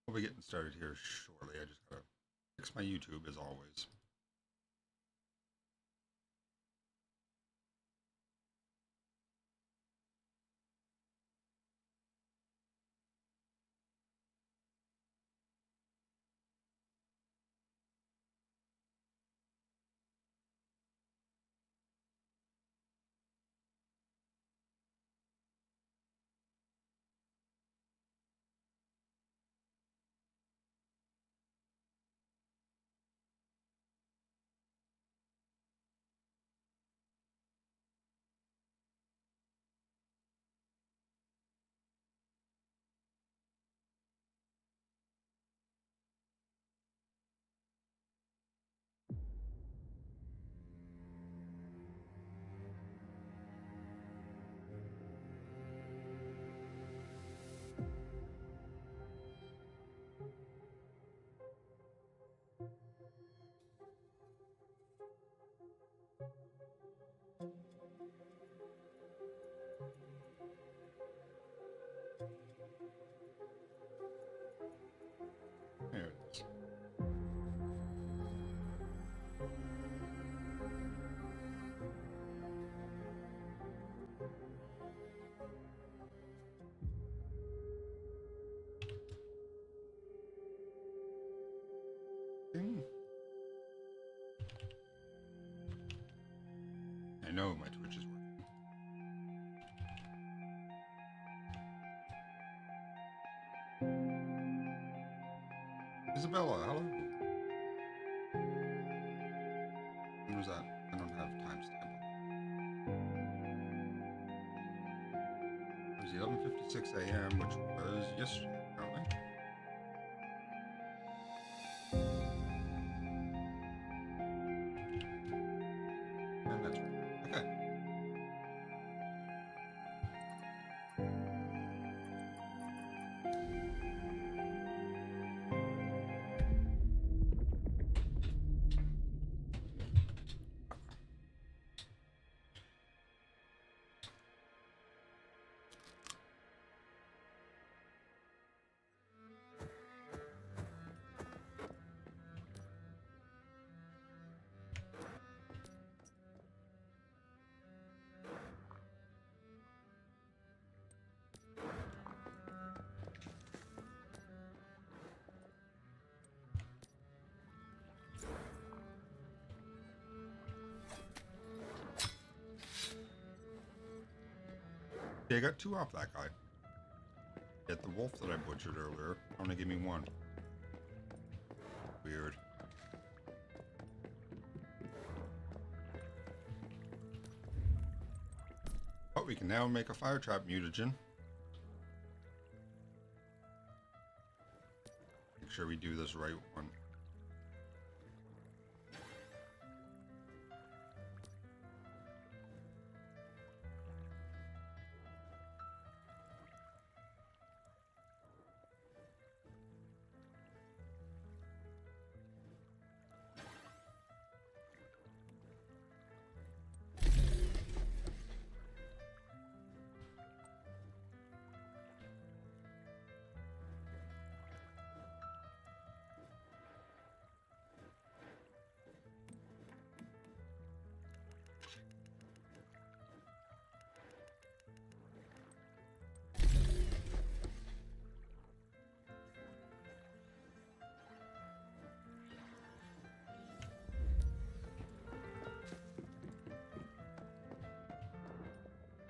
We'll be getting started here shortly. I just gotta fix my YouTube as always. There it is. Ding. I know my Twitch is working. Isabella, hello. When was that? I don't have timestamp. It was 11:56 a.m., which was yesterday, apparently. And that's right. Okay. Okay, I got 2 off that guy. Yet the wolf that I butchered earlier only gave me 1. Weird. But we can now make a fire trap mutagen. Make sure we do this right one.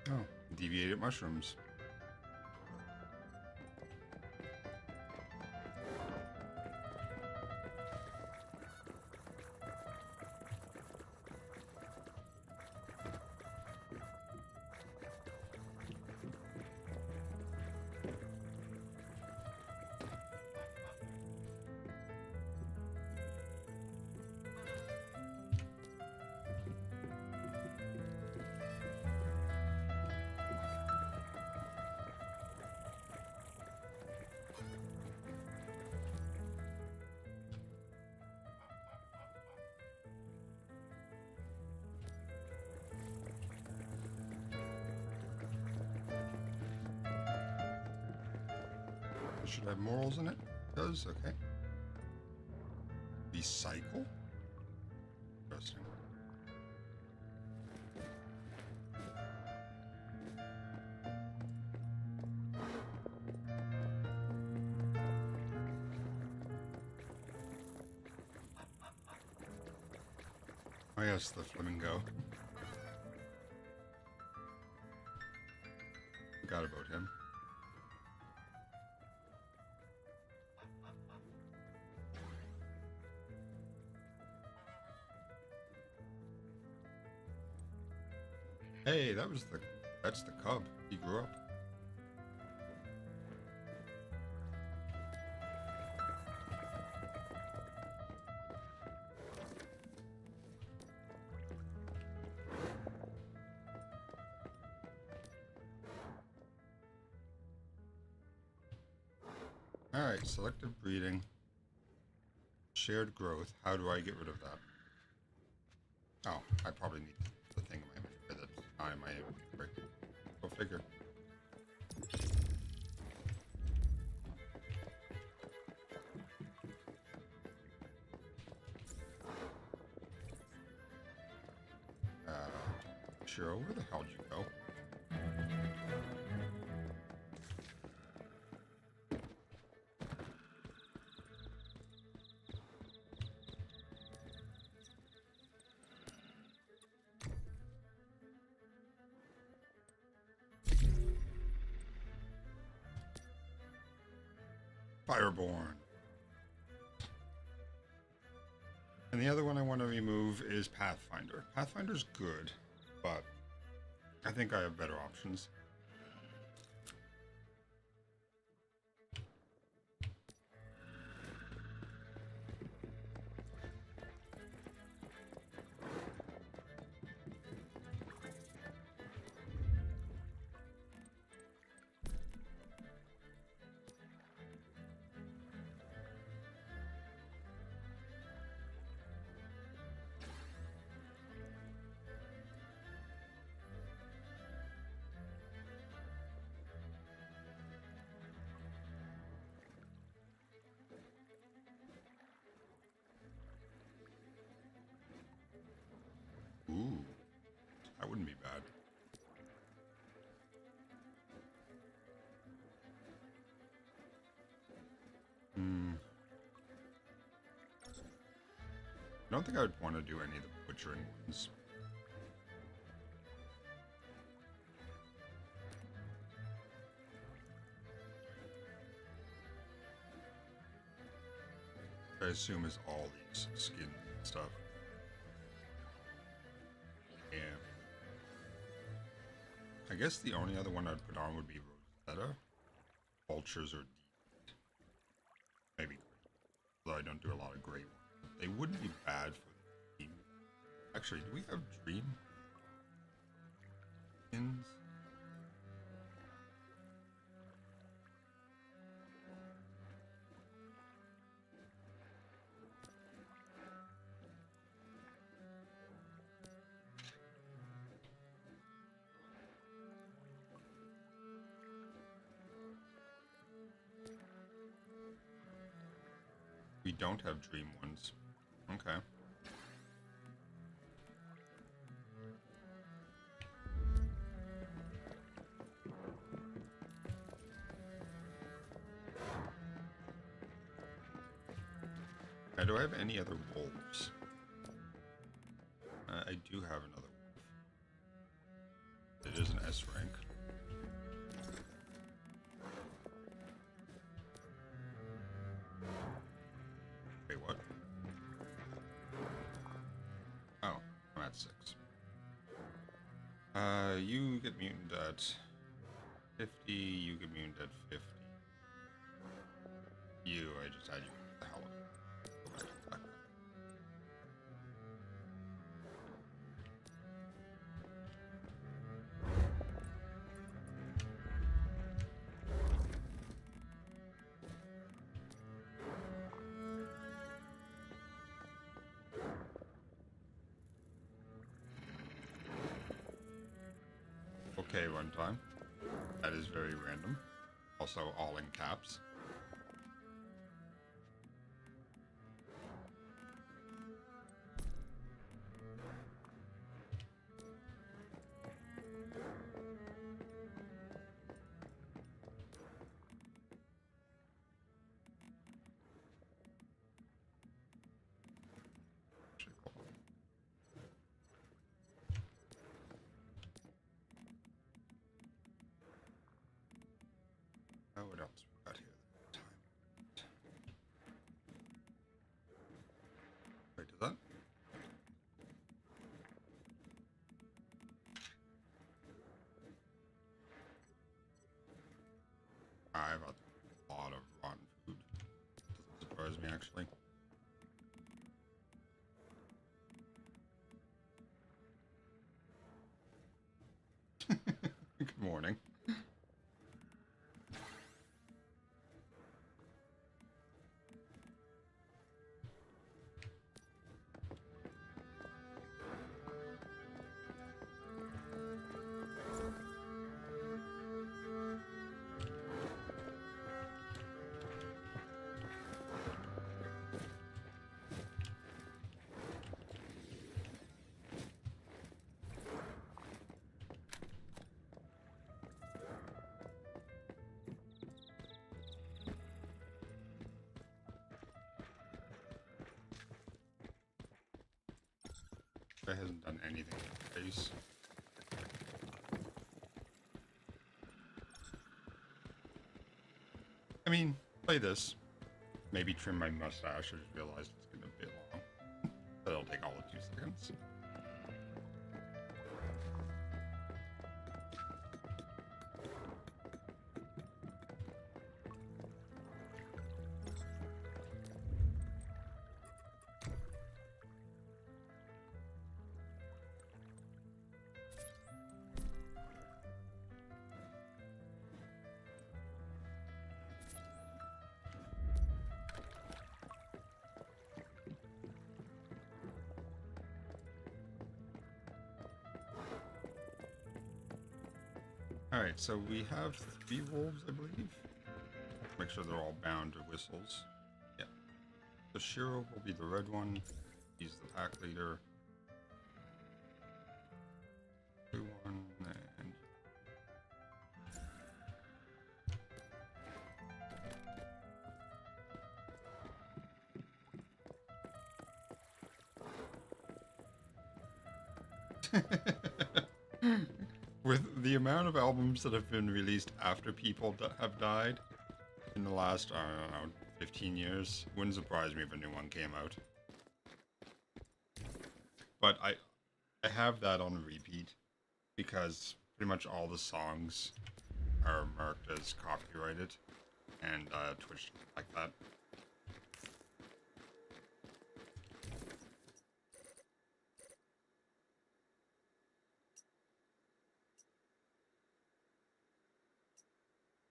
Oh, deviated mushrooms. It should have morals in it. Does, okay. Recycle? Interesting. Oh yes, the flamingo. Forgot about him. Hey, that's the cub. He grew up. Alright, selective breeding. Shared growth. How do I get rid of that? Oh, I probably need the thing in my inventory that's not in my inventory. Go figure. Sure, where the hell did you go? Fireborn. And the other one I want to remove is Pathfinder. Pathfinder's good, but I think I have better options. Ooh, that wouldn't be bad. I don't think I would want to do any of the butchering ones. I assume is all these skin stuff. Yeah. I guess the only other one I'd put on would be Rosetta. Vultures or Deep. Maybe. Although I don't do a lot of gray ones. They wouldn't be bad for the team. Actually, do we have Dream skins? We don't have Dream ones. Okay. Now, do I have any other wolves? I do have another wolf. It is an S rank. Wait, what? Oh, I'm at 6. You get mutant at 50, you get mutant at 50. I just had you what the hell. Go back to the back. Okay, runtime. That is very random. Also, all in caps. surprise me, actually. Good morning. That hasn't done anything to the face. I mean, play this. Maybe trim my mustache. I just realized it's getting a bit long. But it'll take all of 2 seconds. Alright, so we have 3 wolves, I believe. Make sure they're all bound to whistles. Yeah. So Shiro will be the red one. He's the pack leader. Blue one, and... With the amount of albums that have been released after people have died in the last, I don't know, 15 years, wouldn't surprise me if a new one came out. But I have that on repeat because pretty much all the songs are marked as copyrighted, and Twitch doesn't like that.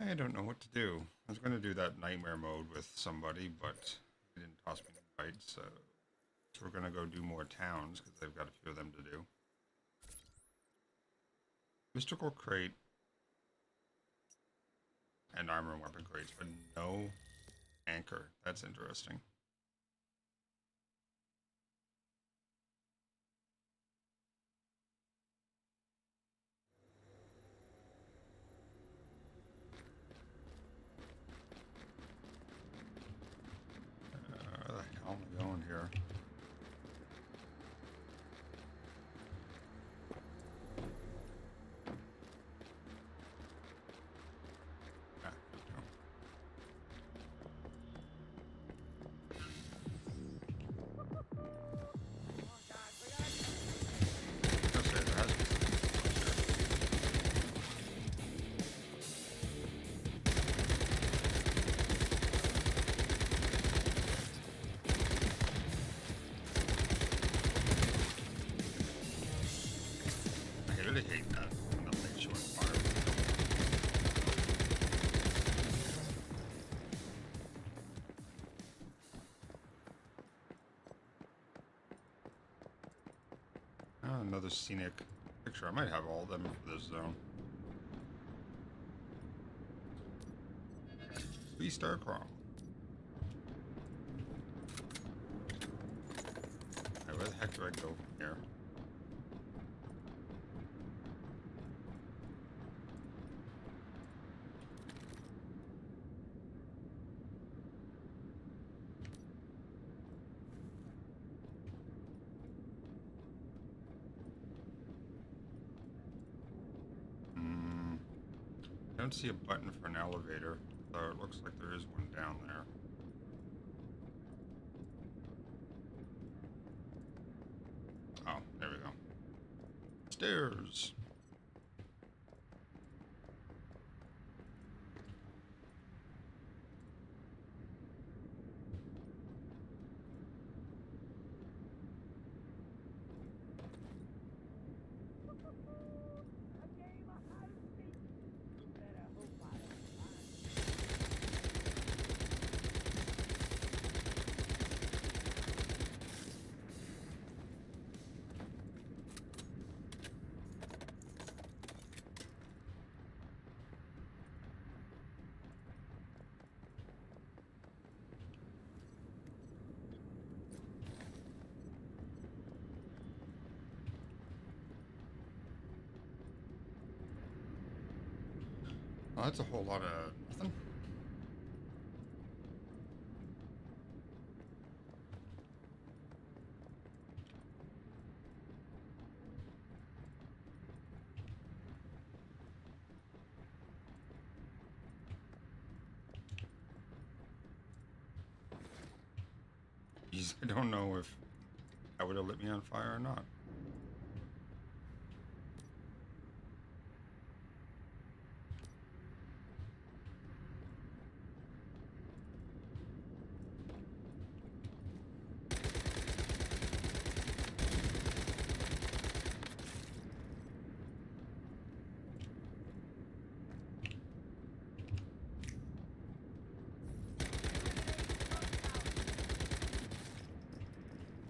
I don't know what to do. I was going to do that nightmare mode with somebody, but it didn't toss me an invite, so we're going to go do more towns, because they've got a few of them to do. Mystical crate and armor and weapon crates, but no anchor. That's interesting. Where the hell am I going here? I really hate that. Nothing short fire. Oh, another scenic picture. I might have all of them for this zone. 3-star chrome. Right, where the heck do I go from here? I don't see a button for an elevator, so it looks like there is one down there. Oh, there we go. Stairs! Oh, that's a whole lot of nothing. Jeez, I don't know if that would have lit me on fire or not.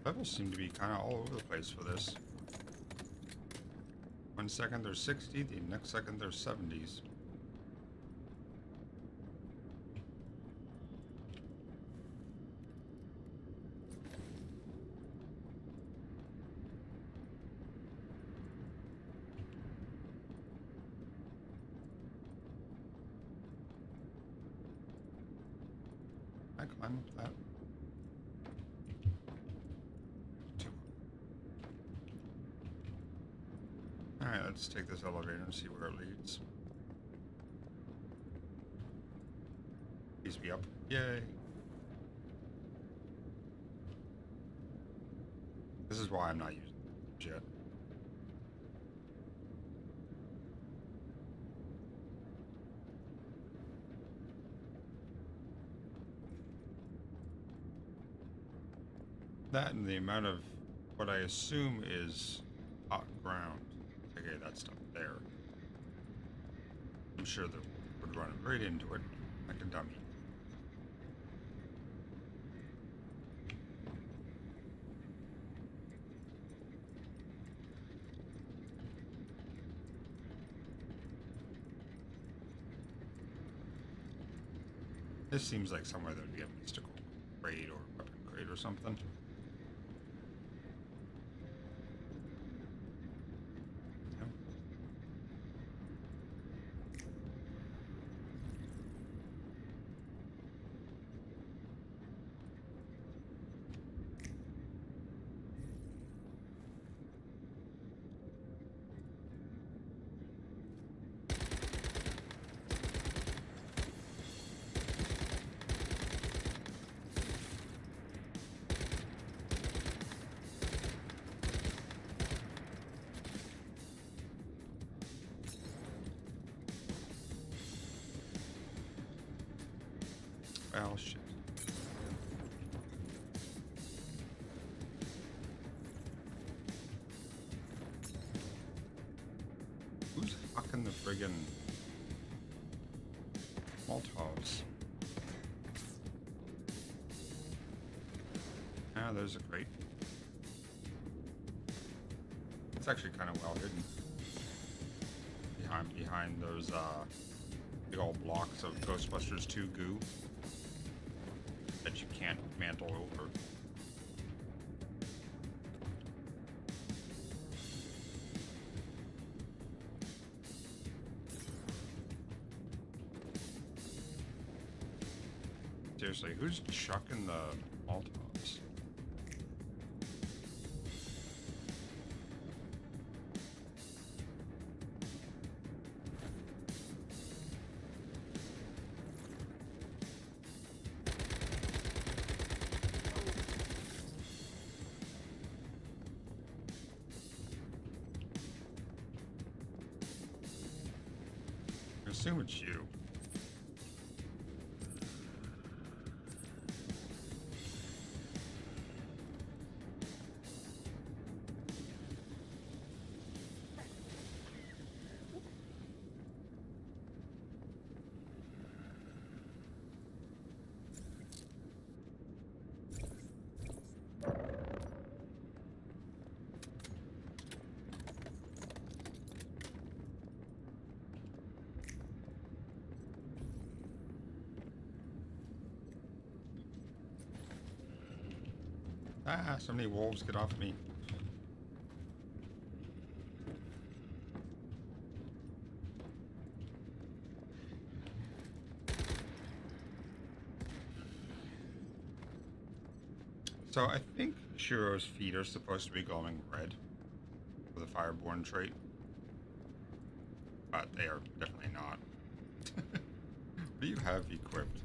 Levels seem to be kind of all over the place for this. 1 second they're 60, the next second they're 70s. I climb up that. Alright, let's take this elevator and see where it leads. Please be up. Yay! This is why I'm not using it yet. That and the amount of what I assume is hot ground. Okay, that stuff there. I'm sure that would run right into it like a dummy. This seems like somewhere that would be a mystical crate or weapon crate or something. Well, shit. Who's fucking the friggin' Molotovs? Ah, there's a crate. It's actually kind of well hidden. Behind those, big old blocks of Ghostbusters 2 goo that you can't mantle over. Seriously, who's chucking the Molotovs? I assume it's you. Ah, so many wolves, get off me. So I think Shiro's feet are supposed to be glowing red for the Fireborn trait, but they are definitely not. What do you have equipped?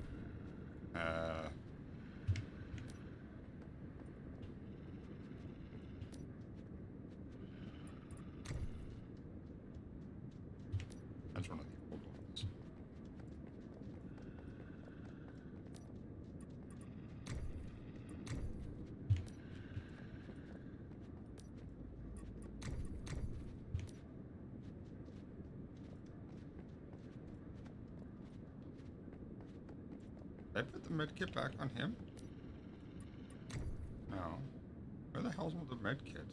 That's one of the old ones. Did I put the medkit back on him? No. Where the hell's the medkit?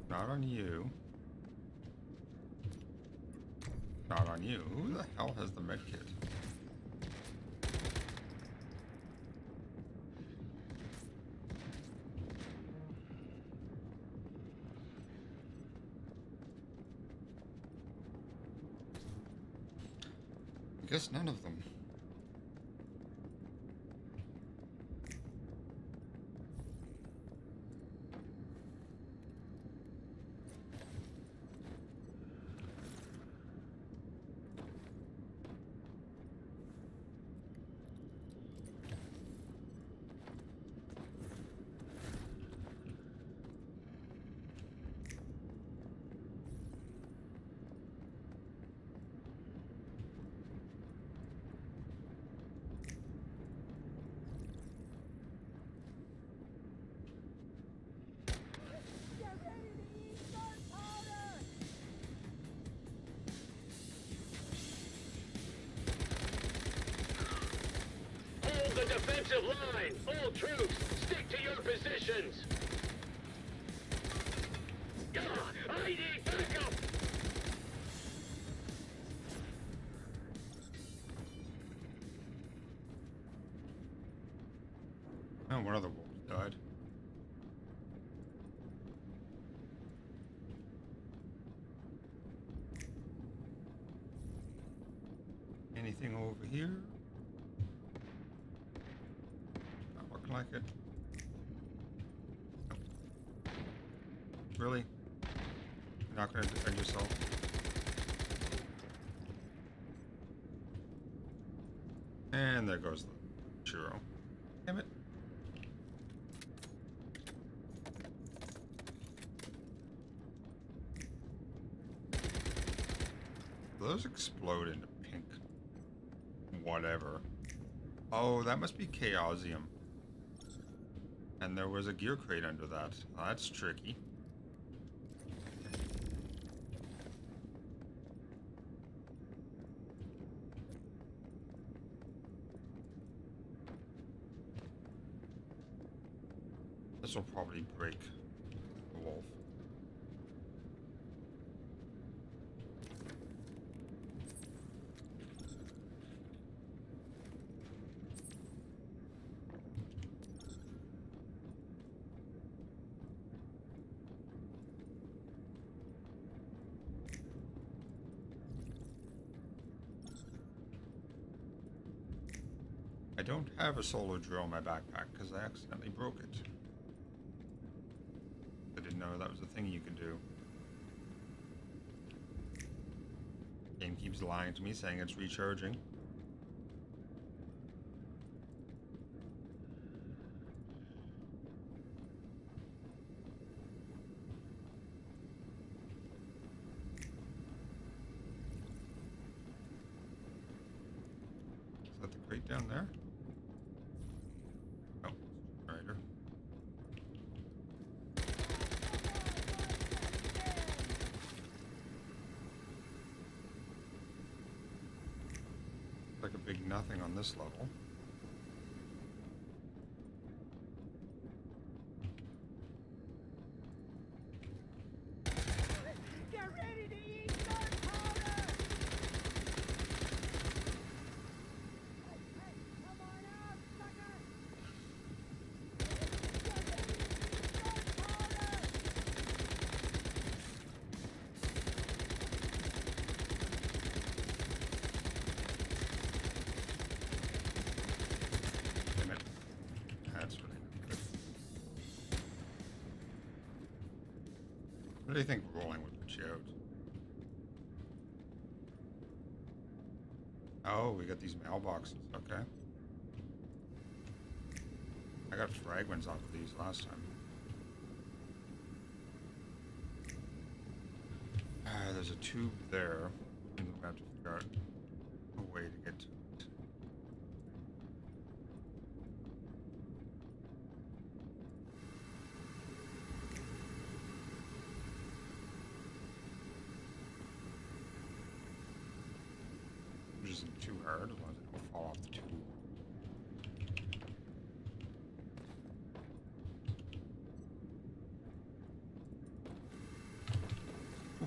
Not on you. Not on you. Who the hell has the medkit? I guess none of them. The defensive line! All troops, stick to your positions! I need backup! Oh, one of the wolves died. Anything over here? Not looking like it. Nope. Really? You're not going to defend yourself? And there goes the churro. Damn it. Those explode into pink whatever. Oh, that must be Chaosium. And there was a gear crate under that. That's tricky. This will probably break the wolf. I don't have a solar drill in my backpack because I accidentally broke it. I didn't know that was a thing you could do. Game keeps lying to me, saying it's recharging. Is that the crate down there? Oh, generator. Like a big nothing on this level. Get ready to eat gunpowder! Hey, come on out, sucker! What do you think rolling would put you out? Oh, we got these mailboxes. Okay. I got fragments off of these last time. There's a tube there. And we have to figure out a way to get to it. Which isn't too hard as long as it don't fall off the tube.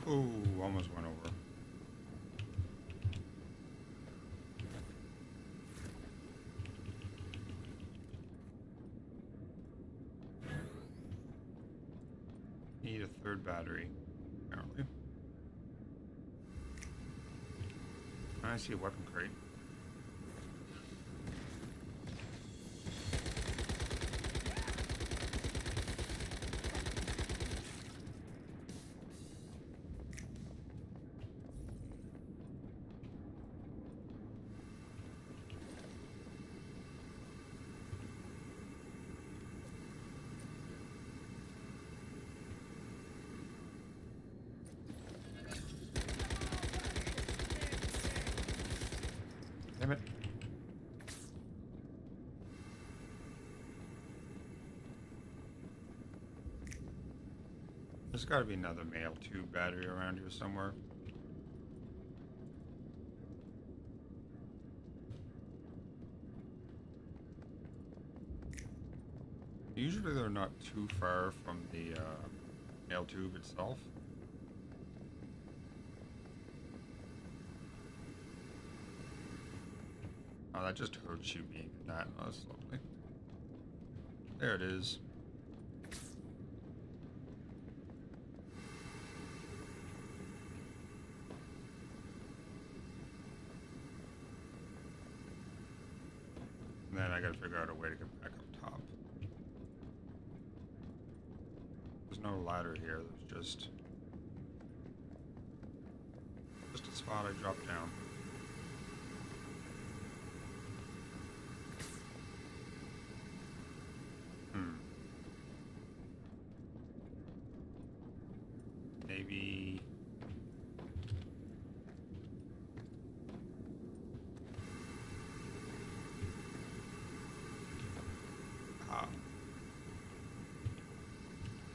Ooh, almost went over. Need a third battery, apparently. I see a weapon crate. Damn it. There's got to be another mail tube battery around here somewhere. Usually they're not too far from the mail tube itself. Oh, that just hurts you being in that. Oh, that's lovely. There it is. And then I gotta figure out a way to get back up top. There's no ladder here, there's just a spot I dropped down. Maybe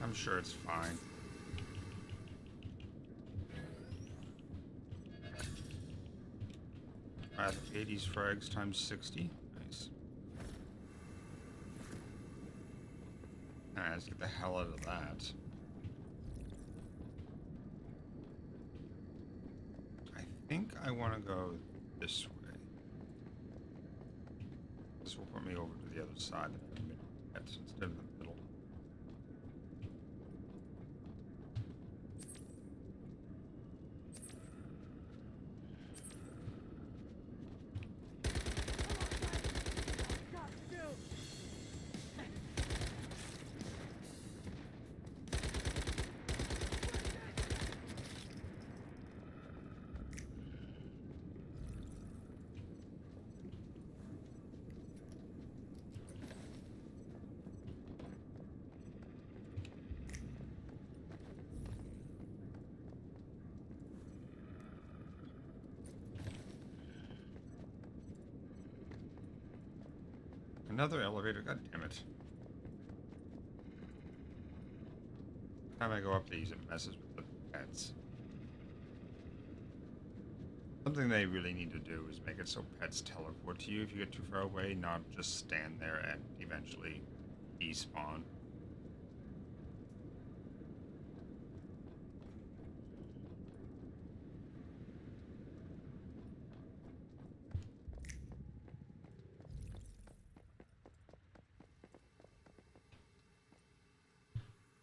I'm sure it's fine. I have 80s frags times 60. Nice. Alright, let's get the hell out of that. I think I want to go this way. This will put me over to the other side that I've been at instead of the middle. Got to do. Another elevator, god damn it. Every time I go up these, it messes with the pets. Something they really need to do is make it so pets teleport to you if you get too far away, not just stand there and eventually despawn.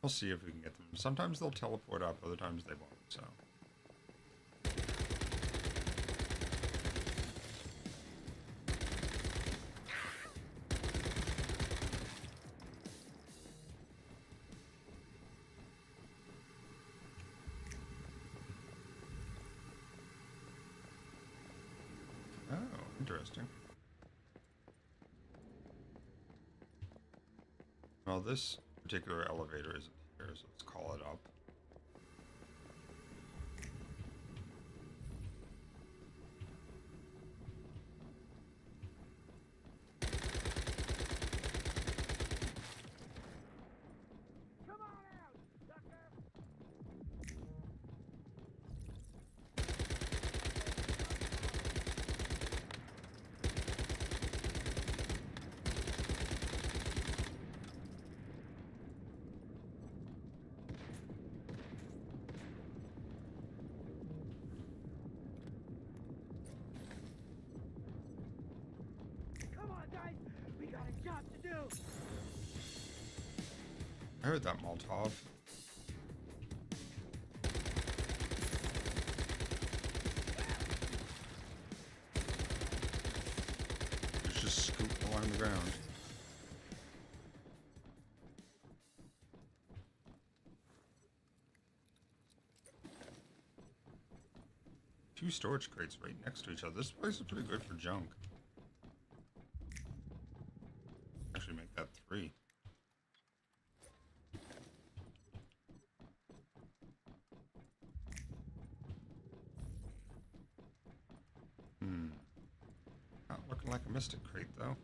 We'll see if we can get them. Sometimes they'll teleport up, other times they won't, so. interesting. Well, this particular elevator isn't here, so let's call it up. Come on out, sucker! Come on, guys! We got a job to do! I heard that Molotov. It's just scooping along the ground. Two storage crates right next to each other. This place is pretty good for junk. Actually, make that 3. Not looking like a mystic crate, though.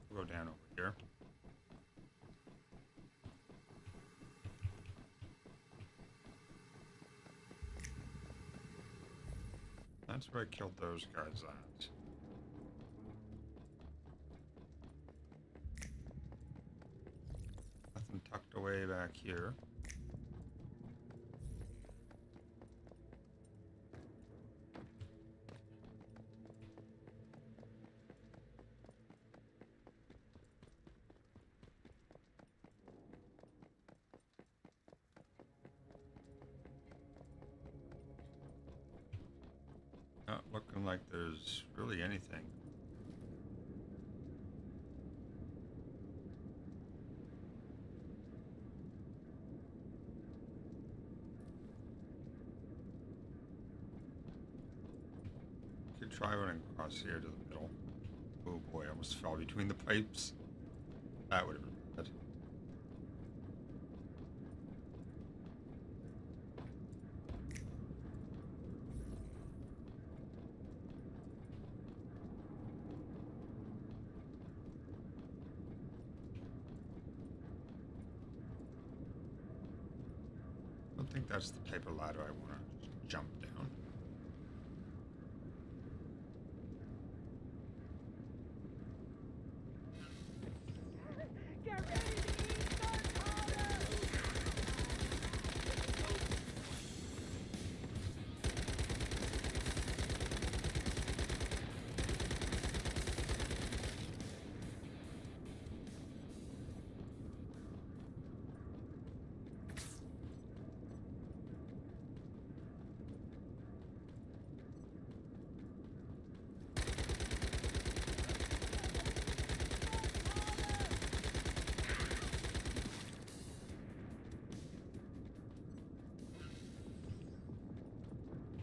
We'll go down over here. That's where I killed those guys at. Nothing tucked away back here. Not looking like there's really anything. Could try running across here to the middle. Oh boy, I almost fell between the pipes. That would have been bad. I don't think that's the type of ladder I want to jump down. Get ready to eat gunpowder!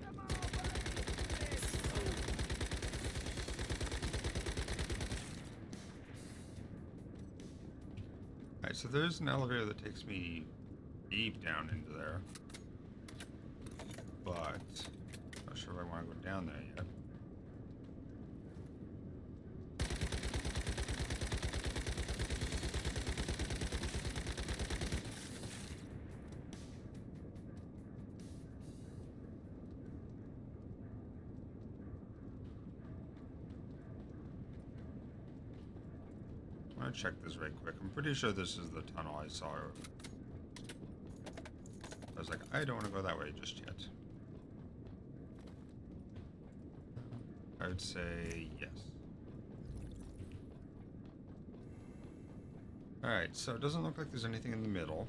Come on, buddy! Alright, so there's an elevator that takes me deep down into there. But I'm not sure if I want to go down there yet. I'm gonna check this right quick. I'm pretty sure this is the tunnel I saw. I was like, I don't want to go that way just yet. I would say yes. Alright, so it doesn't look like there's anything in the middle.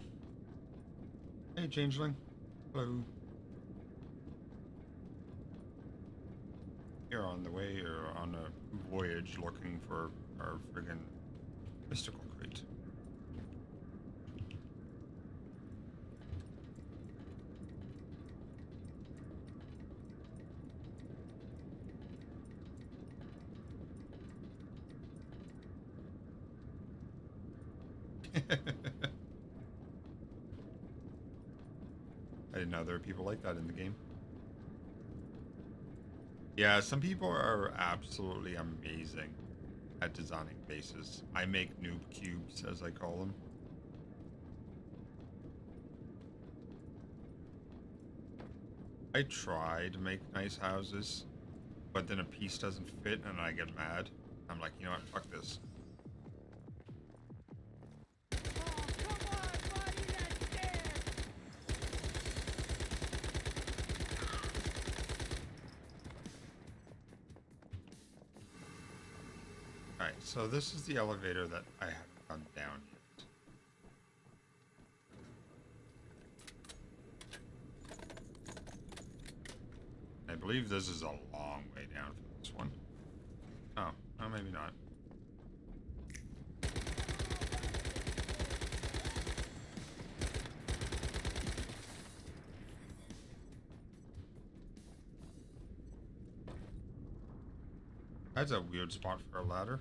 Hey, Changeling. Hello. You're on the way, or on a voyage looking for our friggin' mystical crate. I didn't know there were people like that in the game. Yeah, some people are absolutely amazing at designing bases. I make noob cubes, as I call them. I try to make nice houses, but then a piece doesn't fit and I get mad. I'm like, you know what, fuck this. Alright, so this is the elevator that I haven't gone down yet. I believe this is a long way down for this one. Oh, oh, maybe not. That's a weird spot for a ladder.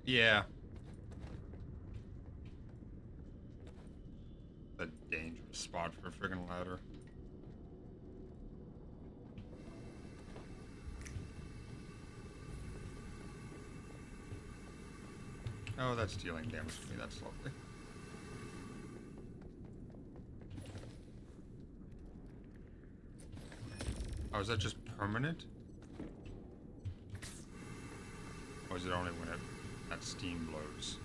Yeah. A dangerous spot for a friggin' ladder. Oh, that's dealing damage to me. That's lovely. Oh, is that just permanent? Or is it only when that steam blows?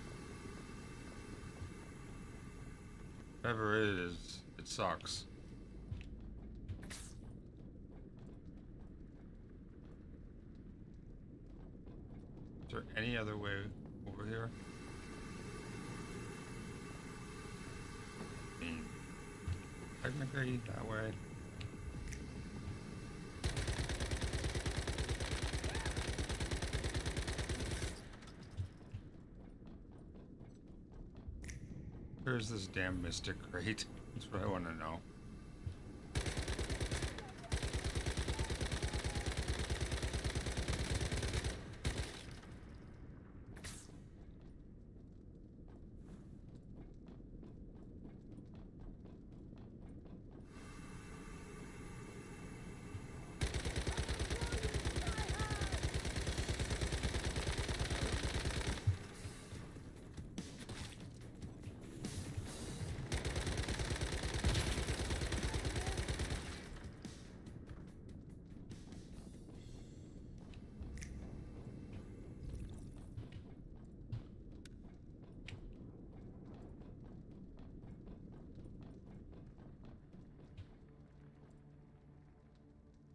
Whatever it is, it sucks. Is there any other way over here? I mean, technically that way. Where's this damn mystic crate? That's what I want to know.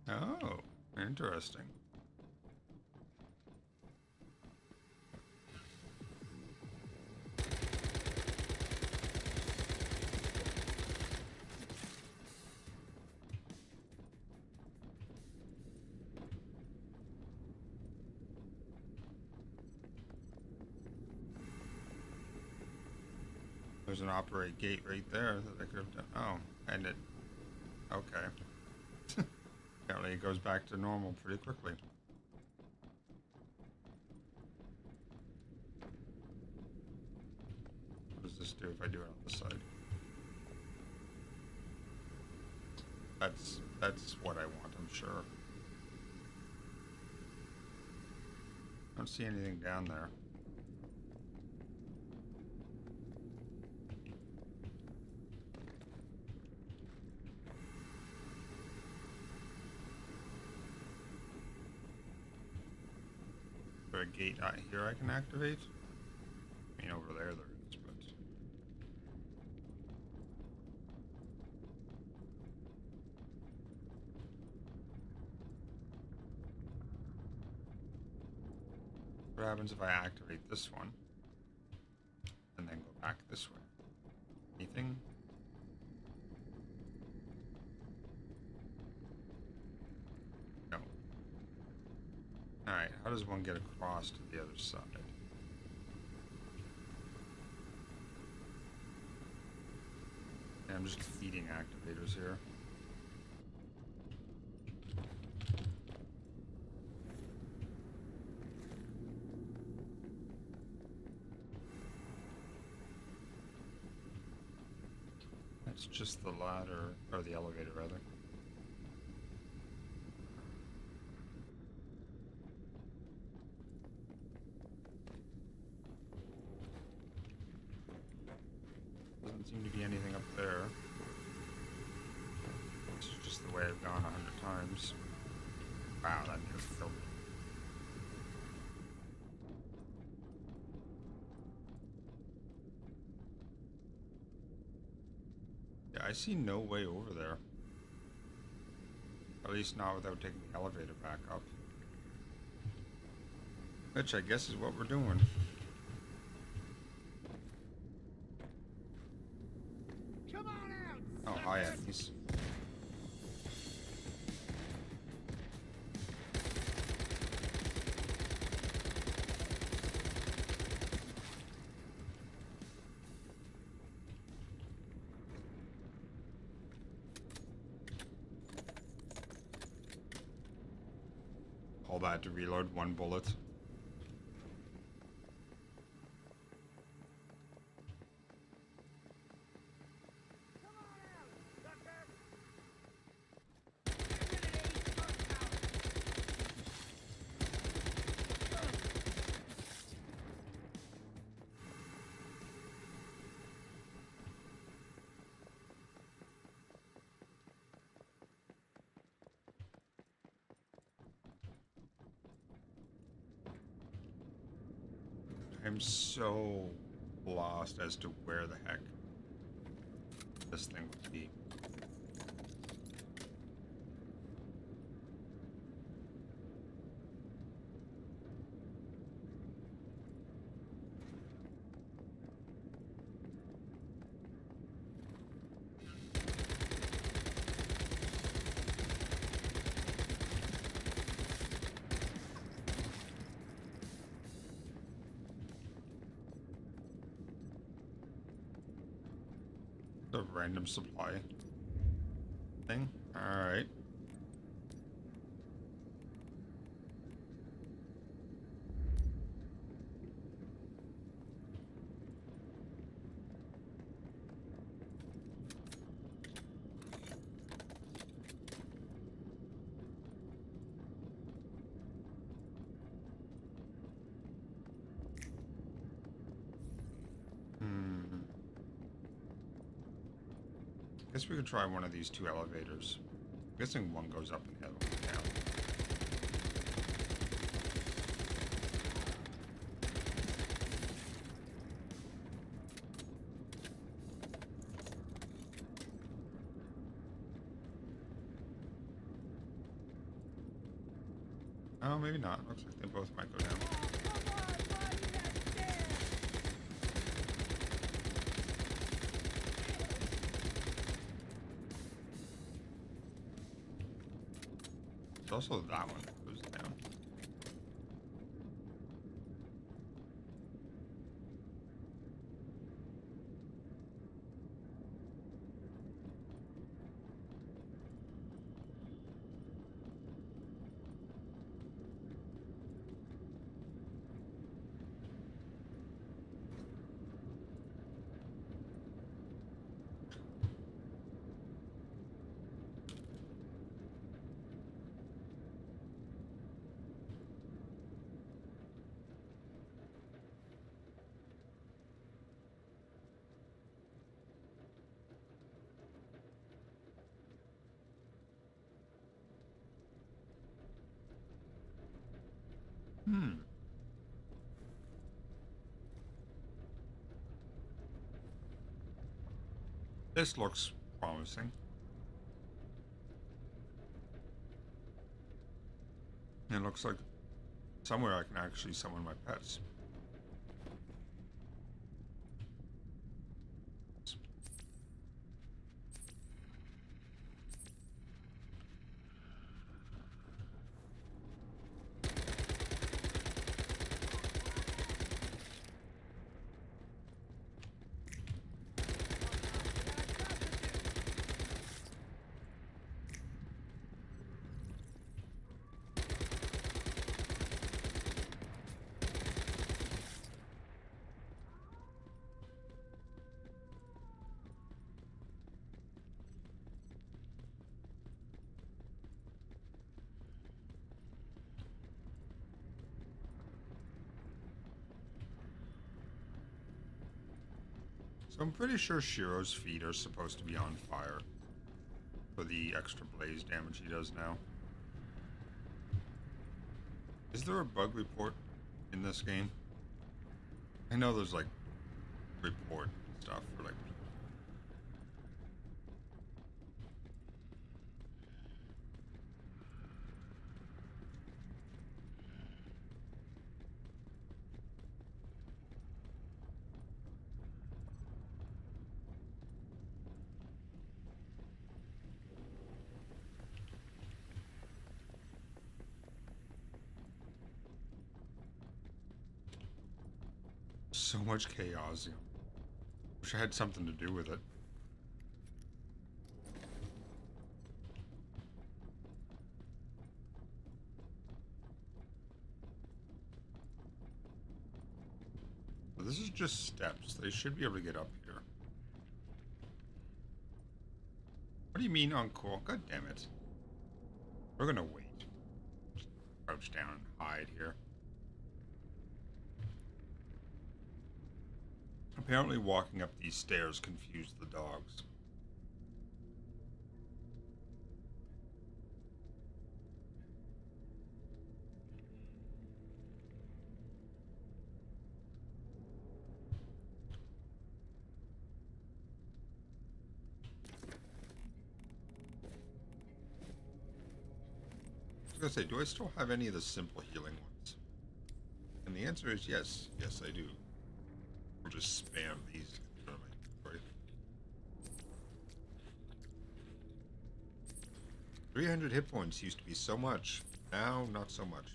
Oh, interesting. There's an operate gate right there that I could have done. Oh, and it. Okay. Apparently it goes back to normal pretty quickly. What does this do if I do it on the side? That's what I want, I'm sure. I don't see anything down there. Is there a gate out here I can activate? I mean, over there is, but... What happens if I activate this one? And then go back this way? Anything? No. Alright, how does one get across to the other side? Yeah, I'm just feeding activators here. It's just the ladder, or the elevator rather. Doesn't seem to be anything up there. This is just the way I've gone 100 times. Wow, that nearly killed me. Yeah, I see no way over there. At least not without taking the elevator back up. Which I guess is what we're doing. Come on out! Oh, hi, Agnes. All that to reload 1 bullet. Come on out, sucker! I'm so lost as to where the heck this thing would be. A random supply thing. All right. Guess we could try one of these 2 elevators. I'm guessing one goes up and the other one down. Oh, maybe not. Looks like they both might go down. There's also that one that goes down. This looks promising. It looks like somewhere I can actually summon my pets. So I'm pretty sure Shiro's feet are supposed to be on fire for the extra blaze damage he does now. Is there a bug report in this game? I know there's like report stuff for like. So much chaos. Wish I had something to do with it. But this is just steps. They should be able to get up here. What do you mean uncool? God damn it. We're gonna wait. Just crouch down and hide here. Apparently walking up these stairs confused the dogs. I was gonna say, do I still have any of the simple healing ones? And the answer is yes. Yes, I do. We'll just spam these. 300 hit points used to be so much. Now, not so much.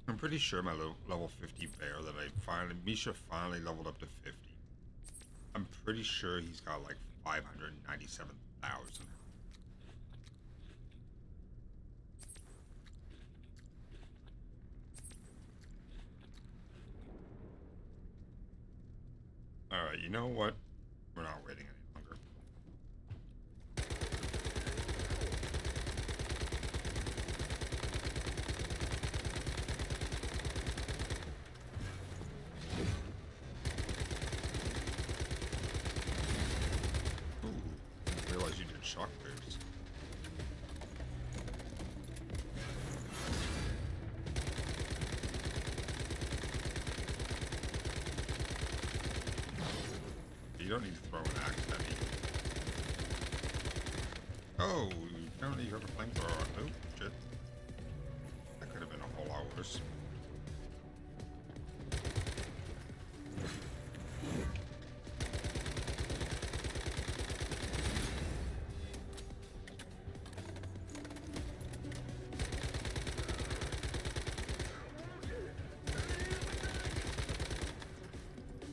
I'm pretty sure my level 50 bear that Misha finally leveled up to 50. I'm pretty sure he's got like 597,000. Alright, you know what? We're not waiting any longer. Ooh, I realized you did shock waves. You don't need to throw an axe at me. Oh, apparently you have a flamethrower. Oh, shit. That could have been a whole lot worse.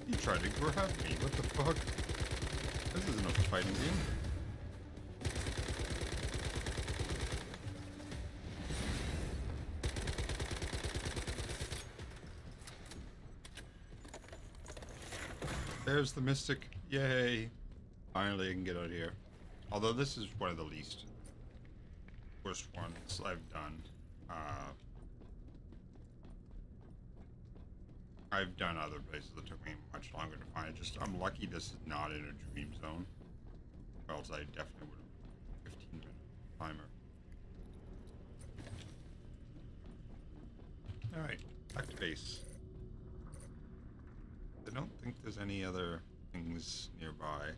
He tried to grab me. What the fuck? This isn't a fighting game. There's the Mystic. Yay. Finally I can get out of here. Although this is one of the least worst ones I've done. I've done other places that took me much longer to find. I'm lucky this is not in a dream zone. Or else I definitely would have 15-minute timer. Alright, back to base. I don't think there's any other things nearby.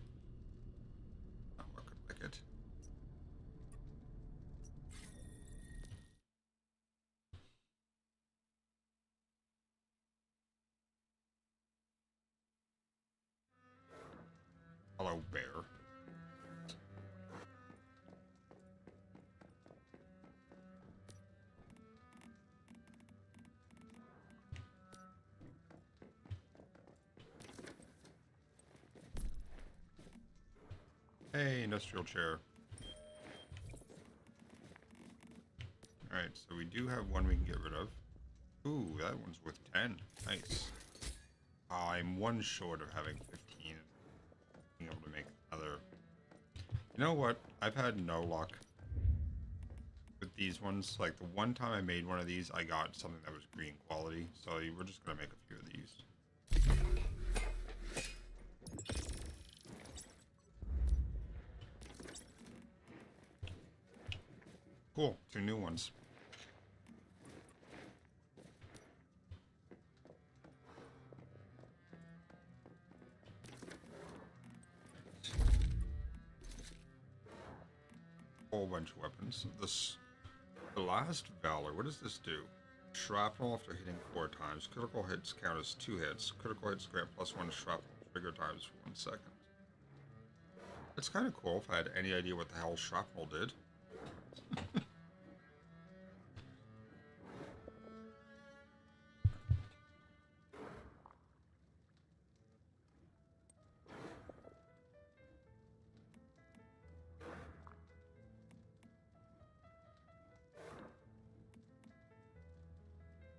Oh, I could like it. Hello, bear. Hey, industrial chair. Alright, so we do have one we can get rid of. Ooh, that one's worth 10. Nice. I'm one short of having 15 and being able to make another. You know what? I've had no luck with these ones. Like, the one time I made one of these, I got something that was green quality. So we're just going to make a few of these. Cool. 2 new ones. Whole bunch of weapons. The last Valor, what does this do? Shrapnel after hitting 4 times. Critical hits count as 2 hits. Critical hits grant +1 shrapnel trigger times for 1 second. It's kind of cool if I had any idea what the hell shrapnel did.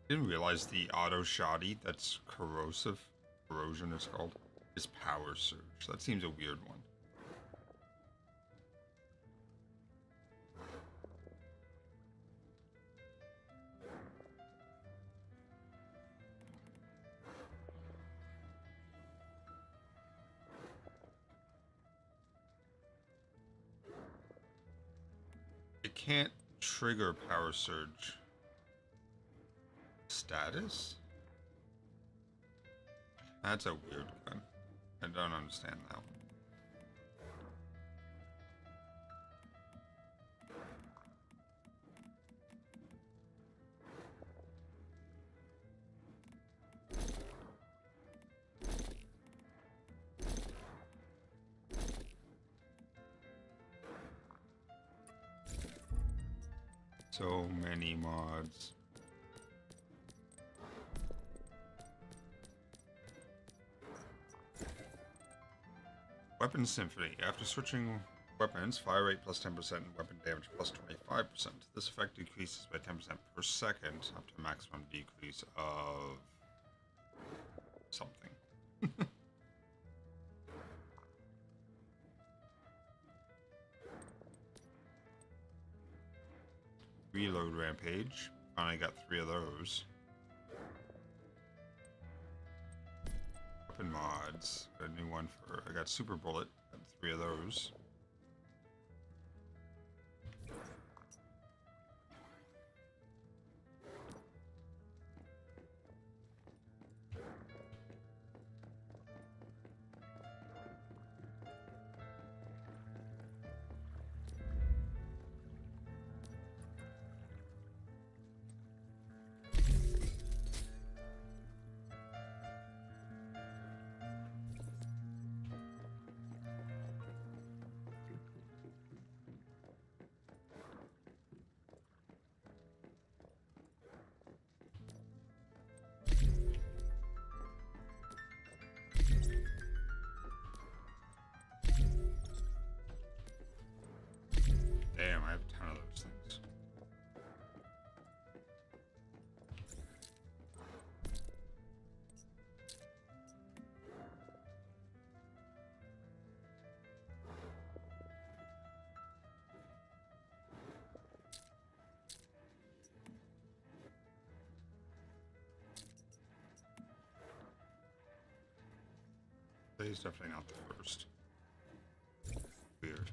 Didn't realize the auto shoddy that's corrosion is called, is power surge. That seems a weird one. It can't trigger power surge. Status? That's a weird one. I don't understand that one. So many mods. Weapon Symphony. After switching weapons, fire rate plus 10% and weapon damage plus 25%. This effect decreases by 10% per second up to a maximum decrease of something. Reload Rampage. Finally got 3 of those. Weapon mods. Got a new one for. I got Super Bullet. Got 3 of those. Damn, I have a ton of those things. Today's definitely not the first. Weird.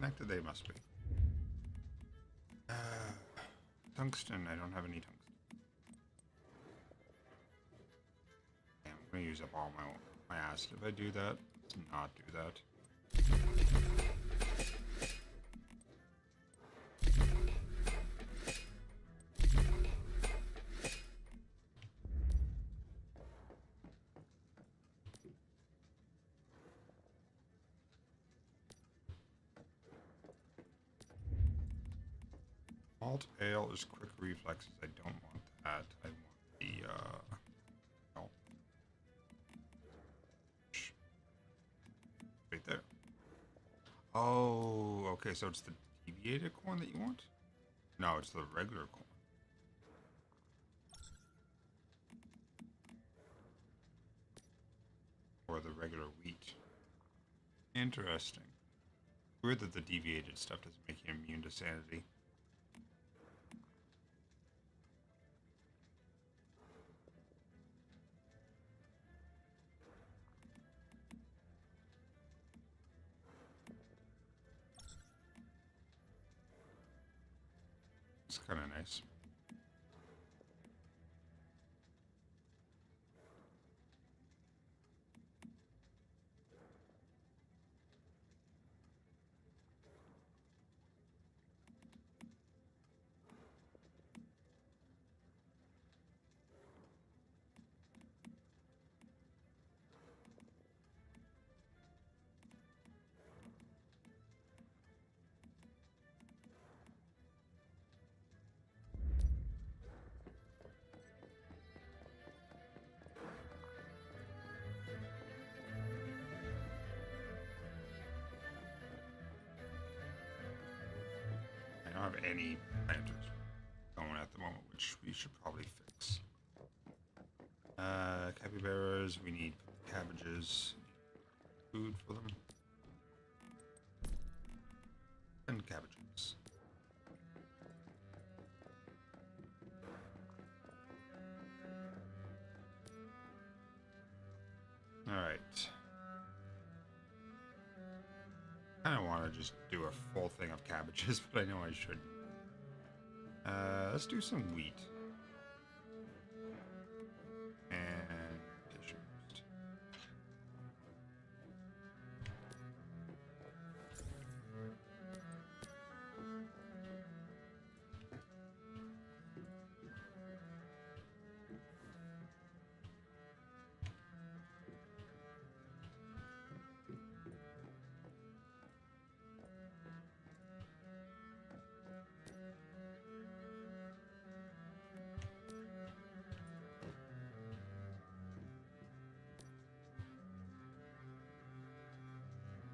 connected? They must be. Tungsten. I don't have any tungsten. Okay, I'm gonna use up all my acid if I do that. Let's not do that. Malt ale is quick reflexes. I don't want that. I want the oh. Right there. Oh, okay, so it's the deviated corn that you want? No, it's the regular corn. Or the regular wheat. Interesting. Weird that the deviated stuff doesn't make you immune to sanity. It's kind of nice. I don't have any planters going at the moment, which we should probably fix. Capybaras, we need cabbages, food for them, and cabbages. Alright. I don't want to just do a full thing of cabbages, but I know I should. Let's do some wheat. And tissue.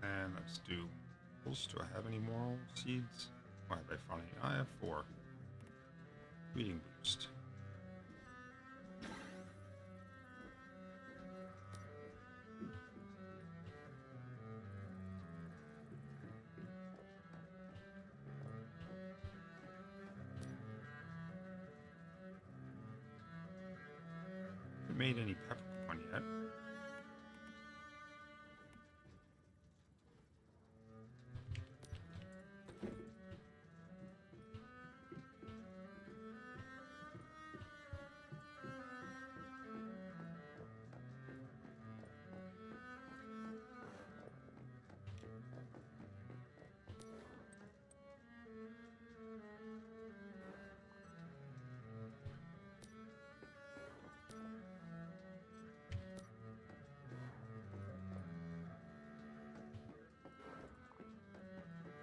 And let's do morals. Do I have any moral seeds? Why have I found any? I have 4. Reading boost. Haven't made any peppercorn yet.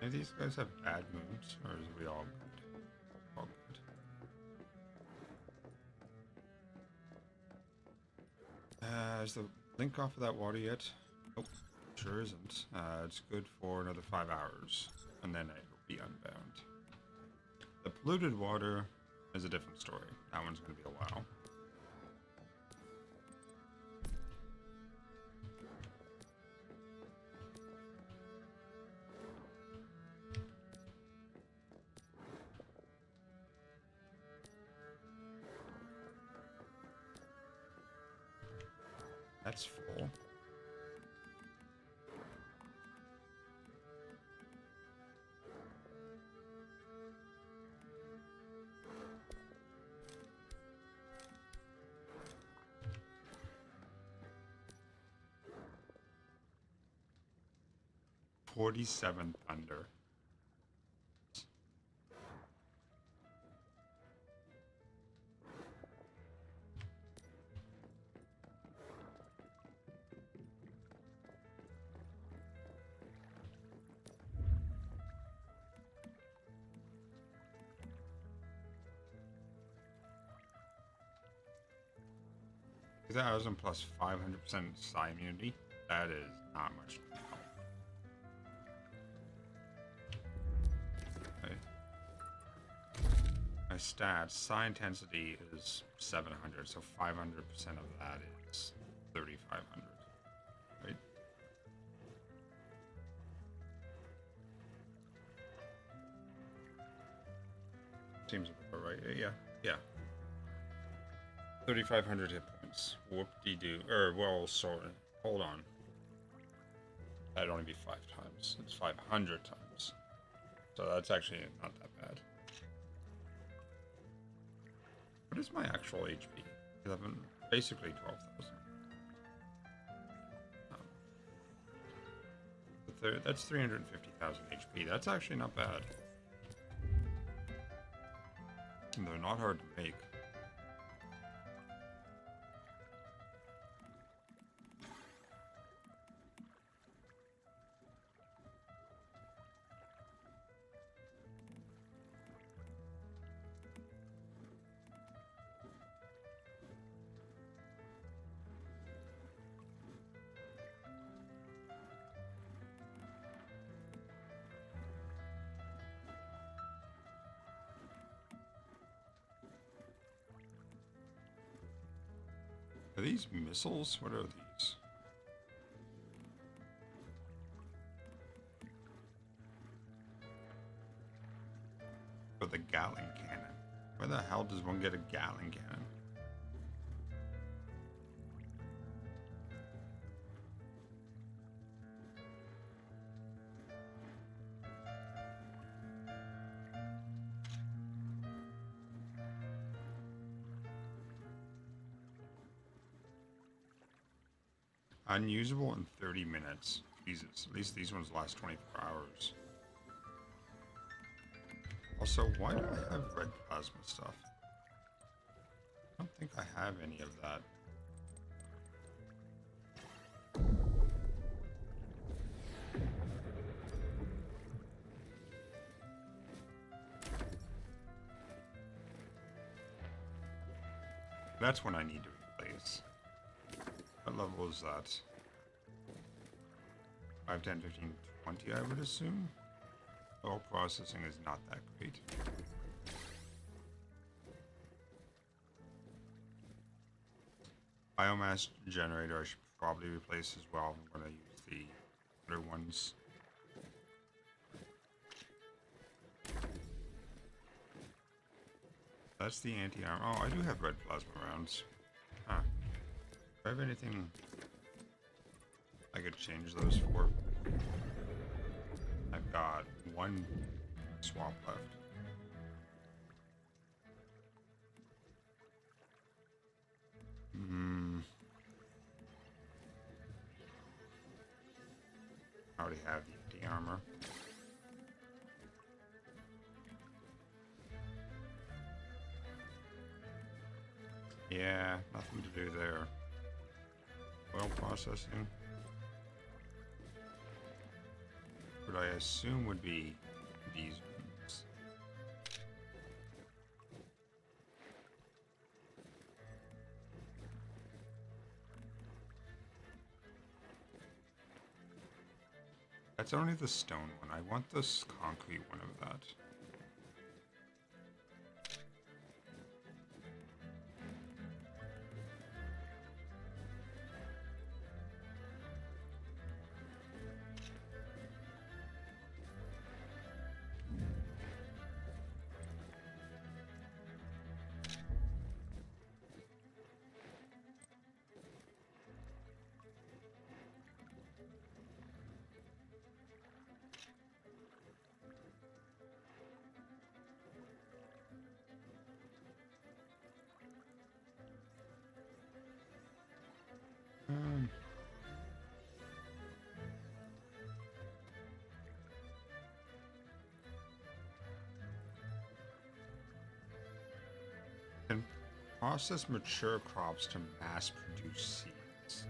Do these guys have bad moods, or is we all good? All good. Is the link off of that water yet? Nope, sure isn't. It's good for another 5 hours, and then it will be unbound. The polluted water is a different story. That one's going to be a while. That's full. 47 thunder. $2,000 plus 500% psi immunity. That is not much. Okay. My stats, psi intensity is 700, so 500% of that is 3,500. Right? Seems about right. Yeah. Yeah. 3,500 hit points. Whoop-de-doo. Well, sorry. Hold on. That'd only be 5 times. It's 500 times. So that's actually not that bad. What is my actual HP? 11, basically 12,000. That's 350,000 HP. That's actually not bad. And they're not hard to make. Are these missiles? What are these? For the Gatling cannon. Where the hell does one get a Gatling cannon? Unusable in 30 minutes. Jesus, at least these ones last 24 hours. Also, why do I have red plasma stuff? I don't think I have any of that. That's when I need to replace. What level is that? 5, 10, 15, 20, I would assume? Oil processing is not that great. Biomass generator I should probably replace as well. I'm going to use the other ones. That's the anti-armor. Oh, I do have red plasma rounds. Huh. Do I have anything I could change those for? I've got one swap left. I already have the anti-armor. Yeah, nothing to do there. Oil processing. What I assume would be these ones. That's only the stone one. I want this concrete one of that. Process mature crops to mass produce seeds.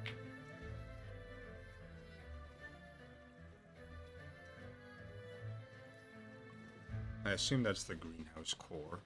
I assume that's the greenhouse core.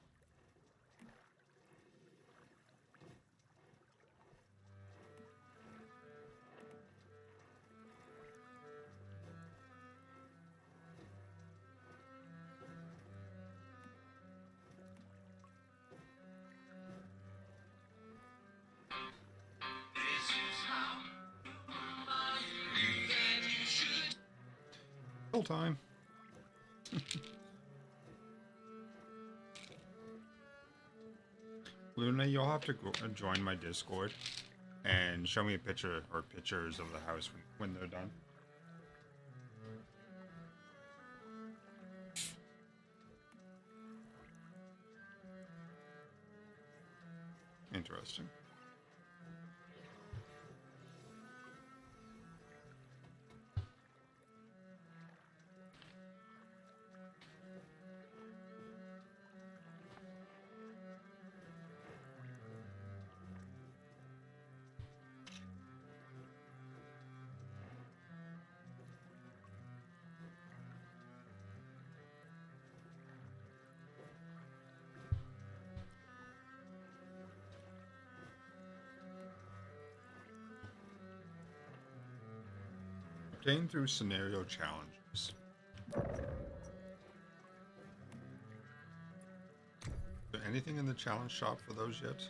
Full time. Luna, you'll have to go join my Discord and show me a picture or pictures of the house when they're done. Interesting. Obtain through scenario challenges. Is there anything in the challenge shop for those yet?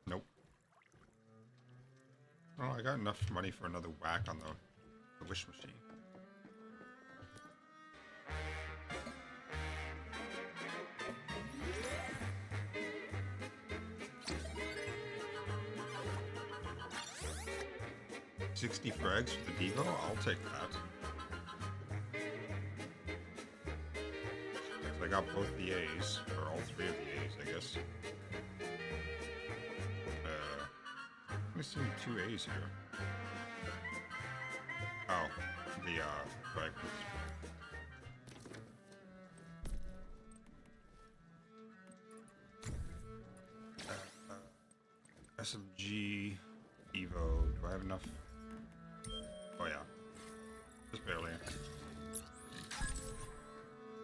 Nope. Oh, I got enough money for another whack on the wish machine. $60 frags for the Devo? I'll take that. I got both the A's, or all three of the A's, I guess. I'm missing 2 A's here. Oh, the fragments. SMG, Evo. Do I have enough? Oh yeah, just barely.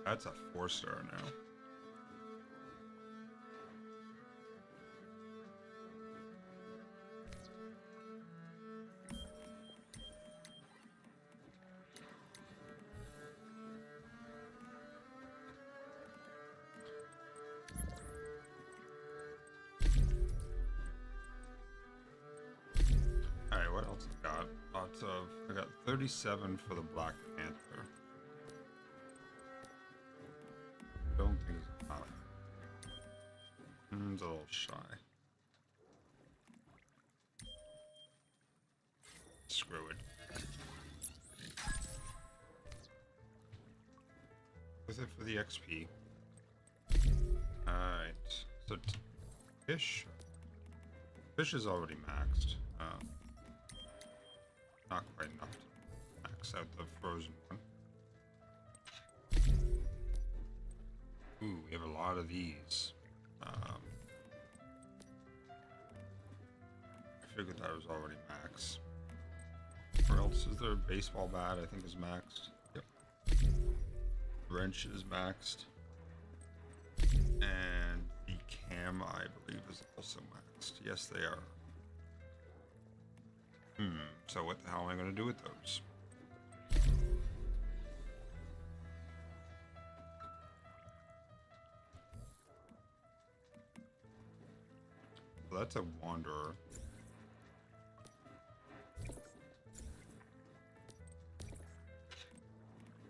That's a 4-star now. Alright, what else I got? Lots of... I got 37 for the Black Panther. Don't think it's enough. It's a little shy. Screw it. With it for the XP. Alright. So, fish. Fish is already maxed. Not quite enough to max out the frozen one. Ooh, we have a lot of these. I figured that was already max. Where else is there? Baseball bat, I think, is maxed. Yep. Wrench is maxed. And the cam, I believe, is also maxed. Yes, they are. So what the hell am I going to do with those? Well, that's a wanderer.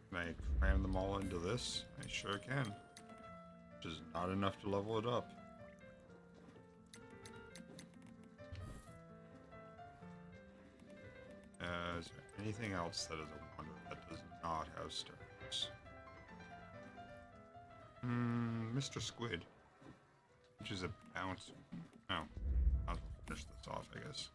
Can I cram them all into this? I sure can. Which is not enough to level it up. Is there anything else that is a wonder that does not have stars? Mr. Squid. Which is a bounce. Oh. I'll finish this off, I guess.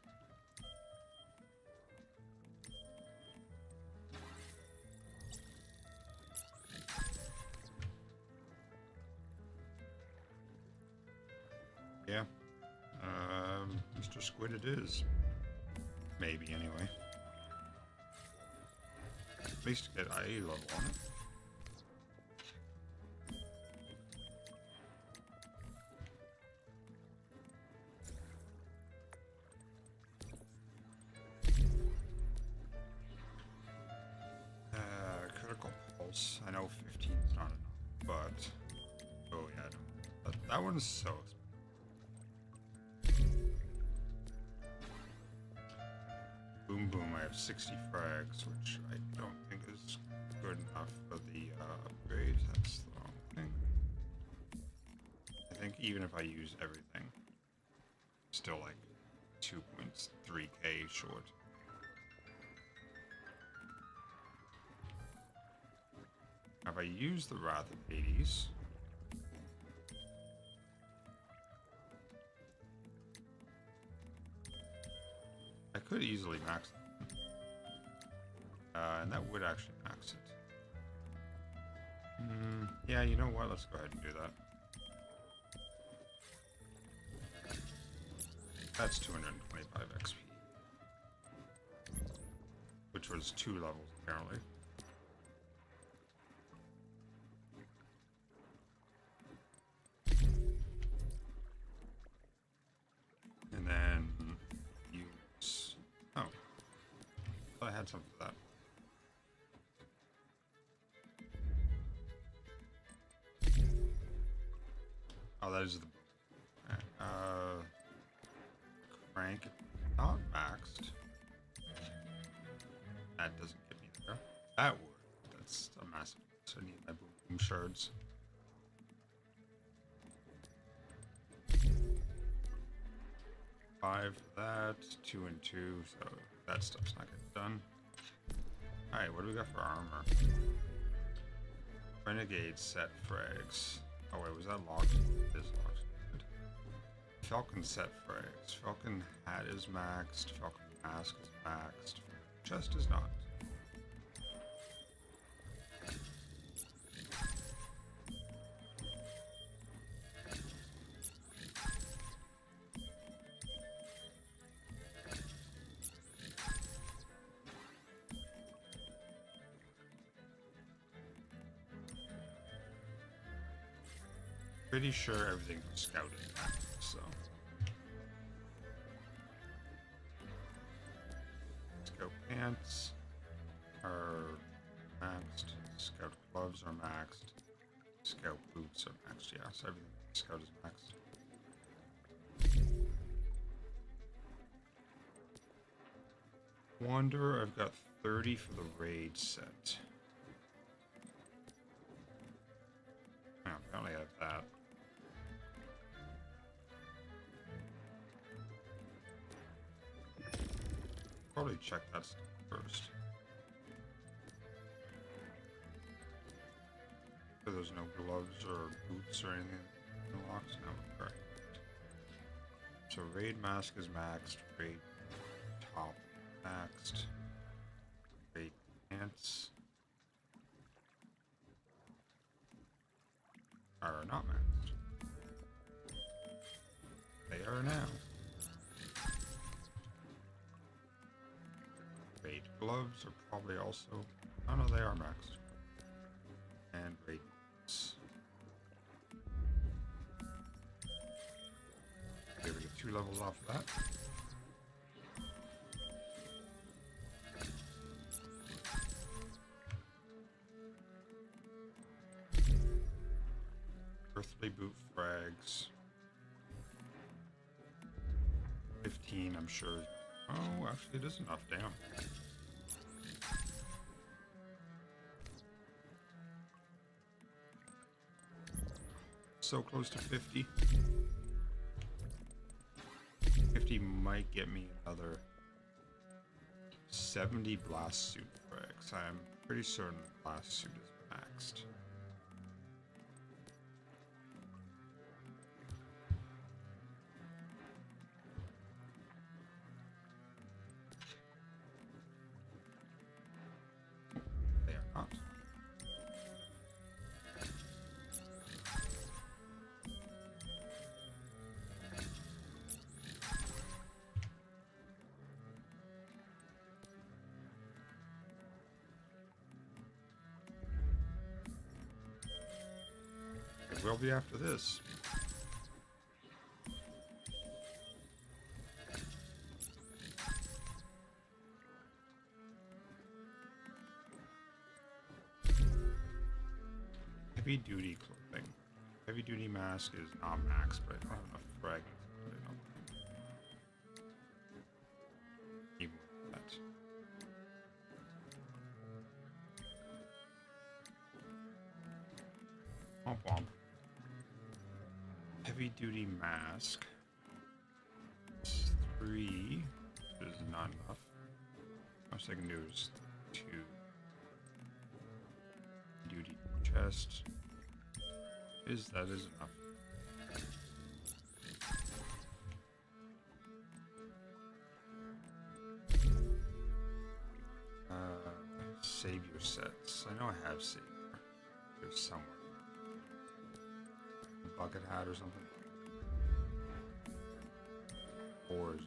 yeah. Mr. Squid it is. Maybe, anyway. At least get IA level on it. Critical pulse. I know 15 is not enough, but... Oh yeah, no. That one's so expensive. Boom boom, I have 60 frags, which I don't think is good enough for the upgrade. That's the wrong thing. I think even if I use everything, still like 2.3k short. If I use the Wrath of Hades, I could easily max it. And that would actually max it. Yeah, you know what? Let's go ahead and do that. That's 225 XP. Which was 2 levels, apparently. And then use... Oh. I thought I had something for that. Oh, that is the... crank. Not maxed. That doesn't get me there. That would. That's a massive... So I need my boom shards. Five for that, 2 and 2, so that stuff's not getting done. Alright, what do we got for armor? Renegade set frags. Oh wait, was that locked? It is locked. Good. Falcon set frags. Falcon hat is maxed. Falcon mask is maxed. Chest is not. Pretty sure everything was scouted, so. Scout pants are maxed. Scout gloves are maxed. Scout boots are maxed. Yeah, so everything scout is maxed. Wander, I've got 30 for the raid set. Yeah, apparently I have that. Probably check that stuff first. So there's no gloves or boots or anything unlocked? No, correct. So raid mask is maxed, raid top maxed, raid pants are not maxed. They are now. Raid gloves are probably also... Oh no, they are maxed. And raid boots. Okay, we get 2 levels off of that. Earthly boot frags. 15, I'm sure. Oh, actually, it is enough. Damn. So close to 50. 50 might get me another 70 blast suit frags. I'm pretty certain blast suit is maxed. They are not. well be after this. Heavy duty clothing. Heavy duty mask is not max, but I don't have enough fragments. Even with that. Womp womp. Heavy duty mask. It's 3. This is not enough. Most I can do is 2. Duty chest. That is enough. Savior sets. I know I have savior. There's somewhere. A bucket hat or something. Oars.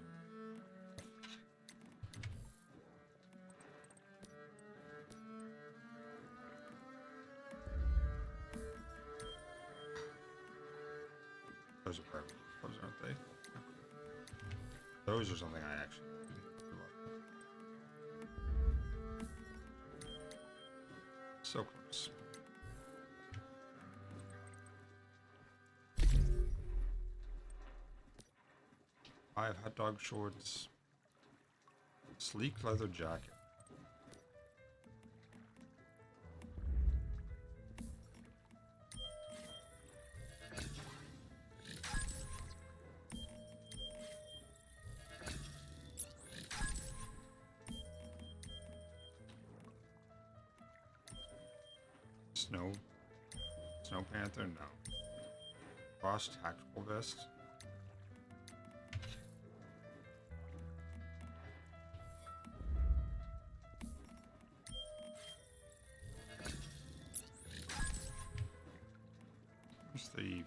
Those are probably those, aren't they? Those are something I actually love. So close. I have hot dog shorts. Sleek leather jacket. Snow Panther? No. Frost tactical vest? Where's the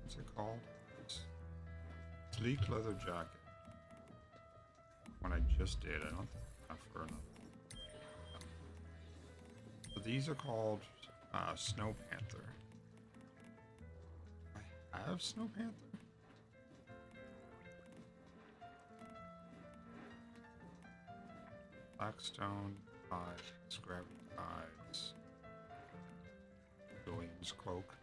what's it called? Sleek leather jacket. When I just did, I don't think I have for another. So these are called Snow Panther. I have Snow Panther? Blackstone hides, gravity hides, Julian's cloak.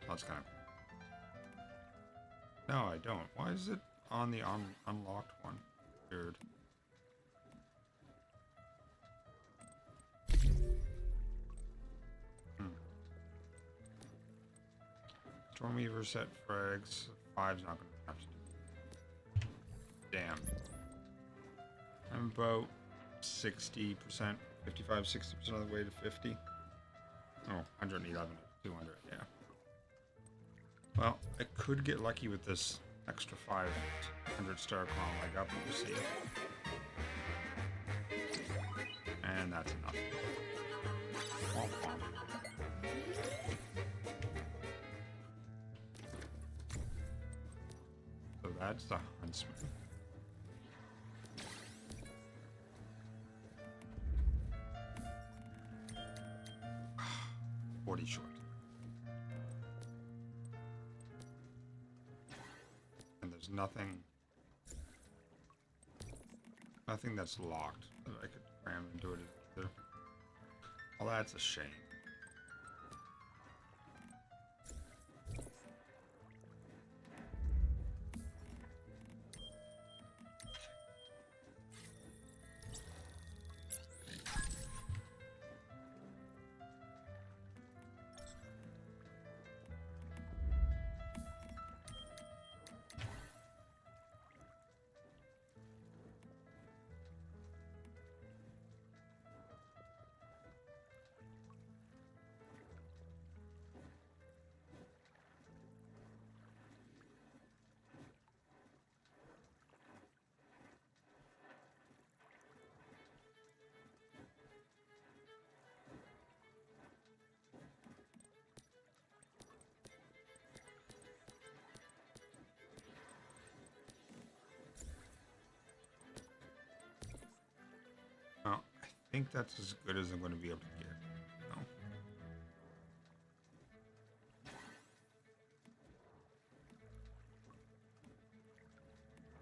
Oh, that's kind of. No, I don't. Why is it on the unlocked one? Weird. Stormweaver set frags. 5's not gonna have to do. Damn. I'm about 60%, 55, 60% of the way to 50. Oh, 111 to 200, yeah. Well, I could get lucky with this extra 500 star column I got, but we'll see. And that's enough. Womp womp. So that's the huntsman. $40 short. And there's nothing that's locked that I could cram into it either. Well, that's a shame. think that's as good as I'm going to be able to get. No.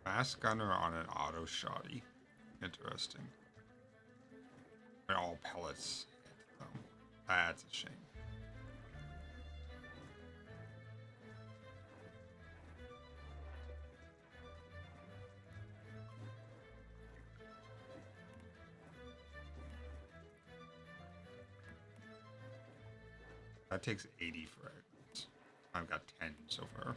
Fast gunner on an auto shoddy. Interesting. And all pellets hit them. That's a shame. That takes 80 for it. I've got 10 so far.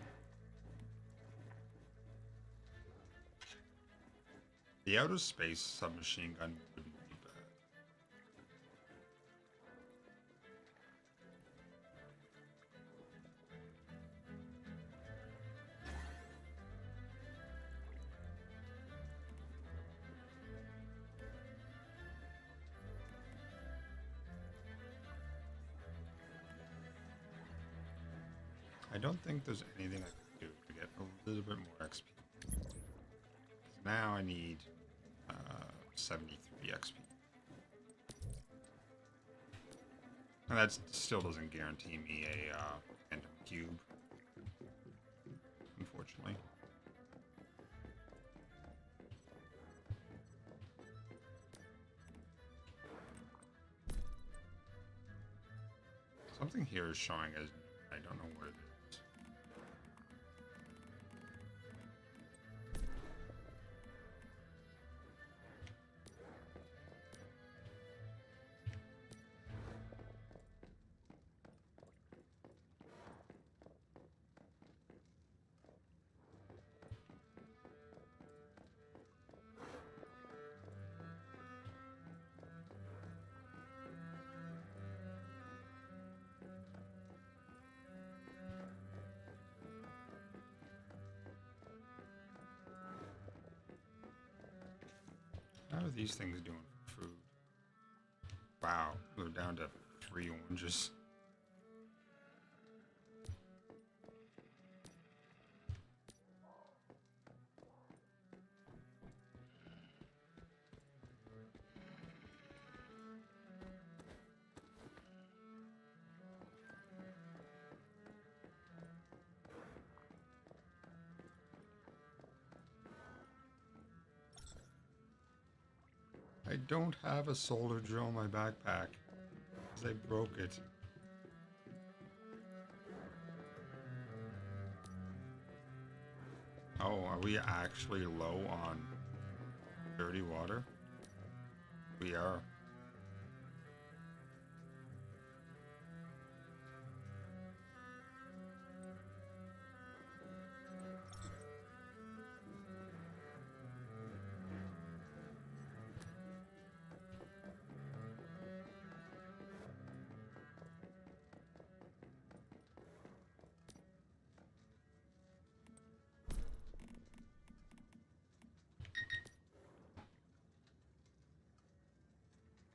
The outer space submachine gun wouldn't be bad. I don't think there's anything I can do to get a little bit more XP. Now I need 73 XP. And that still doesn't guarantee me a phantom cube, unfortunately. Something here is showing as I don't know what it is. How are these things doing for food? Wow, we're down to 3 oranges. I don't have a solar drill in my backpack because I broke it. Oh, are we actually low on dirty water? We are.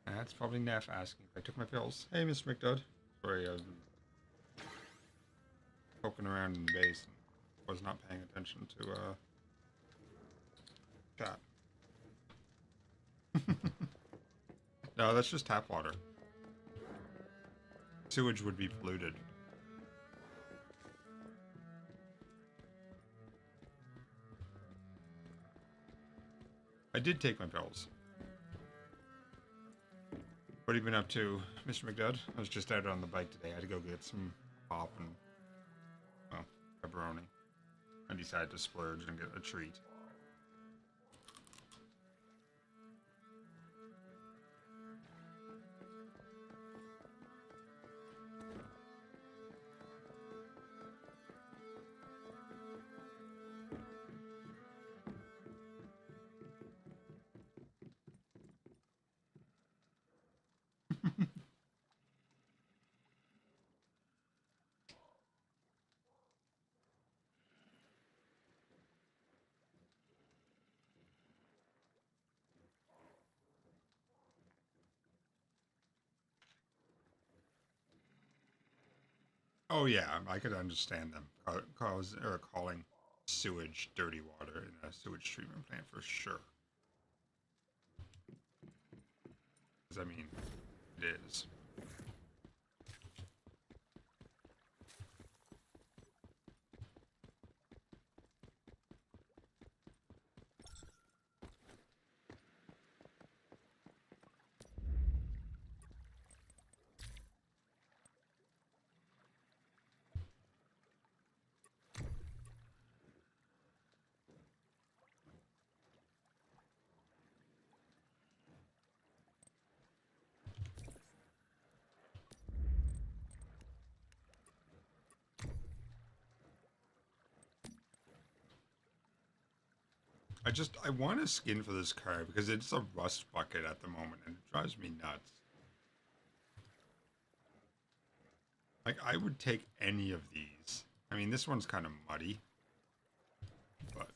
That's probably Neff asking if I took my pills. Hey, Mr. McDudd. Sorry, I was poking around in the base and was not paying attention to chat. No, that's just tap water. Sewage would be polluted. I did take my pills. What have you been up to, Mr. McDudd? I was just out on the bike today. I had to go get some pop and, well, pepperoni. I decided to splurge and get a treat. Oh yeah, I could understand them calling sewage dirty water in a sewage treatment plant for sure. because I mean, it is. I want a skin for this car because it's a rust bucket at the moment and it drives me nuts. Like, I would take any of these. I mean, this one's kind of muddy, but...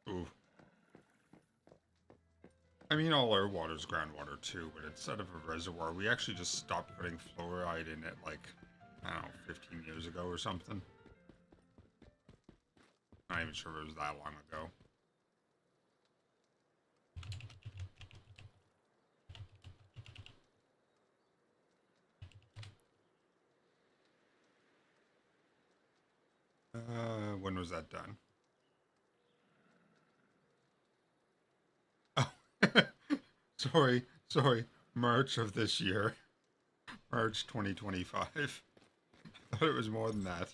Ooh. I mean, all our water's groundwater too, but instead of a reservoir, we actually just stopped putting fluoride in it, like, I don't know, 15 years ago or something. Not even sure if it was that long ago. When was that done? Oh, sorry. March of this year. March 2025. I thought it was more than that.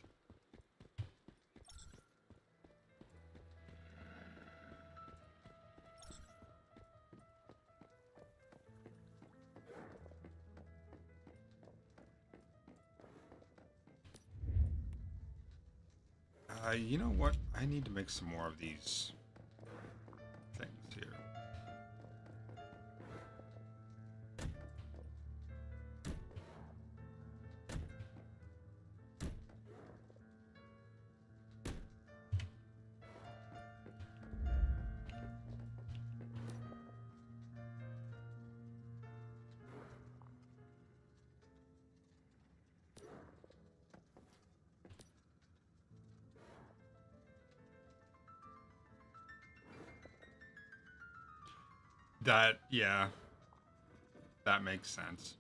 You know what? I need to make some more of these things here. That, yeah, that makes sense.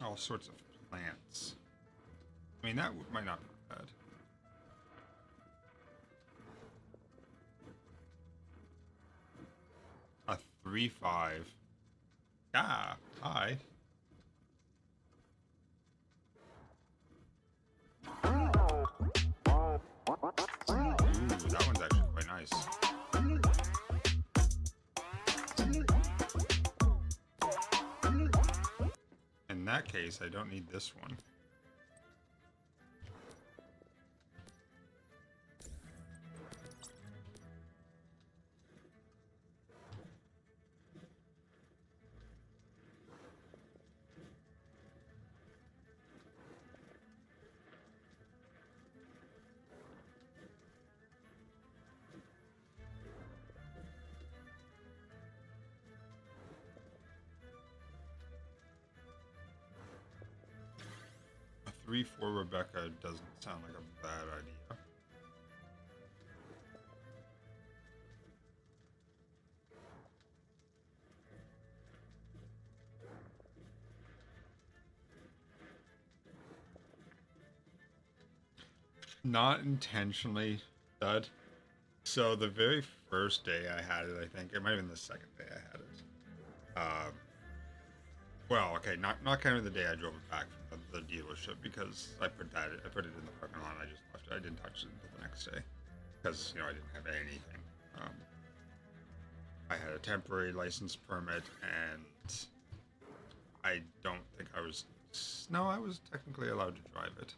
All sorts of plants. I mean, that might not be bad. A 3-5. Yeah, hi. Ooh, that one's actually quite nice. In that case, I don't need this one. A 3-4 Rebecca doesn't sound like a bad idea. Not intentionally, Dud. So the very first day I had it, I think it might have been the second day I had it. Well, okay, not counting the day I drove it back from the dealership because I put it in the parking lot. And I just left it. I didn't touch it until the next day because I didn't have anything. I had a temporary license permit, and I don't think I was. No, I was technically allowed to drive it.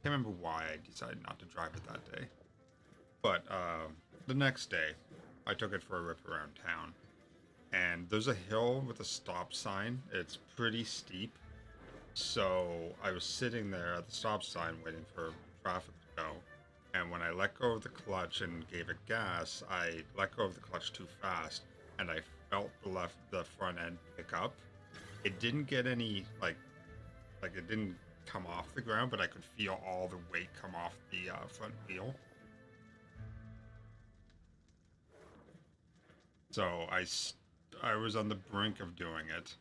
Can't remember why I decided not to drive it that day. But the next day, I took it for a rip around town. And there's a hill with a stop sign. It's pretty steep. So I was sitting there at the stop sign waiting for traffic to go. And when I let go of the clutch and gave it gas, I let go of the clutch too fast, and I felt the front end pick up. It didn't get any like it didn't come off the ground, but I could feel all the weight come off the front wheel. So I was on the brink of doing it.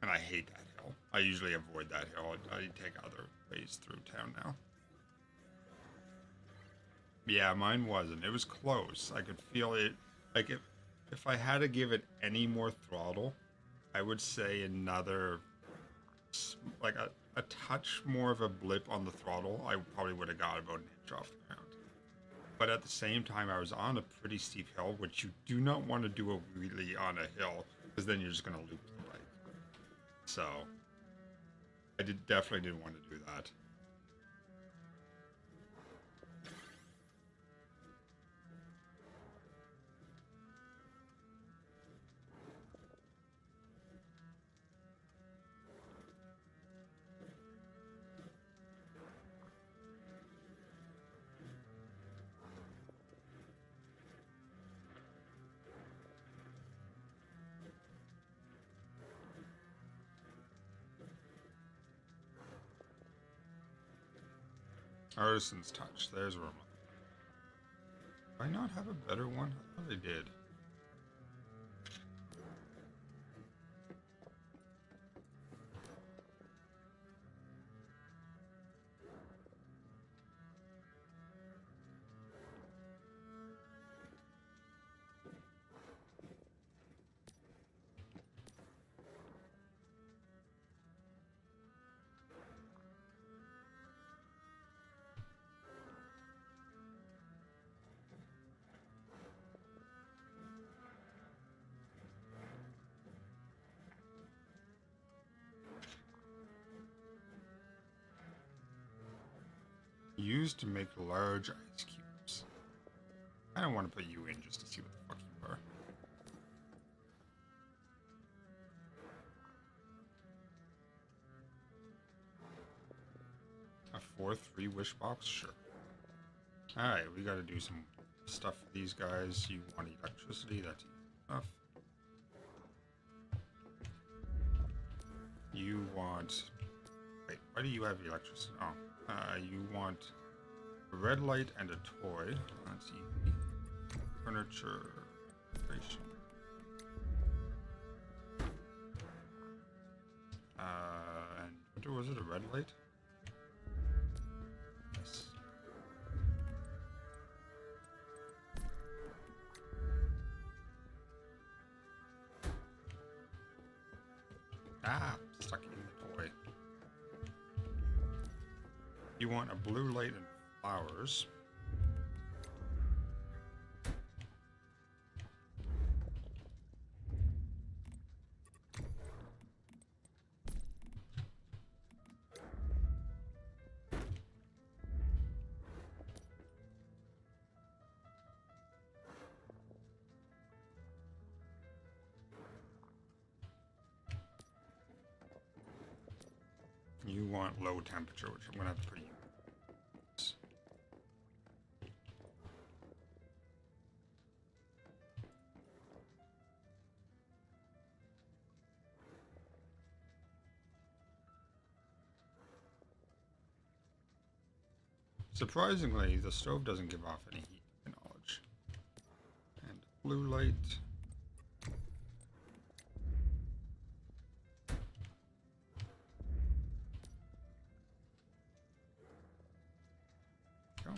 And I hate that hill. I usually avoid that hill. I take other ways through town now. Yeah, mine wasn't. It was close. I could feel it. Like if I had to give it any more throttle, I would say another, like a touch more of a blip on the throttle. I probably would have got about an inch off the ground. But at the same time, I was on a pretty steep hill, which you do not want to do a wheelie on a hill, because then you're just going to loop the bike. So I definitely didn't want to do that. Artisan's Touch. There's where do I not have a better one? I thought I did. Used to make large ice cubes. I don't want to put you in just to see what the fuck you are. A 4-3 wish box? Sure. Alright, we gotta do some stuff for these guys. You want electricity? That's enough. You want... Wait, why do you have electricity? Oh. You want a red light and a toy. That's easy. Furniture. Decoration. And what was it? A red light? Yes. Ah, stuck in the toy. You want a blue light and flowers. You want low temperature, which I'm gonna have to put you. Surprisingly, the stove doesn't give off any heat, to my knowledge. And blue light. Go.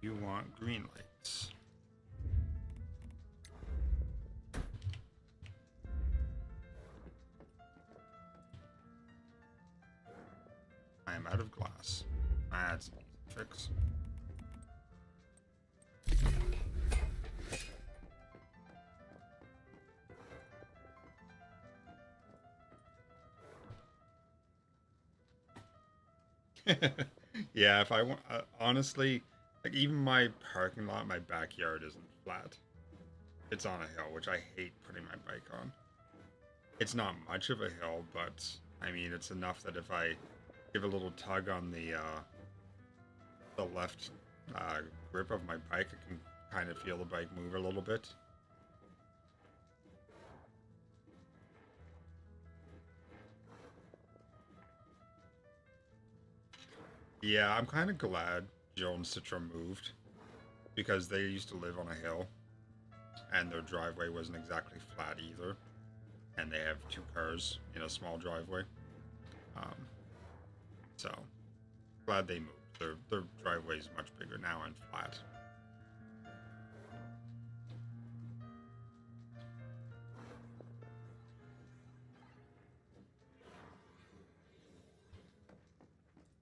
You want green lights. I am out of glass. That's an easy fix. Yeah, if I want, honestly, Like, even my parking lot, my backyard isn't flat. It's on a hill, which I hate putting my bike on. It's not much of a hill, but I mean, it's enough that if I give a little tug on the left grip of my bike, I can kind of feel the bike move a little bit. Yeah, I'm kind of glad Joe and Citra moved, because they used to live on a hill, and their driveway wasn't exactly flat either, and they have 2 cars in a small driveway. So glad they moved. Their driveway is much bigger now and flat.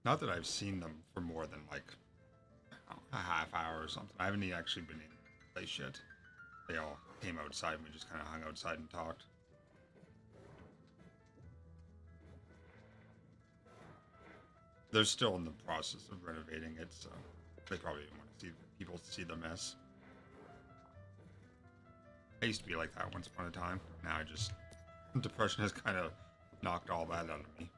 Not that I've seen them for more than like a half hour or something. I haven't actually been in the place yet. They all came outside and we just kind of hung outside and talked. They're still in the process of renovating it, so they probably didn't want to see people see the mess. I used to be like that once upon a time. Now I just... depression has kind of knocked all that out of me.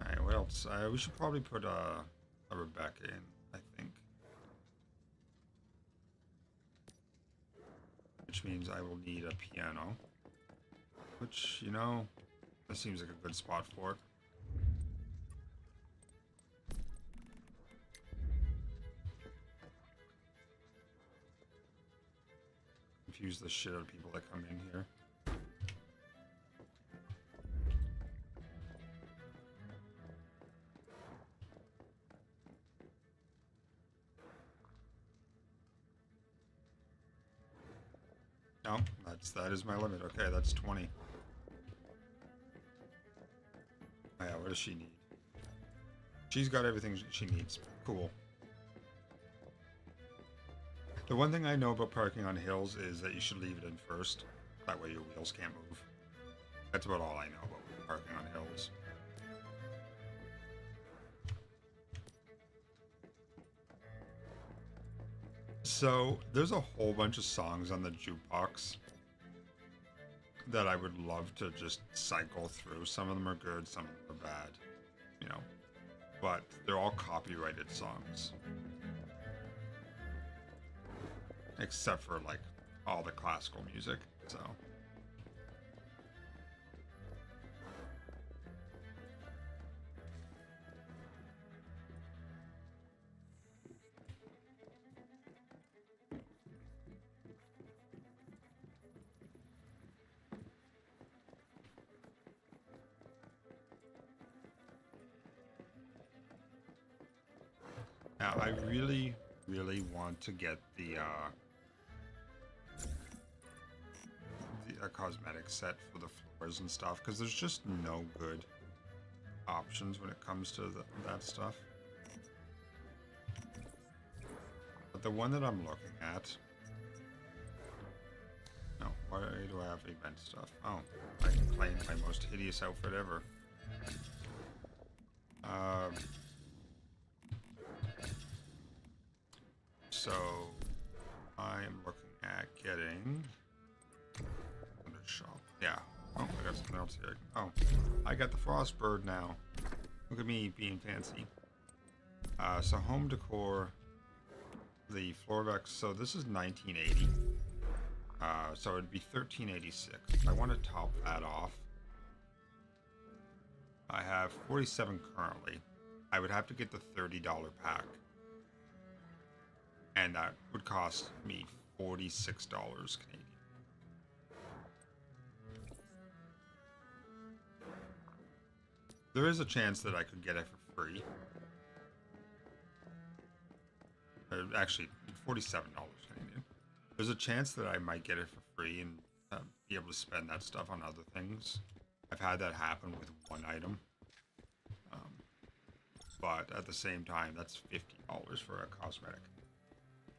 Alright, what else? We should probably put a Rebecca in, I think. Which means I will need a piano. Which, you know, that seems like a good spot for it. Confuse the shit out of people that come in here. No, that is my limit. Okay, that's 20. Oh yeah, what does she need? She's got everything she needs. Cool. The one thing I know about parking on hills is that you should leave it in first. That way your wheels can't move. That's about all I know about parking on hills. So, there's a whole bunch of songs on the jukebox that I would love to just cycle through. Some of them are good, some of them are bad, you know. But they're all copyrighted songs. Except for, like, all the classical music, so... Now, I really, really want to get the cosmetic set for the floors and stuff, because there's just no good options when it comes to that stuff. But the one that I'm looking at... No, why do I have event stuff? Oh, I can claim my most hideous outfit ever. So, I am looking at getting... Shop. Yeah. Oh, I got something else here. Oh, I got the Frostbird now. Look at me being fancy. So home decor, the floorbox. So this is 1980. So it'd be 1386. I want to top that off. I have 47 currently. I would have to get the $30 pack, and that would cost me $46 Canadian. There is a chance that I could get it for free. Actually, $47 Canadian. There's a chance that I might get it for free and be able to spend that stuff on other things. I've had that happen with one item. But at the same time, that's $50 for a cosmetic.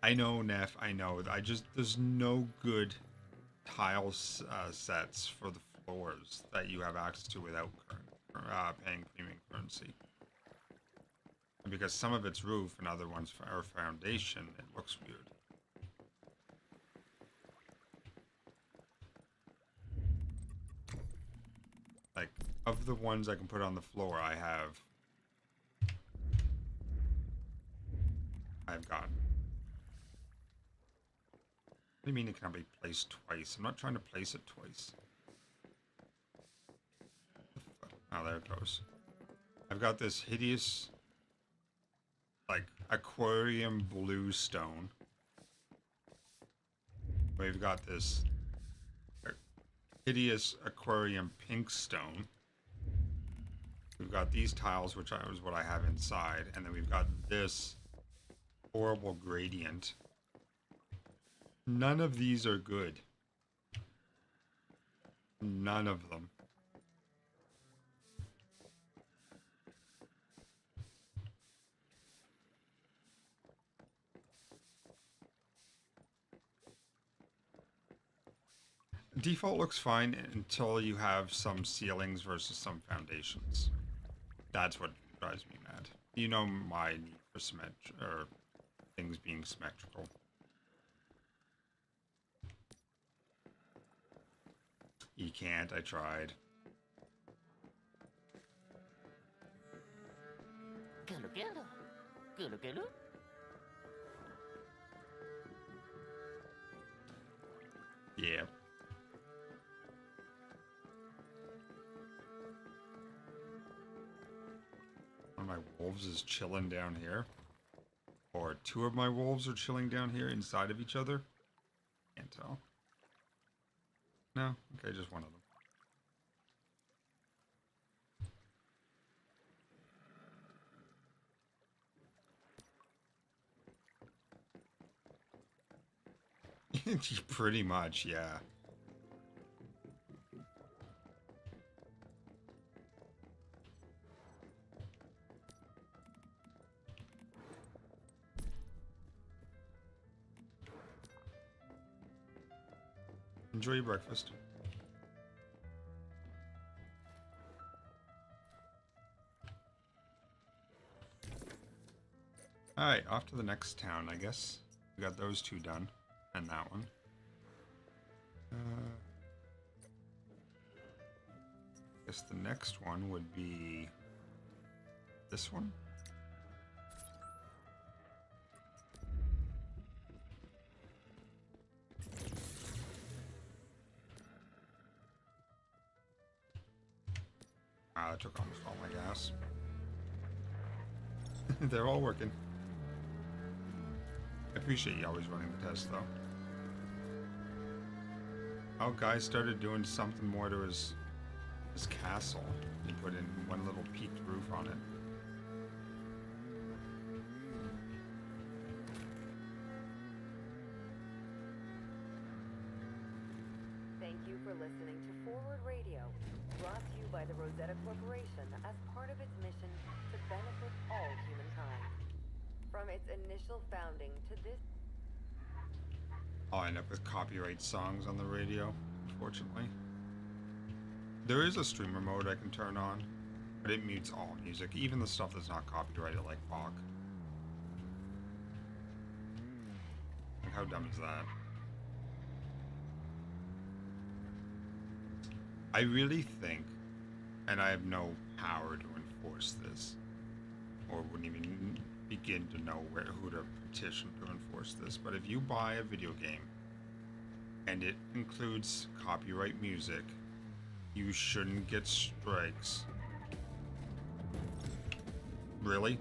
I know, Neff, I know. There's no good tile sets for the floors that you have access to without paying premium currency. And because some of it's roof and other ones are foundation, it looks weird. Like, of the ones I can put on the floor, I've got. What do you mean it cannot be placed twice? I'm not trying to place it twice. Oh, there it goes. I've got this hideous, like, aquarium blue stone. We've got this hideous aquarium pink stone. We've got these tiles, which is what I have inside, and then we've got this horrible gradient. None of these are good. None of them. Default looks fine until you have some ceilings versus some foundations. That's what drives me mad. You know my need for things being symmetrical. You can't, I tried. Yeah. One of my wolves is chilling down here. Or two of my wolves are chilling down here inside of each other. Can't tell. No? Okay, just one of them. Pretty much, yeah. Enjoy your breakfast. Alright, off to the next town, I guess. We got those two done. And that one. I guess the next one would be this one. Ah, that took almost all my gas. They're all working. I appreciate you always running the test, though. Oh, guy started doing something more to his castle. He put in one little peaked roof on it. Thank you for listening to Forward Radio, brought to you by the Rosetta Corporation as part of its mission to benefit all humankind. From its initial founding to this... I'll end up with copyright songs on the radio, unfortunately. There is a streamer mode I can turn on, but it mutes all music, even the stuff that's not copyrighted, like Bach. Like, how dumb is that? I really think, and I have no power to enforce this, or wouldn't even begin to know who to petition to enforce this, but if you buy a video game and it includes copyright music, you shouldn't get strikes. Really?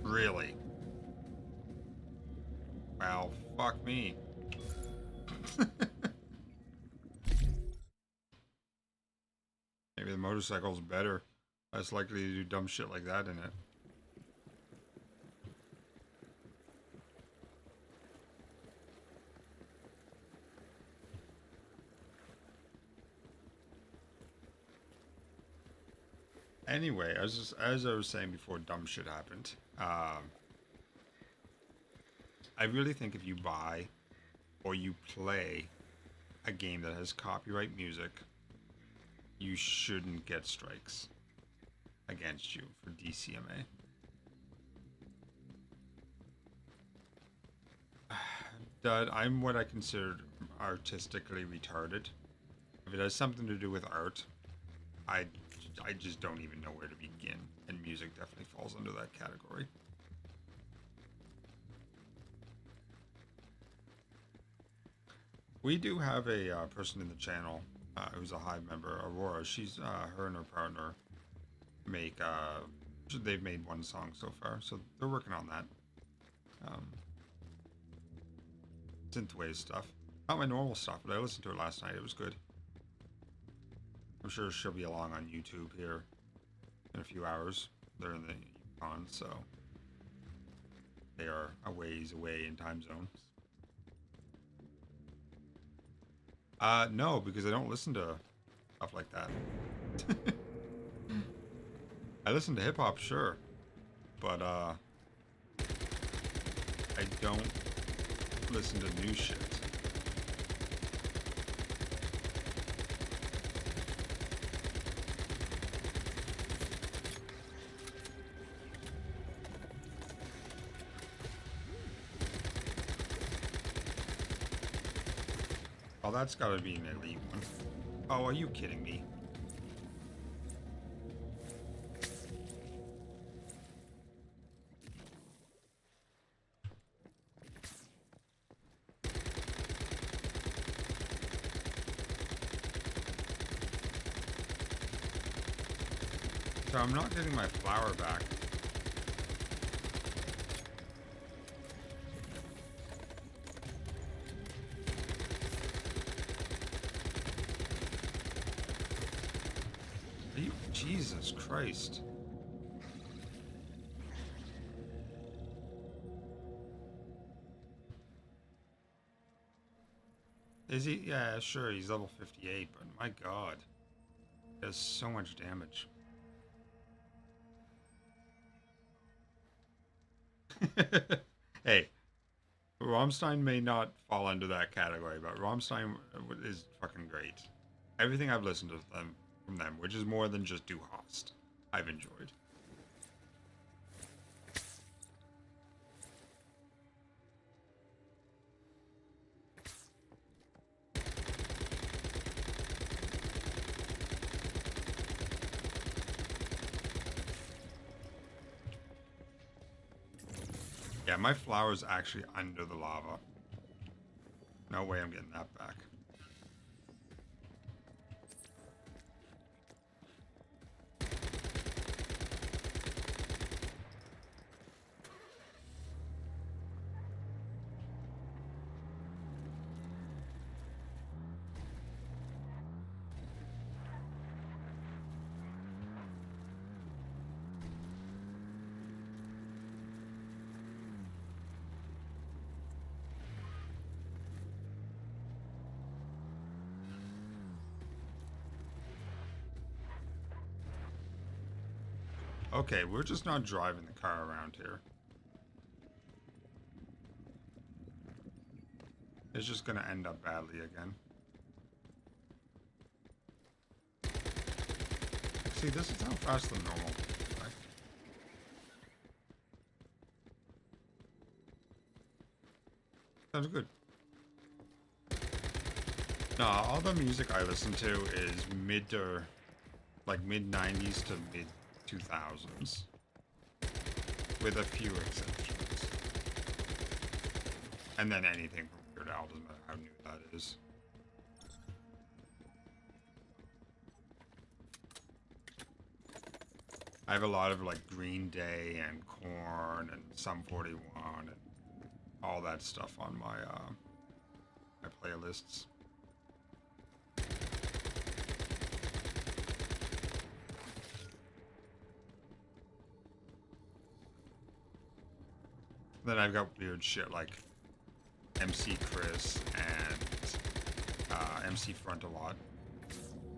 Really? Well, fuck me. Maybe the motorcycle's better. Less likely to do dumb shit like that in it. Anyway, as I was saying before dumb shit happened, I really think if you buy or you play a game that has copyright music, you shouldn't get strikes against you for DCMA. Dud, I'm what I consider artistically retarded. If it has something to do with art, I just don't even know where to begin, and music definitely falls under that category. We do have a person in the channel who's a Hive member, Aurora. She's her and her partner make they've made one song so far, so they're working on that. Synthwave stuff, not my normal stuff, but I listened to it last night. It was good. I'm sure she'll be along on YouTube here in a few hours. They're in the Yukon, so they are a ways away in time zones. No, because I don't listen to stuff like that. I listen to hip hop, sure, but I don't listen to new shit. Oh, that's gotta be an elite one. Oh, are you kidding me? So I'm not getting my flower back. Jesus Christ. Is he? Yeah, sure, he's level 58, but my god. He does so much damage. Hey, Rammstein may not fall under that category, but Rammstein is fucking great. Everything I've listened to from them, which is more than just Du Hast, I've enjoyed. Yeah, my flower's actually under the lava. No way I'm getting that back. Okay, we're just not driving the car around here. It's just gonna end up badly again. See, this is how faster than normal. Right? Sounds good. Nah, all the music I listen to is mid 90s to mid 2000s, with a few exceptions. And then anything from Weird Al, doesn't matter how new that is. I have a lot of like Green Day and Korn and Sum 41 and all that stuff on my my playlists. Then I've got weird shit like MC Chris and MC Front a lot.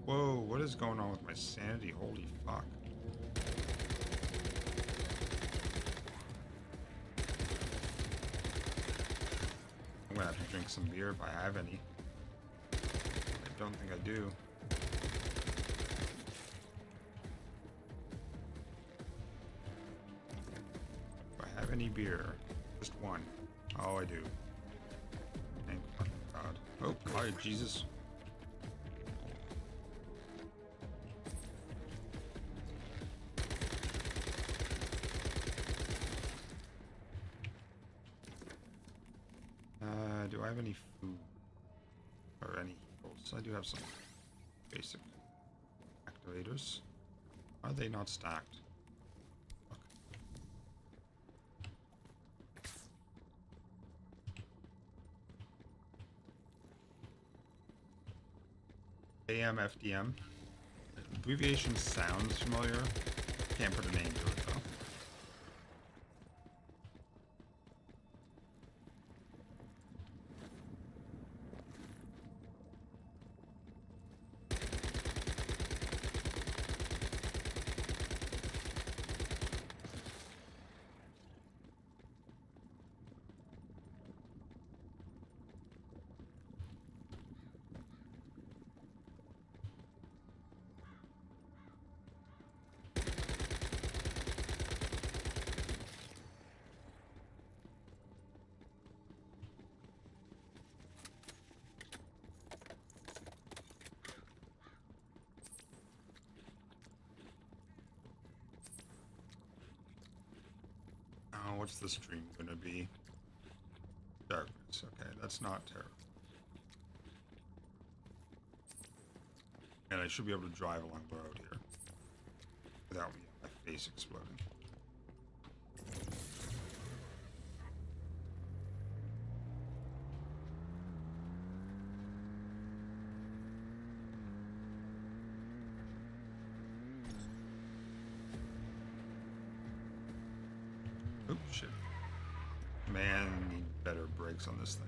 Whoa, what is going on with my sanity? Holy fuck. I'm gonna have to drink some beer if I have any. I don't think I do. any beer? Just one. Oh, I do. Thank fucking God. Oh, hi, Jesus. Do I have any food? Or any heals? I do have some basic activators. Are they not stacked? Okay. AM, FDM. Abbreviation sounds familiar. Can't put a name to it though. Oh, what's the stream gonna be? Darkness. Okay, that's not terrible. And I should be able to drive along the road here without my face exploding. Oh shit. Man, I need better brakes on this thing.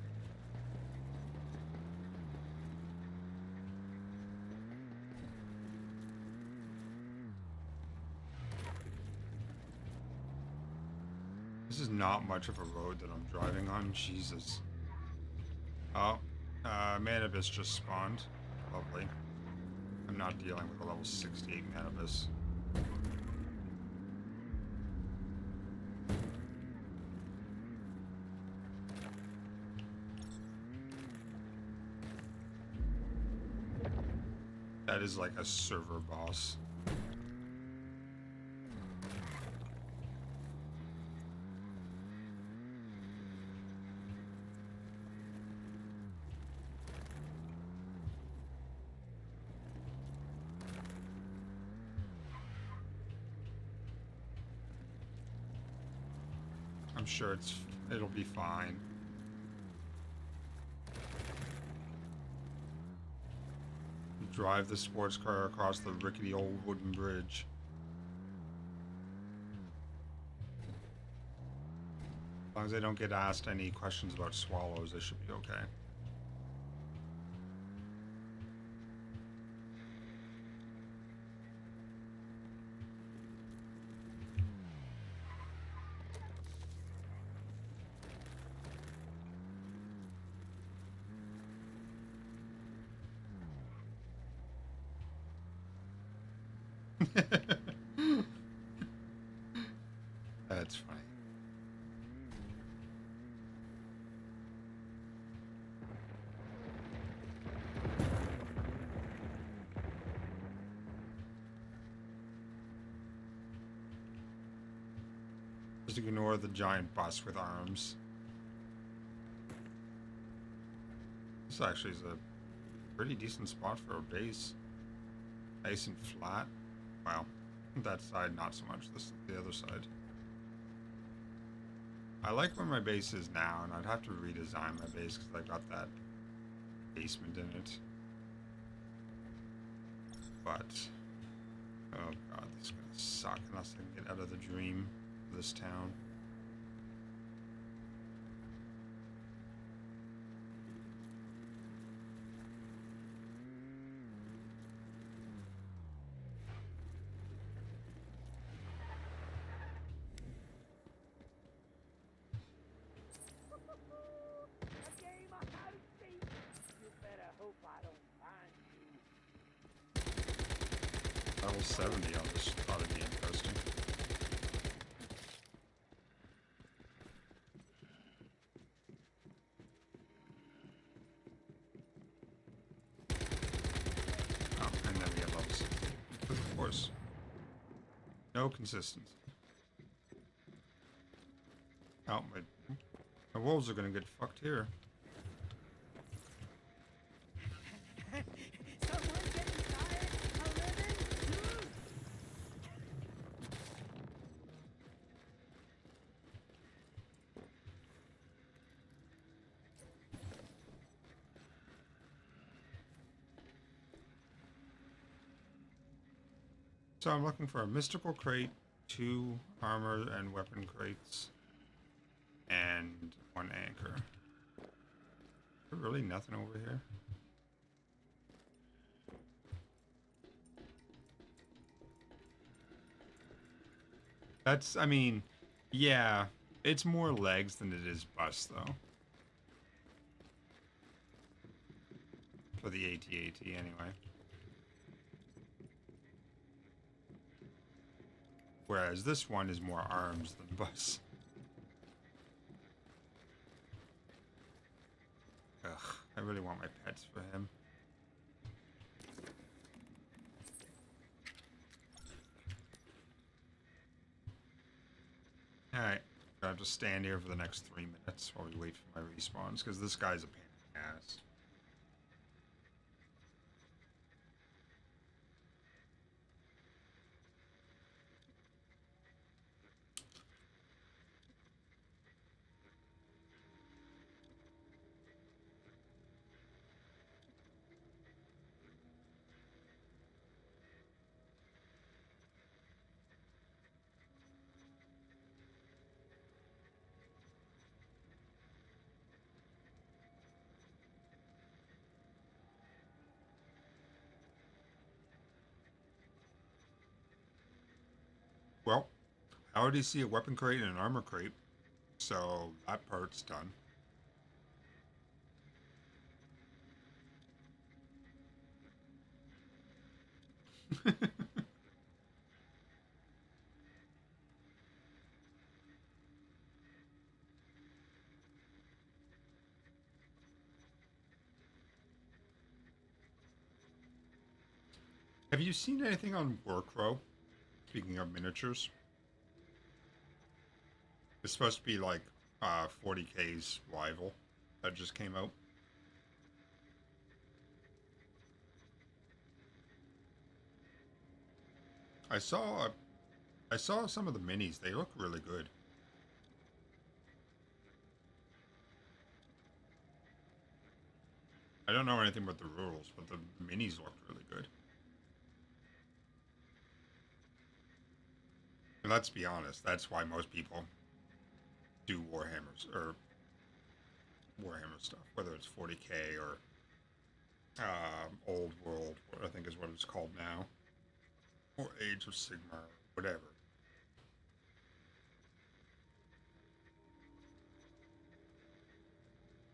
This is not much of a road that I'm driving on. Jesus. Oh, Manibus just spawned. Lovely. I'm not dealing with a level 68 Manibus. That is like a server boss. I'm sure it'll be fine. Drive the sports car across the rickety old wooden bridge. As long as I don't get asked any questions about swallows, I should be okay. That's funny. Just ignore the giant bus with arms. This actually is a pretty decent spot for a base. Nice and flat. Well, that side not so much. This is the other side. I like where my base is now, and I'd have to redesign my base because I got that basement in it. But, oh god, this is gonna suck unless I can get out of the dream of this town. A game of house, Steve. You better hope I don't find you. Level 70 on this auto game posting. No consistency. Oh, my wolves are gonna get fucked here. Someone getting tired of living? So I'm looking for a mystical crate, 2 armor and weapon crates, and 1 anchor. Is there really nothing over here? That's, I mean, yeah, it's more legs than it is bus, though. For the AT-AT, anyway. Whereas this one is more arms than bus. Ugh, I really want my pets for him. Alright, I have to stand here for the next 3 minutes while we wait for my respawns, because this guy's a pain in the ass. Well, I already see a weapon crate and an armor crate, so that part's done. Have you seen anything on Workrow? Speaking of miniatures. It's supposed to be like 40K's rival that just came out. I saw some of the minis. They look really good. I don't know anything about the rules, but the minis look really good. And let's be honest, that's why most people do Warhammers or Warhammer stuff, whether it's 40K or Old World, what I think is what it's called now, or Age of Sigmar, whatever.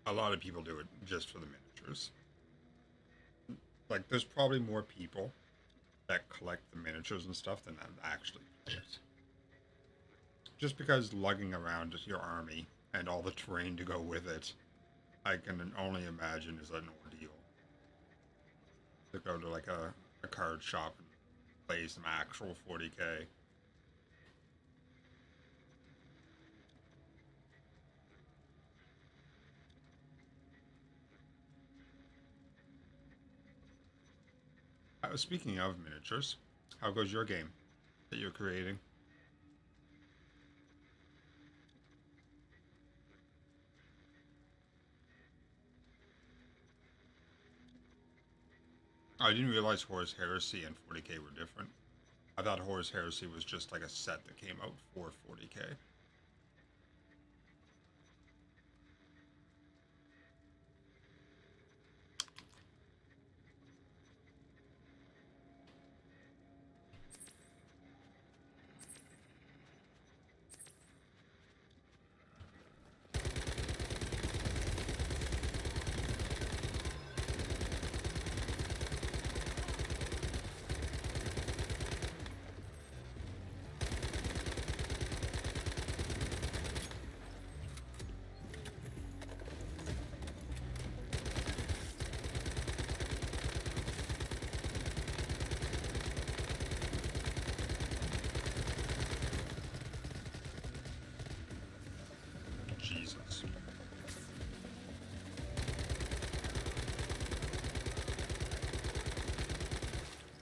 A lot of people do it just for the miniatures. Like, there's probably more people that collect the miniatures and stuff than that actually play it. Just because lugging around your army and all the terrain to go with it, I can only imagine is an ordeal. To go to like a card shop and play some actual 40K. Speaking of miniatures, how goes your game that you're creating? I didn't realize Horus Heresy and 40K were different. I thought Horus Heresy was just like a set that came out for 40K.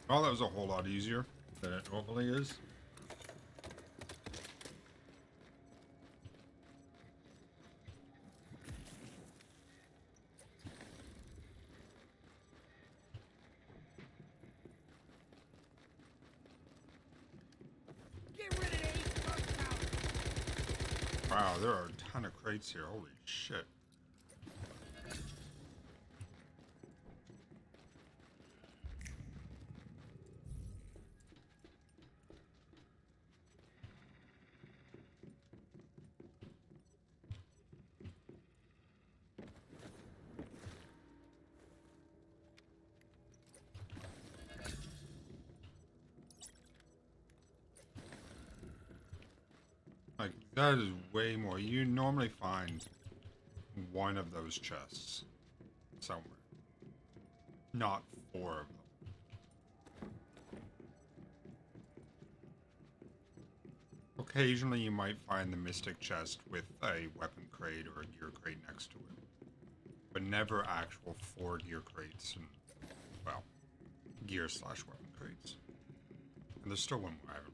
Well, that was a whole lot easier than it normally is. Get rid of these bugs out. Wow, there are a ton of crates here. Holy shit. Like, that is way more. You normally find one of those chests somewhere. Not 4 of them. Occasionally you might find the mystic chest with a weapon crate or a gear crate next to it. But never actual 4 gear crates and, well, gear/weapon crates. And there's still one more I haven't.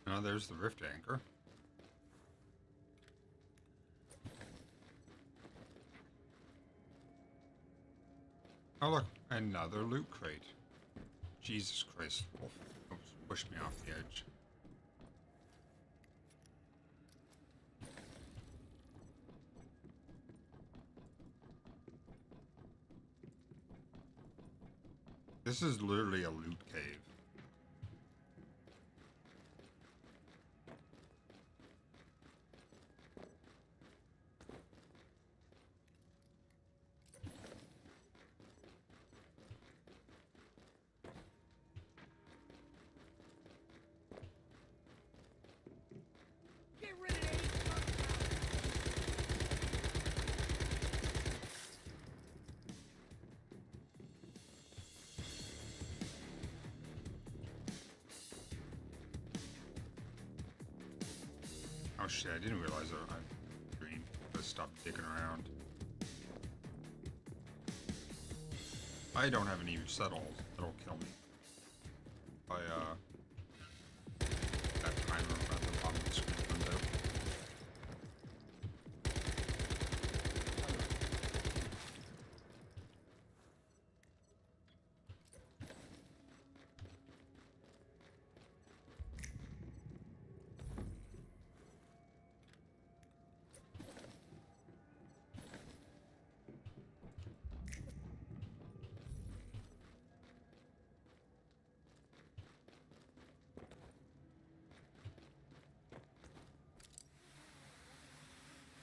Now there's the rift anchor. Oh look, another loot crate. Jesus Christ, Wolf almost pushed me off the edge. This is literally a loot cave. Get rid of these bugs Oh shit, I didn't realize I'm green. Let's stop digging around. I don't have any settles. That'll kill me. That timer at the bottom of the screen runs out.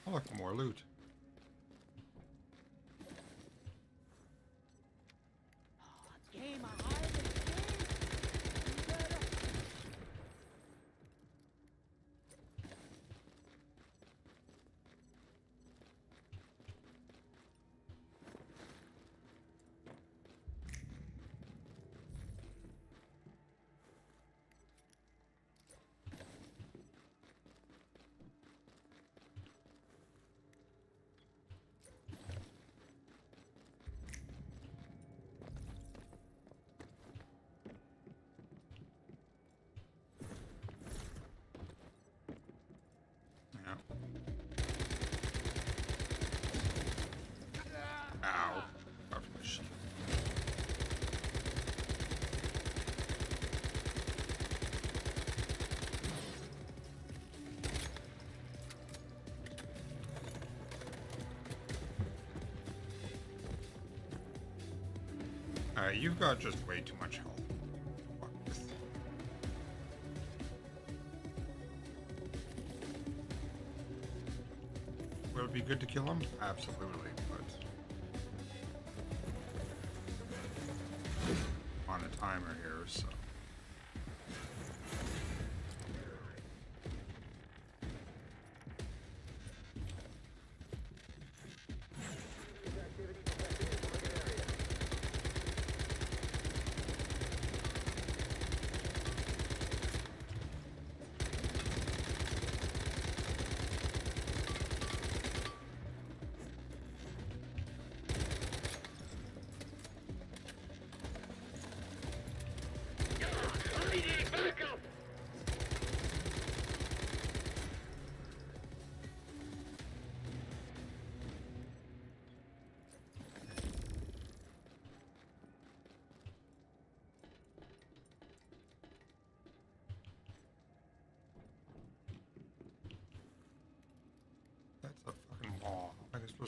Oh look, more loot. Game of hide and seek. Yeah. Ow. Got from the shield. You've got just way too much health. Fuck with. Will it be good to kill him? Absolutely, but on a timer here, so.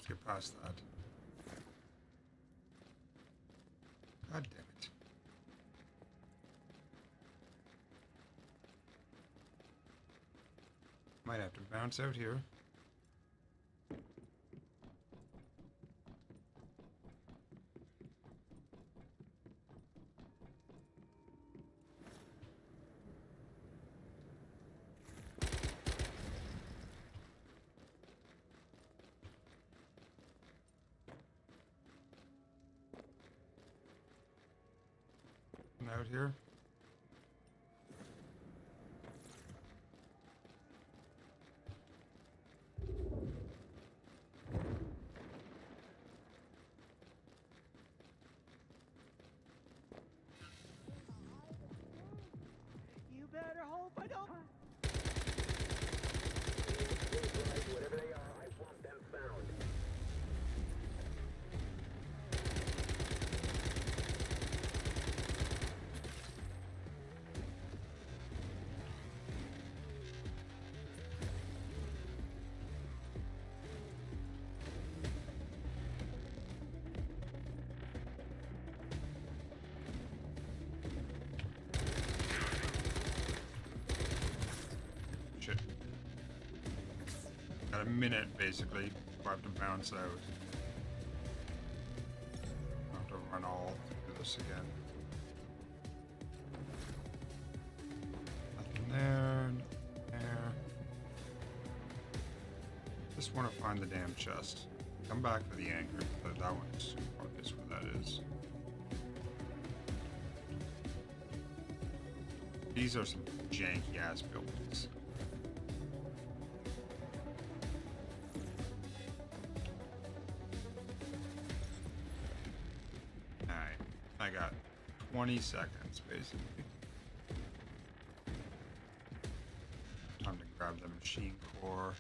get past that. God damn it. Might have to bounce out here. Out here. You better hope I don't. Whatever they are, I want them found. Shit. Got a minute, basically, before I have to bounce out. I'll have to run all through this again. Nothing there, nothing there. Just want to find the damn chest. Come back for the anchor, but that one's obvious where that is. These are some janky ass buildings. Alright, I got 20 seconds basically. Time to grab the machine core.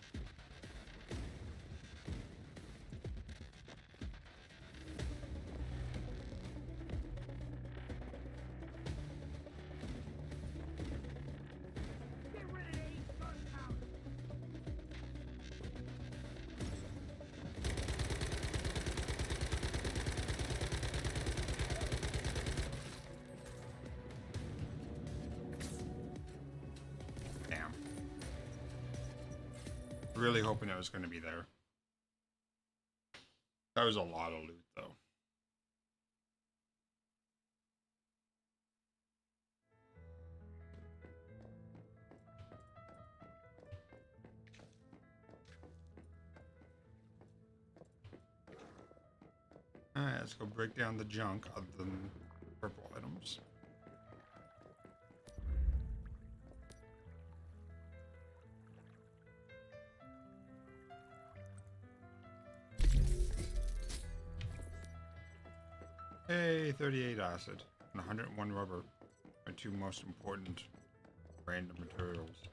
Get rid of these gunpowder. Damn. Really hoping it was going to be there. That was a lot of loot, though. Alright, let's go break down the junk other than purple items. Hey, 38 acid and 101 rubber. My two most important random materials.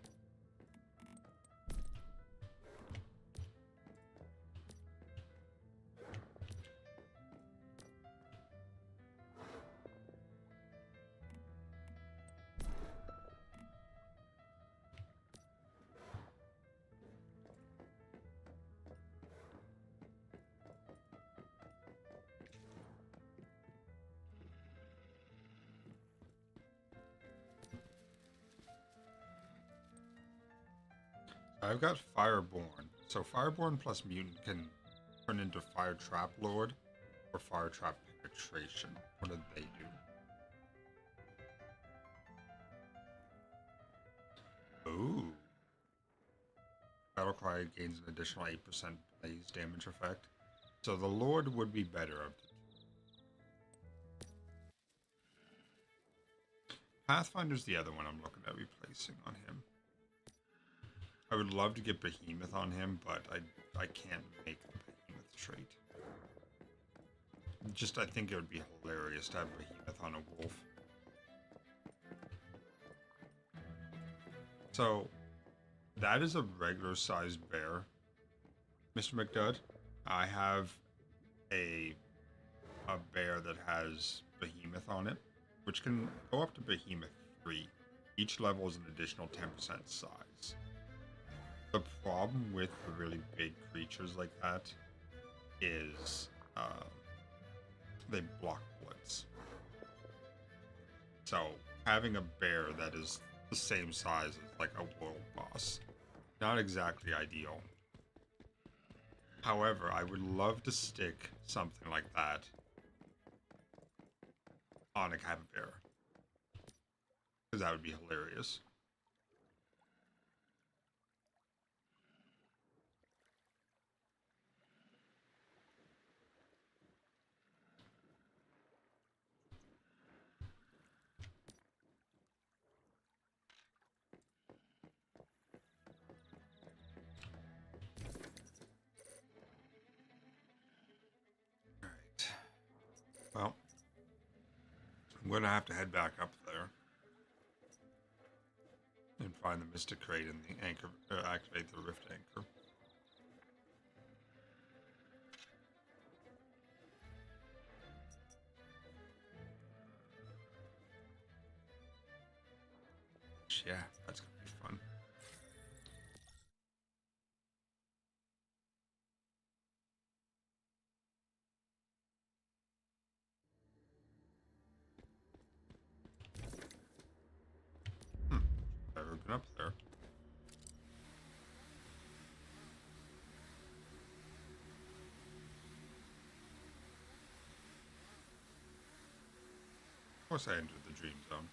I've got Fireborn. So Fireborn plus Mutant can turn into Fire Trap Lord or Fire Trap Penetration. What did they do? Ooh. Battlecry gains an additional 8% blaze damage effect. So the Lord would be better of the two. Pathfinder's the other one I'm looking at replacing on him. I would love to get Behemoth on him, but I can't make the Behemoth trait. Just, I think it would be hilarious to have Behemoth on a wolf. So, that is a regular sized bear, Mr. McDudd. I have a bear that has Behemoth on it, which can go up to Behemoth 3. Each level is an additional 10% size. The problem with the really big creatures like that is they block bullets. So having a bear that is the same size as like a world boss, not exactly ideal. However, I would love to stick something like that on a capybara, because that would be hilarious. Alright. Well, I'm gonna have to head back up there and find the Mystic Crate and the anchor, activate the Rift Anchor. Yeah, that's gonna be fun. Never been up there. Of course, I entered the Dream Zone.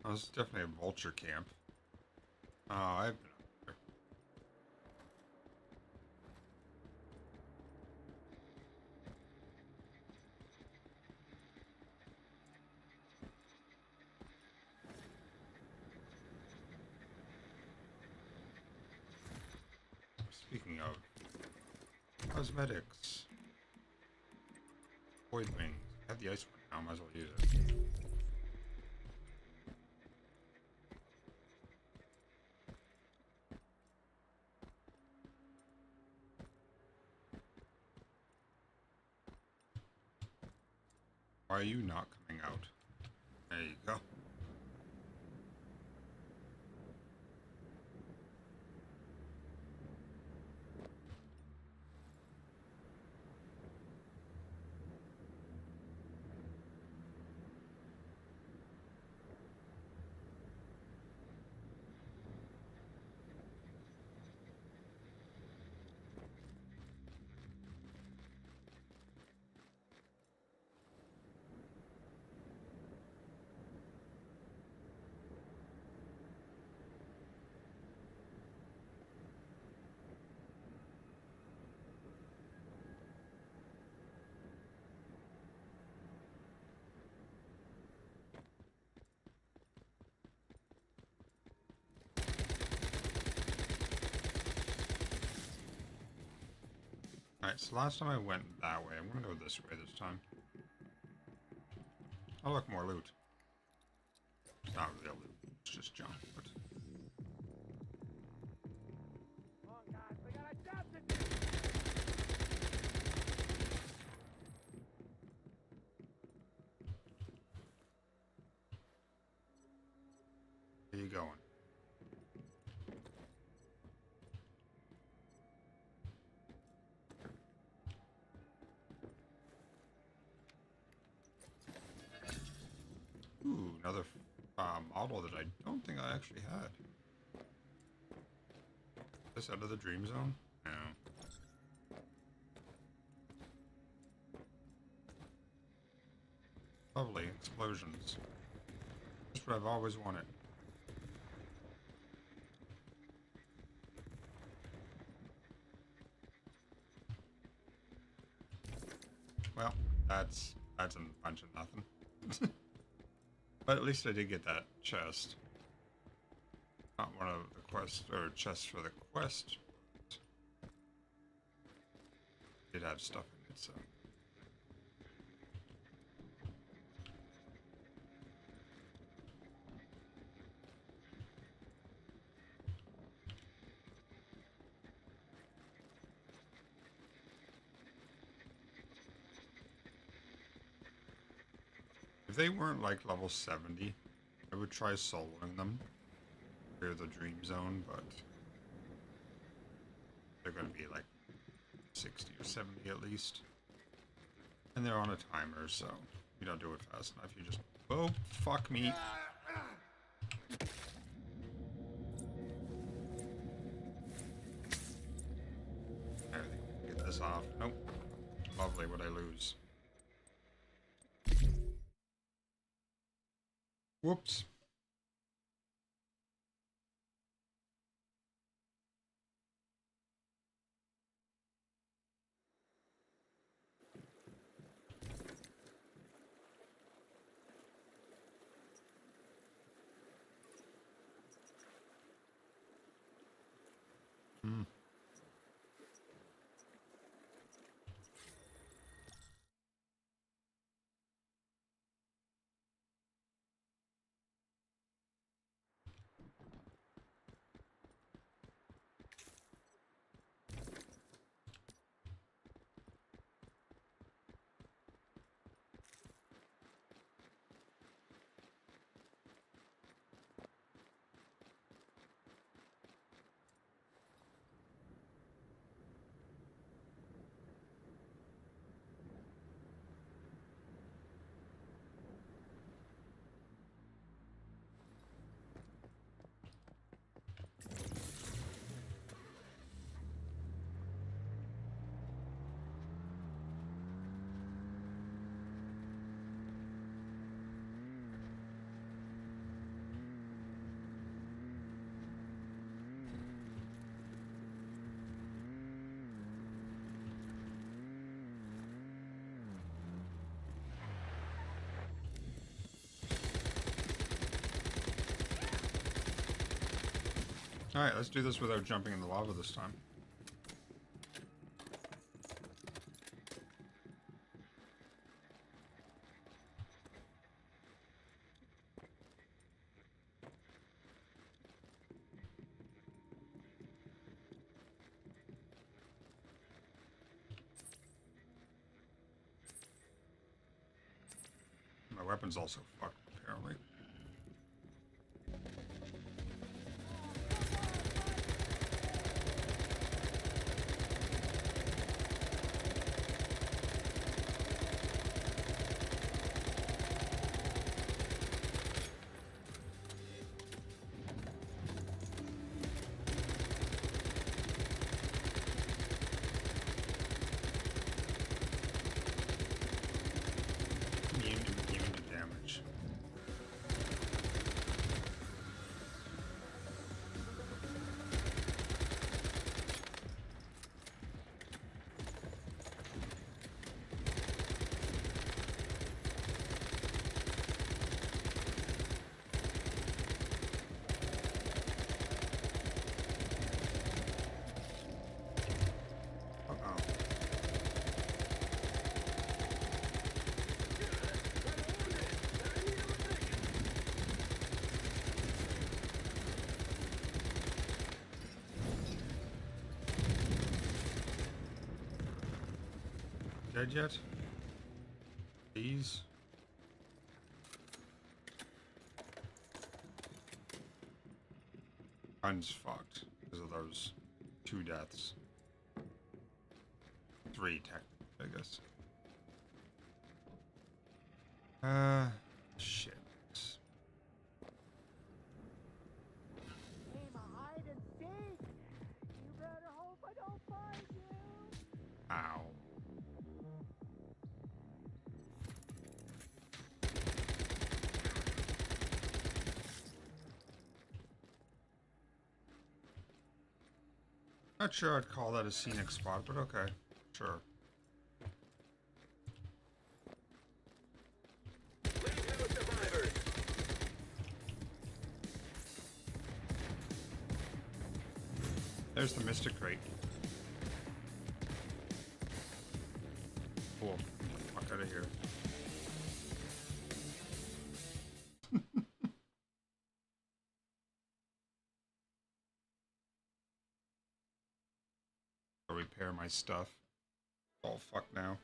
Oh, this is definitely a vulture camp. Oh, I've been up there. Speaking of cosmetics, void wings. I have the ice one now. Might as well use it. Why are you not coming out? There you go. Alright, so last time I went that way. I'm gonna go this way this time. Oh look, more loot. It's not real loot, it's just junk, but... Come on, guys, we got a job to do. Where you going? Ooh, another model that I don't think I actually had. This out of the Dream Zone? No. Lovely explosions. That's what I've always wanted. Well, that's a bunch of nothing. But at least I did get that chest. Not one of the quests, or chests for the quest. Did have stuff in it, so. If they weren't like level 70, I would try soloing them. clear the dream zone, but they're going to be like 60 or 70 at least. And they're on a timer, so you don't do it fast enough. You just, oh, fuck me. There, get this off. Nope. Lovely, what I lose. Whoops. Hmm. Alright, let's do this without jumping in the lava this time. My weapon's also fucked, apparently. Immune to damage. Uh-oh. Dead yet? These? Gun's fucked because of those 2 deaths. 3 technically, I guess. Shit. Game of hide and seek. You better hope I don't find you. Ow. Not sure I'd call that a scenic spot, but okay. Sure. Leave no survivors. There's the Mystic Crate. Cool. Fuck out of here. I'll repair my stuff. All fucked now.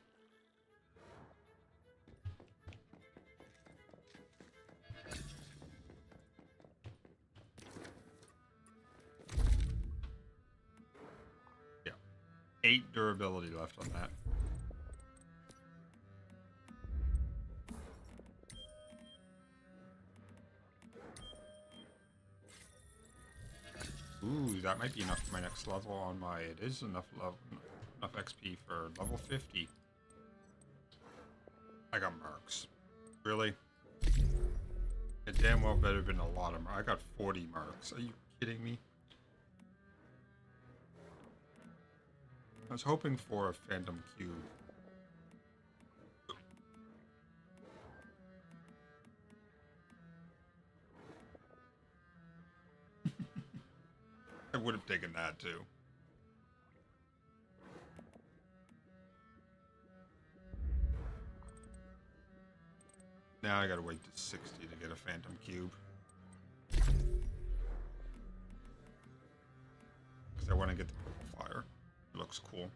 8 durability left on that. Ooh, that might be enough for my next level on my... It is enough XP for level 50. I got mercs. Really? It damn well better have been a lot of mercs. I got 40 mercs. Are you kidding me? I was hoping for a phantom cube. I would have taken that too. Now I gotta wait to 60 to get a phantom cube. Because I want to get the purple fire. It looks cool.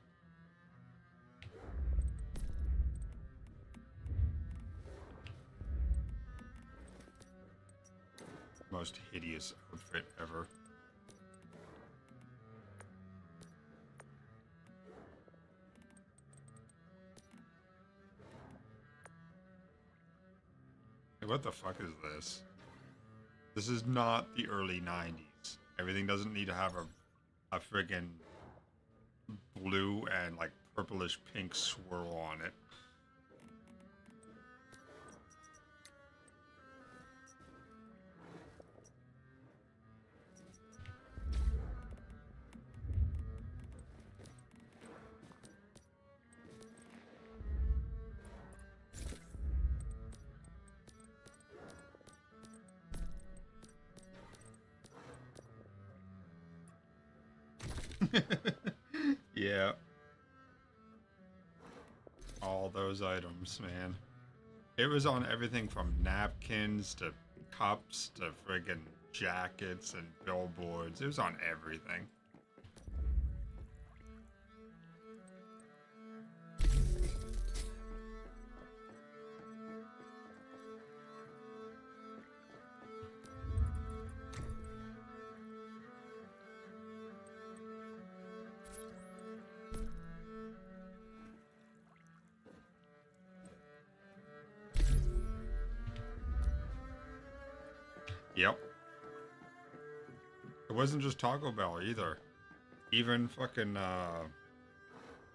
Most hideous outfit ever. Hey, what the fuck is this? This is not the early 90s. Everything doesn't need to have a friggin' blue and like purplish pink swirl on it. Yeah. All those items, man. It was on everything from napkins to cups to friggin' jackets and billboards. It was on everything. Yep. It wasn't just Taco Bell either. Even fucking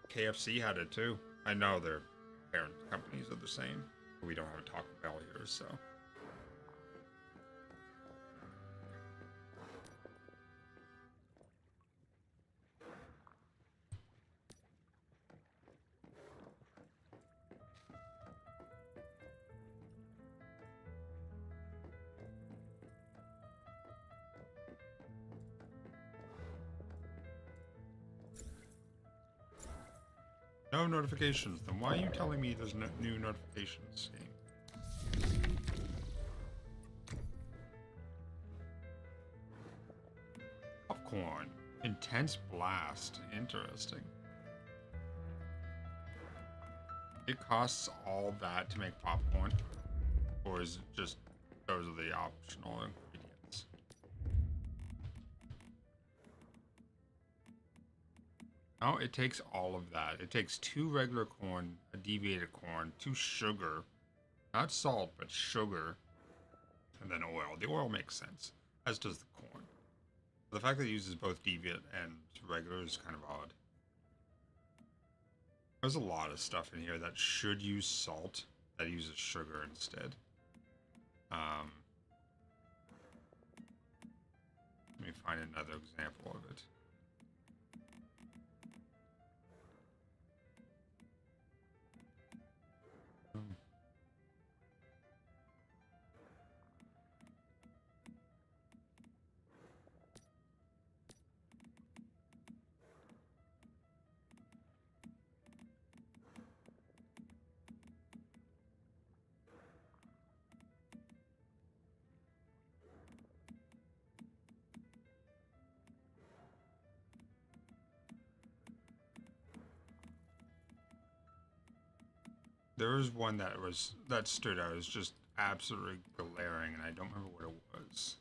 KFC had it too. I know their parent companies are the same. But we don't have a Taco Bell here, so. No notifications. Then why are you telling me there's no new notifications, game? Popcorn. Intense blast. Interesting. It costs all that to make popcorn? Or is it just those are the optional ingredients? No, it takes all of that. It takes 2 regular corn, a deviated corn, 2 sugar, not salt, but sugar, and then oil. The oil makes sense, as does the corn. The fact that it uses both deviate and regular is kind of odd. There's a lot of stuff in here that should use salt that uses sugar instead. Let me find another example of it. There was one that stood out as just absolutely glaring, and I don't remember what it was.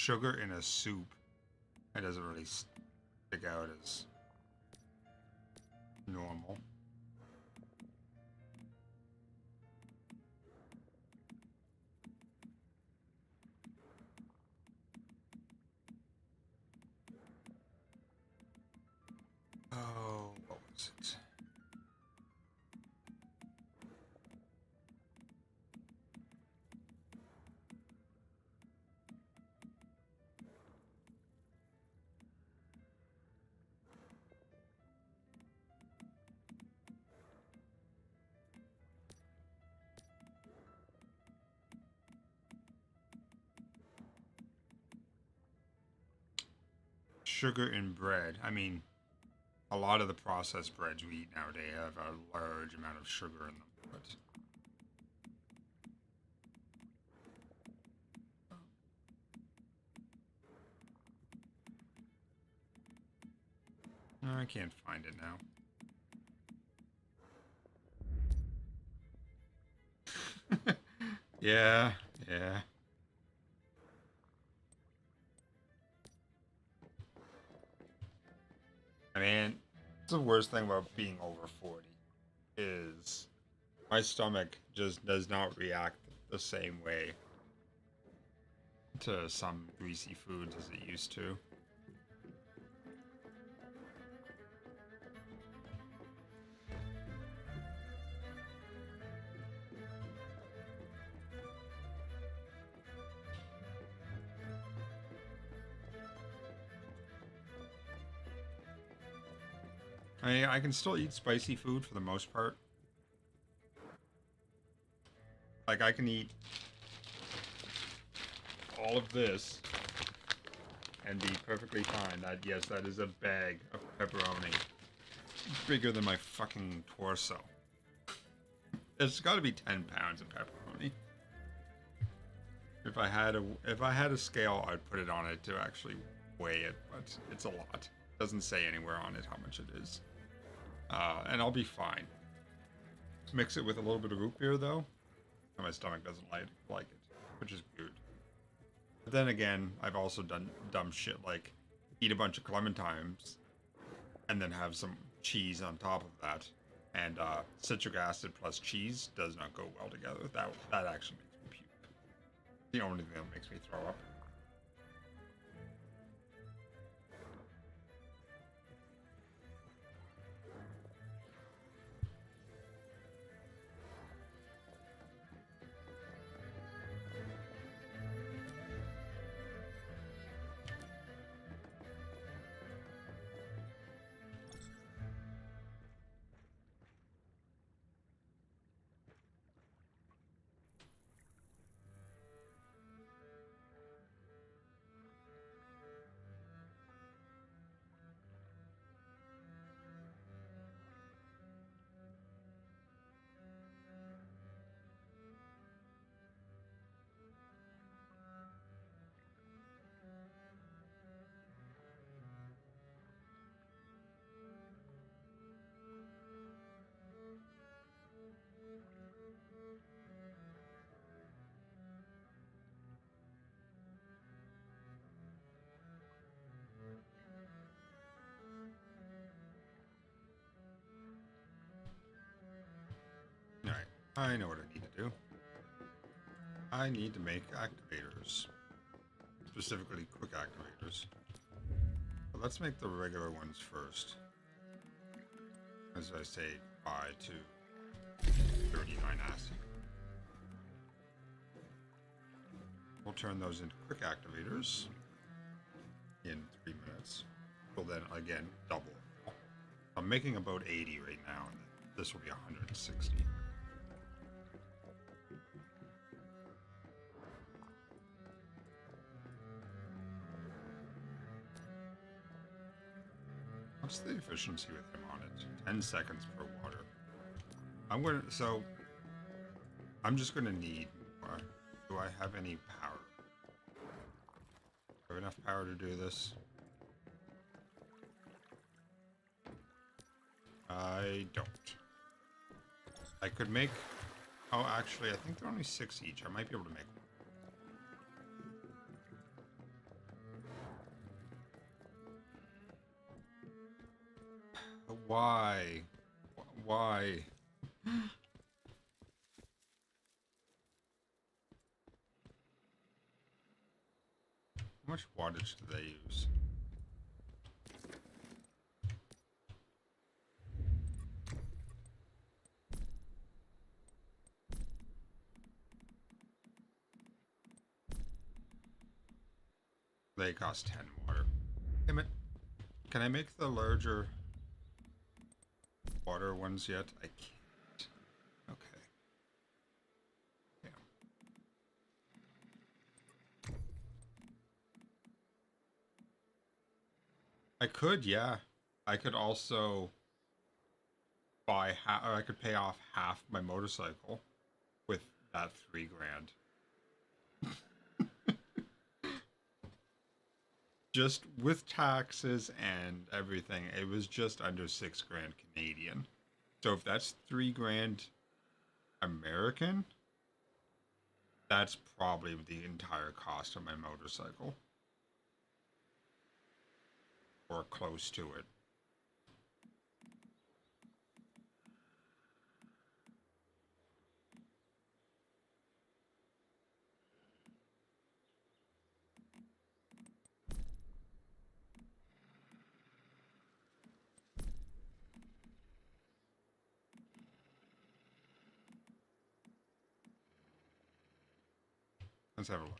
sugar in a soup, it doesn't really stick out as normal. Oh, what was it? Sugar in bread. I mean, a lot of the processed breads we eat nowadays have a large amount of sugar in them, but I can't find it now. Yeah, yeah. I mean, it's the worst thing about being over 40 is my stomach just does not react the same way to some greasy foods as it used to. I can still eat spicy food for the most part. Like, I can eat all of this and be perfectly fine. That, yes, that is a bag of pepperoni. Bigger than my fucking torso. It's got to be 10 pounds of pepperoni. If I had a scale, I'd put it on it to actually weigh it, but it's a lot. It doesn't say anywhere on it how much it is. And I'll be fine. Mix it with a little bit of root beer, though, and my stomach doesn't like it, which is weird. But then again, I've also done dumb shit like eat a bunch of clementines and then have some cheese on top of that. And citric acid plus cheese does not go well together. That actually makes me puke. The only thing that makes me throw up. Alright, I know what I need to do. I need to make activators. Specifically, quick activators. But let's make the regular ones first. As I say, goodbye to 39 acid. We'll turn those into quick activators in 3 minutes. We'll then, again, double. I'm making about 80 right now, and this will be 160. What's the efficiency with him on it? 10 seconds per water. I'm just gonna need more. Do I have any power? Do I have enough power to do this? I don't. I could make... Oh, actually, I think they're only 6 each. I might be able to make one. Why? Why? How much wattage do they use? They cost 10 water. Damn it. Can I make the larger water ones yet? I can't. Okay. Yeah. I could, yeah. I could also buy or I could pay off half my motorcycle with that $3,000. Just with taxes and everything, it was just under $6,000 Canadian. So if that's $3,000 American, that's probably the entire cost of my motorcycle. Or close to it. Let's have a look.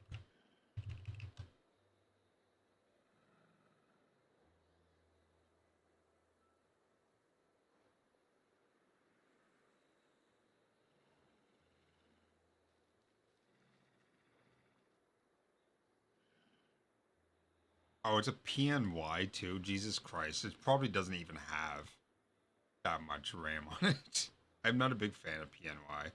Oh, it's a PNY too. Jesus Christ. It probably doesn't even have that much RAM on it. I'm not a big fan of PNY.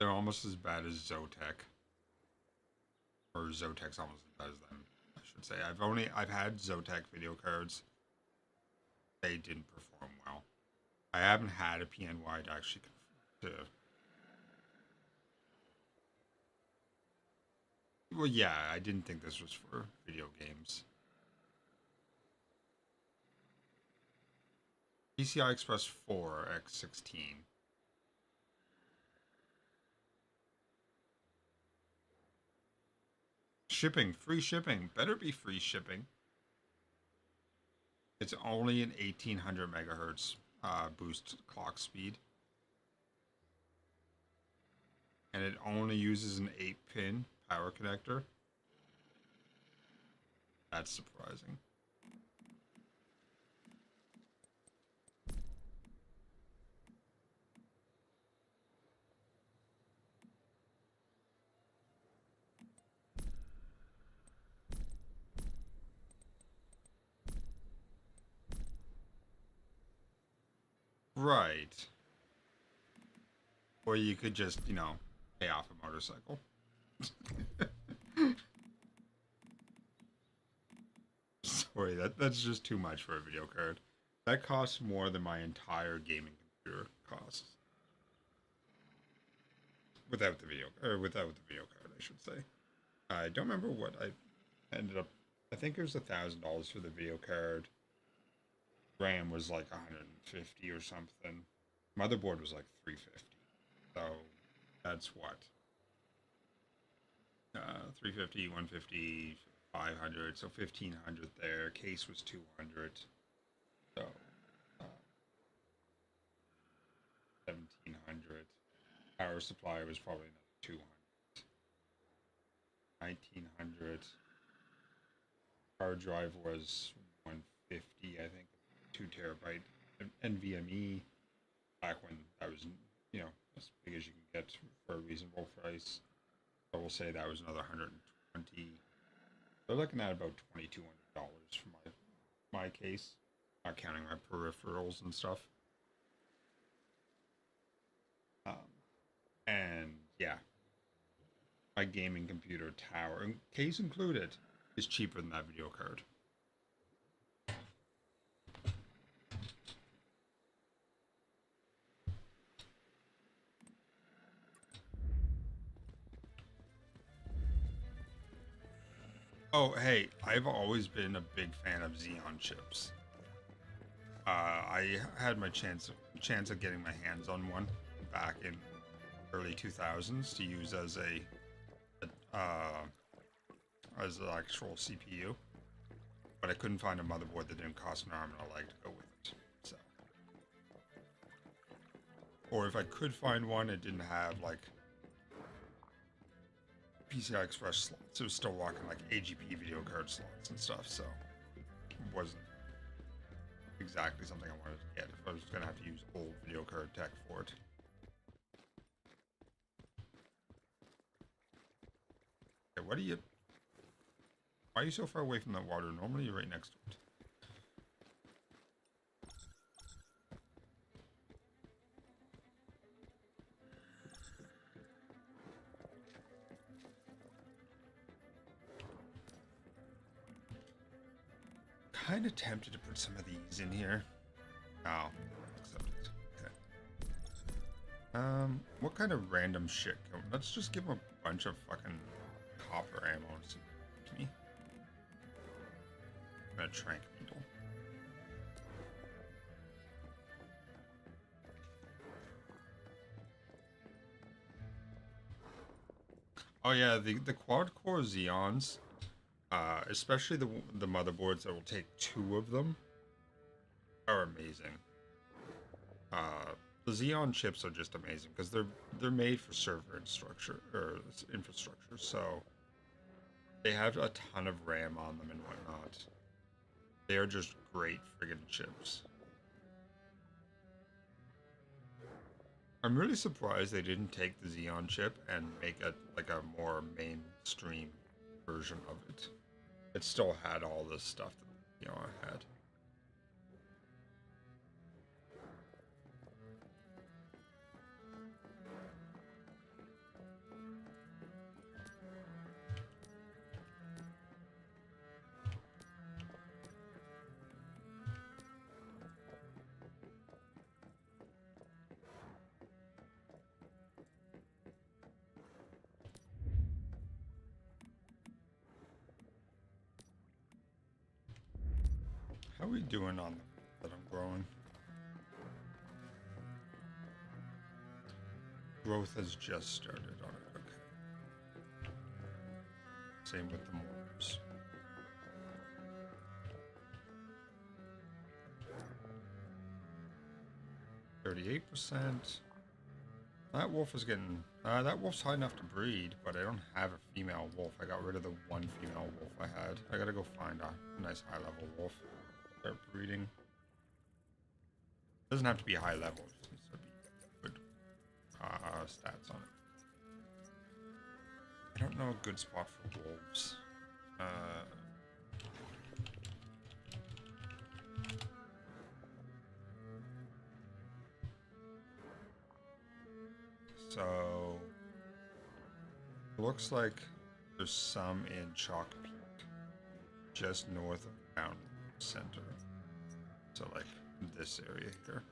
They're almost as bad as Zotac. Or Zotec's almost as bad as them, I should say. I've had Zotac video cards. They didn't perform well. I haven't had a PNY to actually well, yeah, I didn't think this was for video games. PCI Express 4 X16. Shipping, free shipping. Better be free shipping. It's only an 1800 megahertz boost clock speed. And it only uses an 8-pin power connector. That's surprising. Right. Or you could just, you know, pay off a motorcycle. Sorry, that's just too much for a video card. That costs more than my entire gaming computer costs. Without the video card, I should say. I don't remember what I ended up. I think it was $1,000 for the video card. RAM was like 150 or something. Motherboard was like 350. So that's what? 350, 150, 500. So 1500 there. Case was 200. So 1700. Power supply was probably another 200. 1900. Hard drive was 150, I think. 2 terabyte NVMe back when that was, you know, as big as you can get for a reasonable price. I will say that was another 120. They're looking at about $2,200 for my case, not counting my peripherals and stuff. And yeah, my gaming computer tower, and case included, is cheaper than that video card. Oh, hey, I've always been a big fan of Xeon chips. I had my chance of getting my hands on one back in early 2000s to use as as an actual CPU, but I couldn't find a motherboard that didn't cost an arm and a leg to go with it. So, or if I could find one, it didn't have like PCI Express slots. It was still rocking like AGP video card slots and stuff, so it wasn't exactly something I wanted to get if I was going to have to use old video card tech for it. Okay, why are you so far away from that water? Normally you're right next to it. Kind of tempted to put some of these in here. Oh, accept it. Okay. What kind of random shit? Let's just give him a bunch of fucking copper ammo to me. I'm gonna trank needle. Oh yeah, the quad core Xeons. Especially the motherboards that will take 2 of them are amazing. The Xeon chips are just amazing because they're made for server infrastructure, so they have a ton of RAM on them and whatnot. They are just great friggin' chips. I'm really surprised they didn't take the Xeon chip and make it like a more mainstream version of it. It still had all this stuff that Xeon had. How are we doing on that I'm growing? Growth has just started on it, okay. Same with the mortars. 38%. That wolf is getting... that wolf's high enough to breed, but I don't have a female wolf. I got rid of the one female wolf I had. I gotta go find a nice high-level wolf. Start breeding. Doesn't have to be high level, it just needs to be good stats on it. I don't know a good spot for wolves. So looks like there's some in Chalk Peak, just north of the mountain center. So like this area here.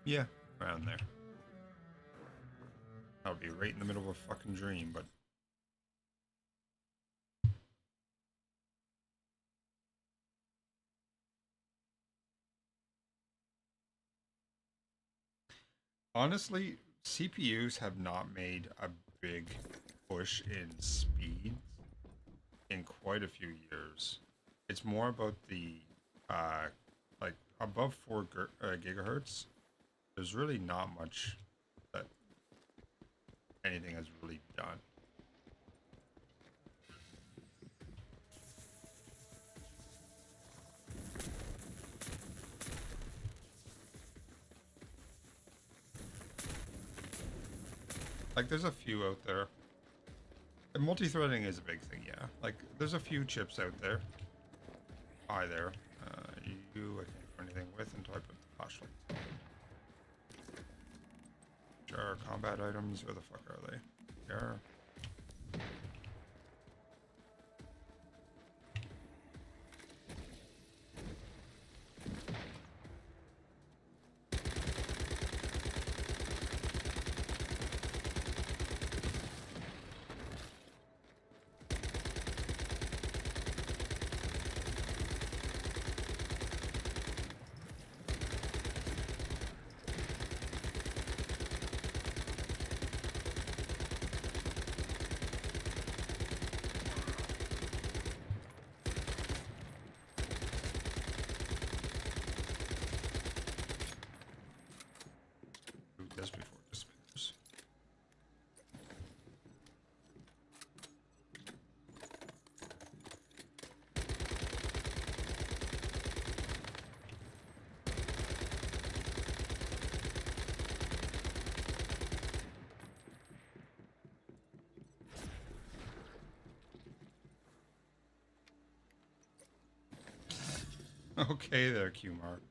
Yeah, around there. That would be right in the middle of a fucking dream, but honestly, CPUs have not made a big push in speed in quite a few years. It's more about the like above 4 gigahertz. There's really not much that anything has really done. Like, there's a few out there. And multi-threading is a big thing, yeah. Like, there's a few chips out there. Hi there. I can't do anything with until I put the flashlight. Sure, combat items, where the fuck are they? There. Okay there, Q-Mark.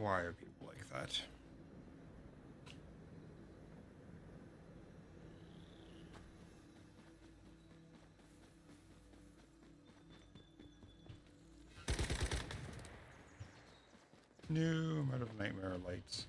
Why are people like that? No, I'm out of nightmare lights.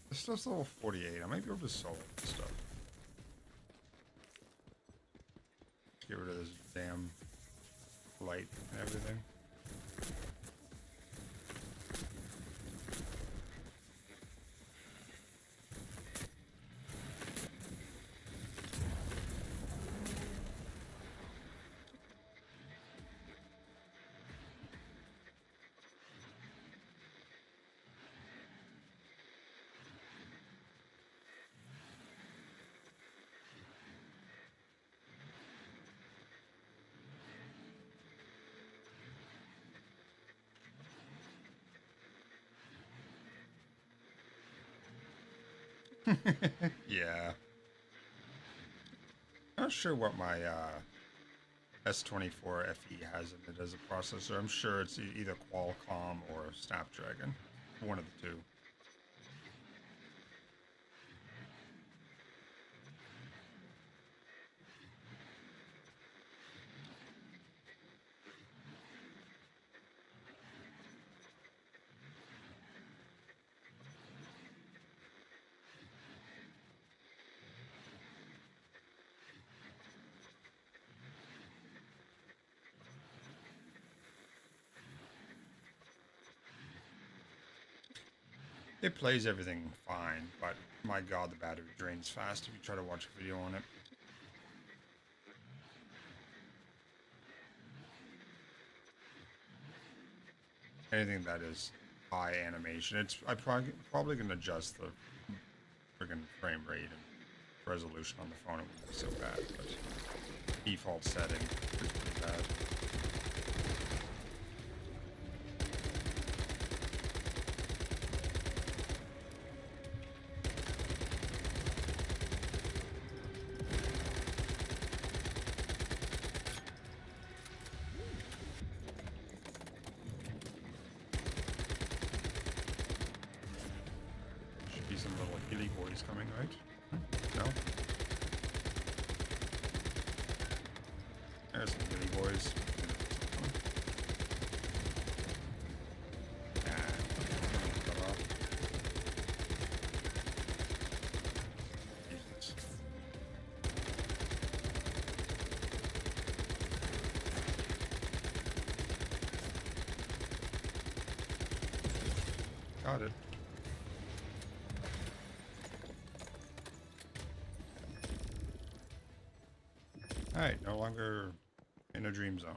This stuff's level 48. I might be able to solve this stuff. Get rid of this damn light and everything. Yeah. Not sure what my S24 FE has in it as a processor. I'm sure it's either Qualcomm or Snapdragon. One of the two. It plays everything fine, but my god, the battery drains fast if you try to watch a video on it. Anything that is high animation, I'm probably going to adjust the friggin' frame rate and resolution on the phone. It wouldn't be so bad, but default setting is pretty bad. Gilly boys coming, right? No? There's some Gilly boys. Got it. Alright, no longer in a dream zone.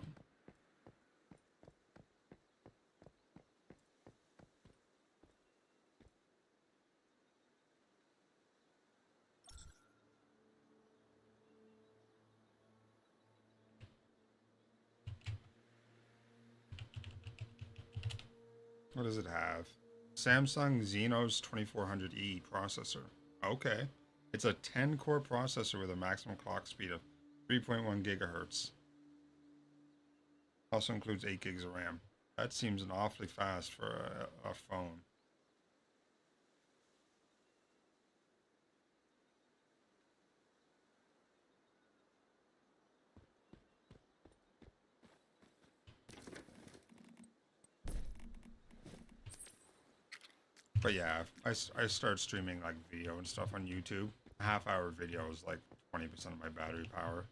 What does it have? Samsung Exynos 2400E processor. Okay. It's a 10-core processor with a maximum clock speed of 3.1 gigahertz. Also includes 8 gigs of RAM. That seems an awfully fast for a phone. But yeah, I start streaming like video and stuff on YouTube. A half-hour video is like 20% of my battery power.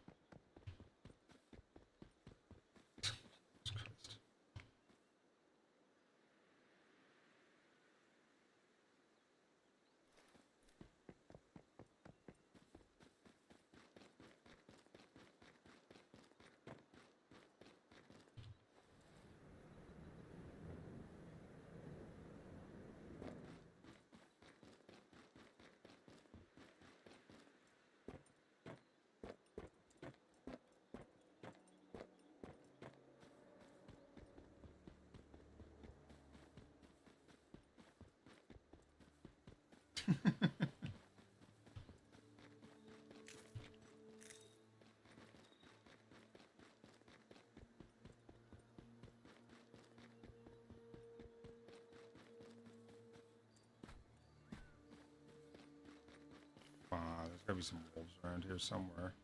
There's gotta be some wolves around here somewhere.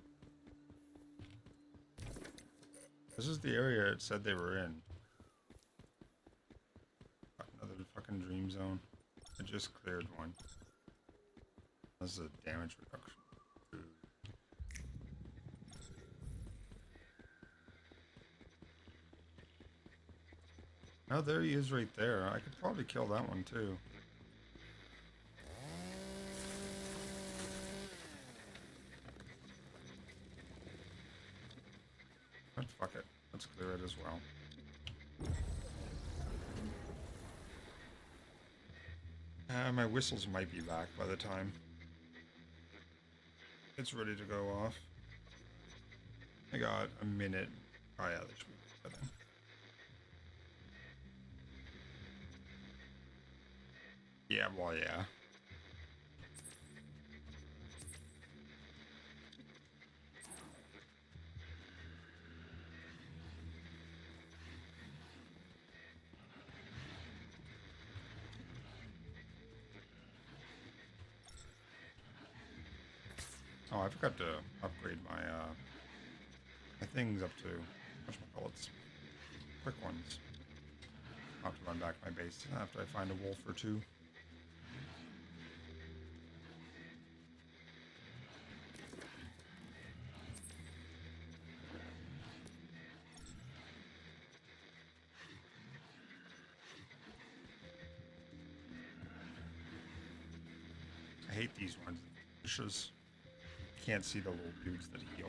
This is the area it said they were in. Another fucking dream zone. I just cleared one. This is a damage reduction. Oh, there he is right there. I could probably kill that one too. But fuck it. Let's clear it as well. My whistles might be back by the time it's ready to go off. I got a minute. Oh yeah, that should be good then. Yeah, well, yeah. Oh, I forgot to upgrade my my things up to whatchamacallits. Quick ones. I'll have to run back to my base after I find a wolf or two. I hate these ones. Bushes. Can't see the little dudes that heal.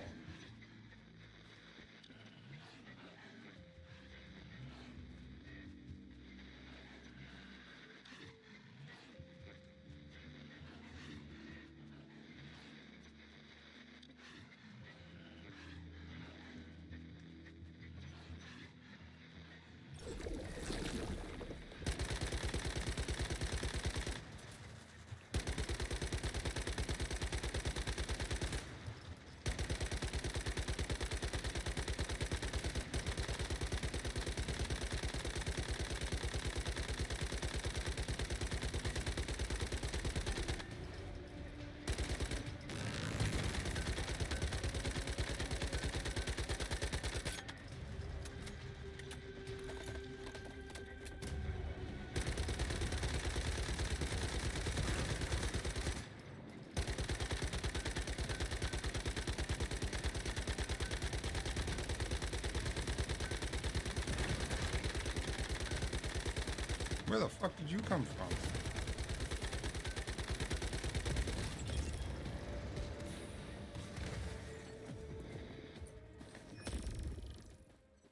Where the fuck did you come from?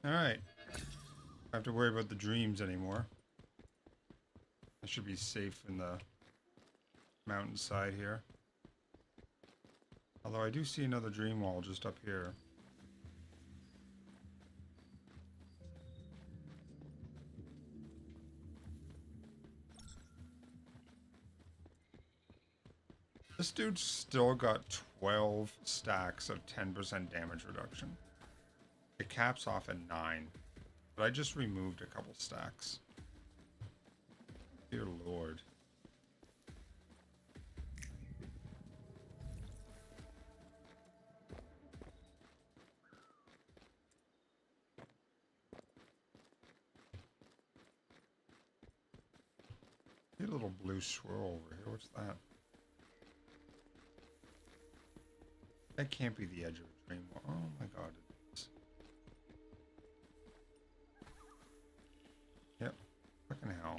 Alright. Don't have to worry about the dreams anymore. I should be safe in the mountainside here. Although I do see another dream wall just up here. This dude's still got 12 stacks of 10% damage reduction. It caps off at 9. But I just removed a couple stacks. Dear Lord. See a little blue swirl over here. What's that? That can't be the edge of a dream wall. Oh my god, it is. Yep. Fucking hell.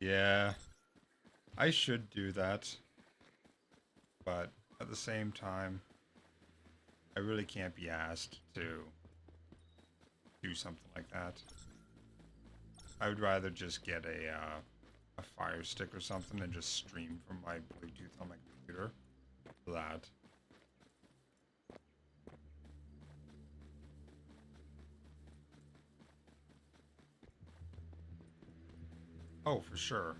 Yeah, I should do that, but at the same time, I really can't be asked to do something like that. I would rather just get a Fire Stick or something and just stream from my Bluetooth on my computer for that. Oh, for sure.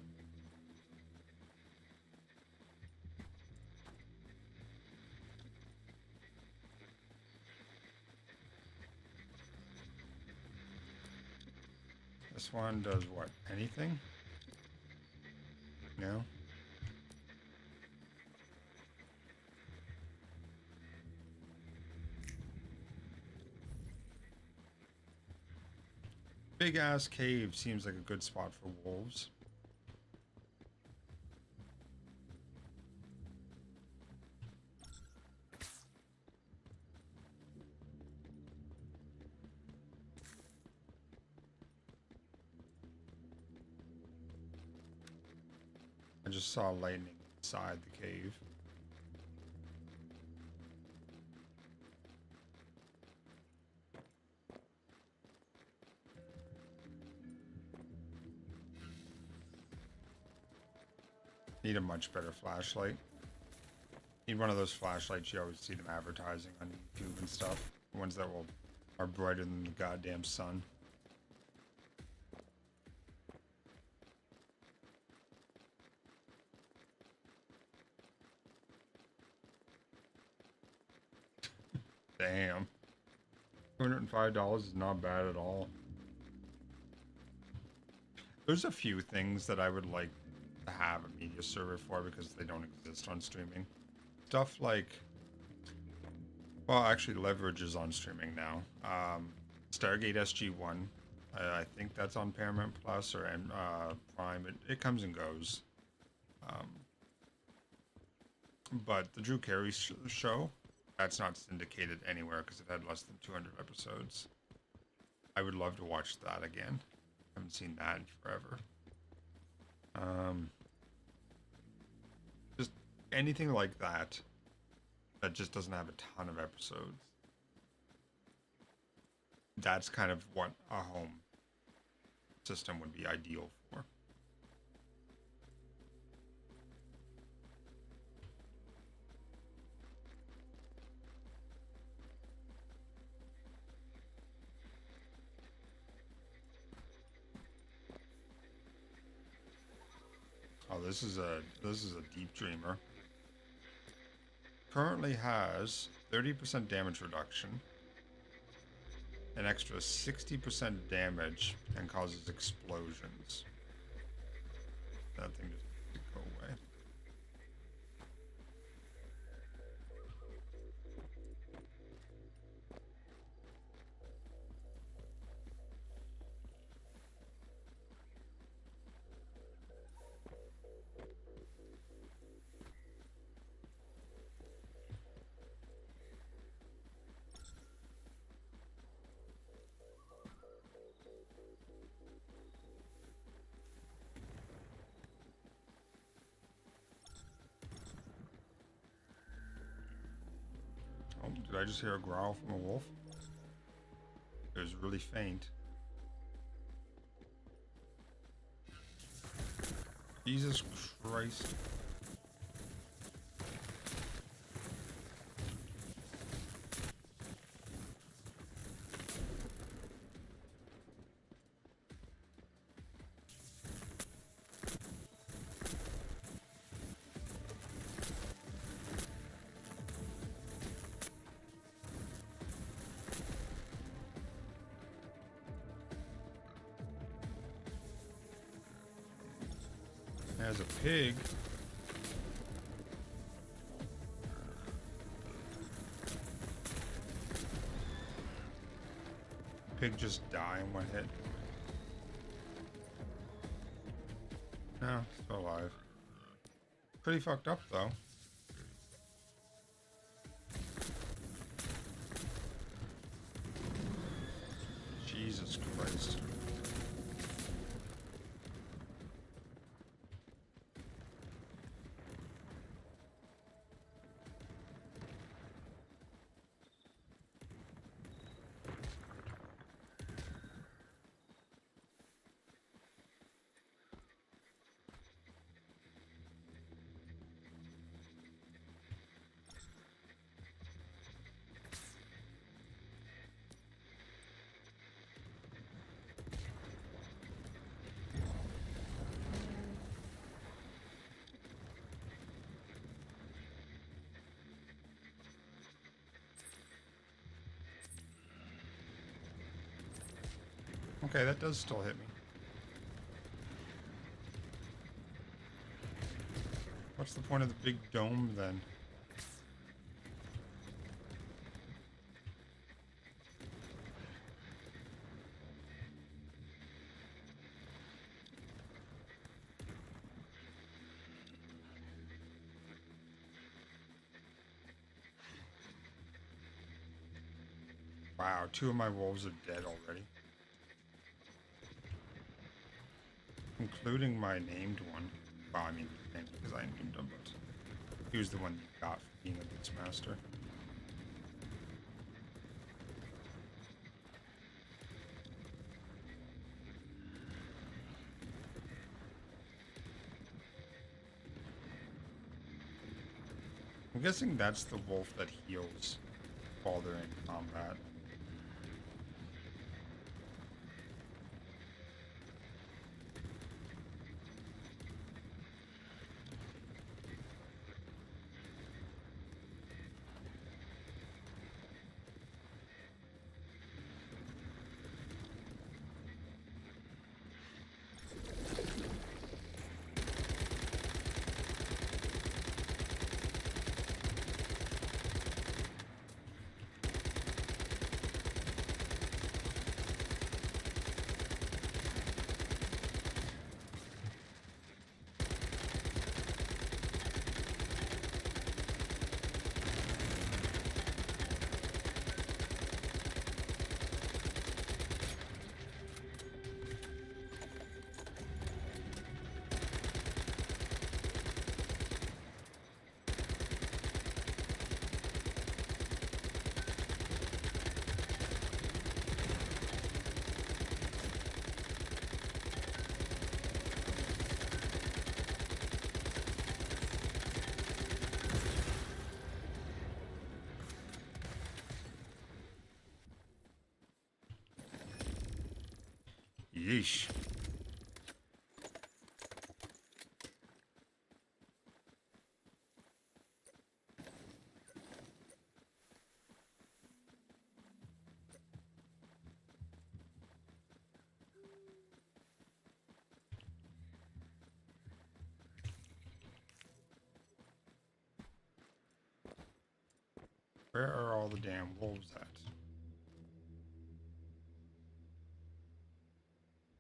This one does what? Anything? No? Big ass cave seems like a good spot for wolves. I just saw lightning inside the cave. Need a much better flashlight. Need one of those flashlights you always see them advertising on YouTube and stuff. The ones that are brighter than the goddamn sun. Damn. $205 is not bad at all. There's a few things that I would like to have a media server for because they don't exist on streaming. Stuff like, well, actually Leverage is on streaming now. Stargate SG-1, I think that's on Paramount Plus or Prime. It comes and goes. But the Drew Carey show, that's not syndicated anywhere because it had less than 200 episodes. I would love to watch that again. Haven't seen that in forever. Just anything like that that just doesn't have a ton of episodes. That's kind of what a home system would be ideal for. Oh, this is a deep dreamer. currently has 30% damage reduction, an extra 60% damage, and causes explosions. That thing just needs to go away. Oh, did I just hear a growl from a wolf? It was really faint. Jesus Christ. There's a pig. Pig just died in one hit. No, still alive. Pretty fucked up though. Jesus Christ. Okay, that does still hit me. What's the point of the big dome then? Wow, 2 of my wolves are dead already. Including my named one. Well, I mean, named because I named him, but he was the one you got for being a Beastmaster. I'm guessing that's the wolf that heals while they're in combat. Yeesh. all the damn wolves at?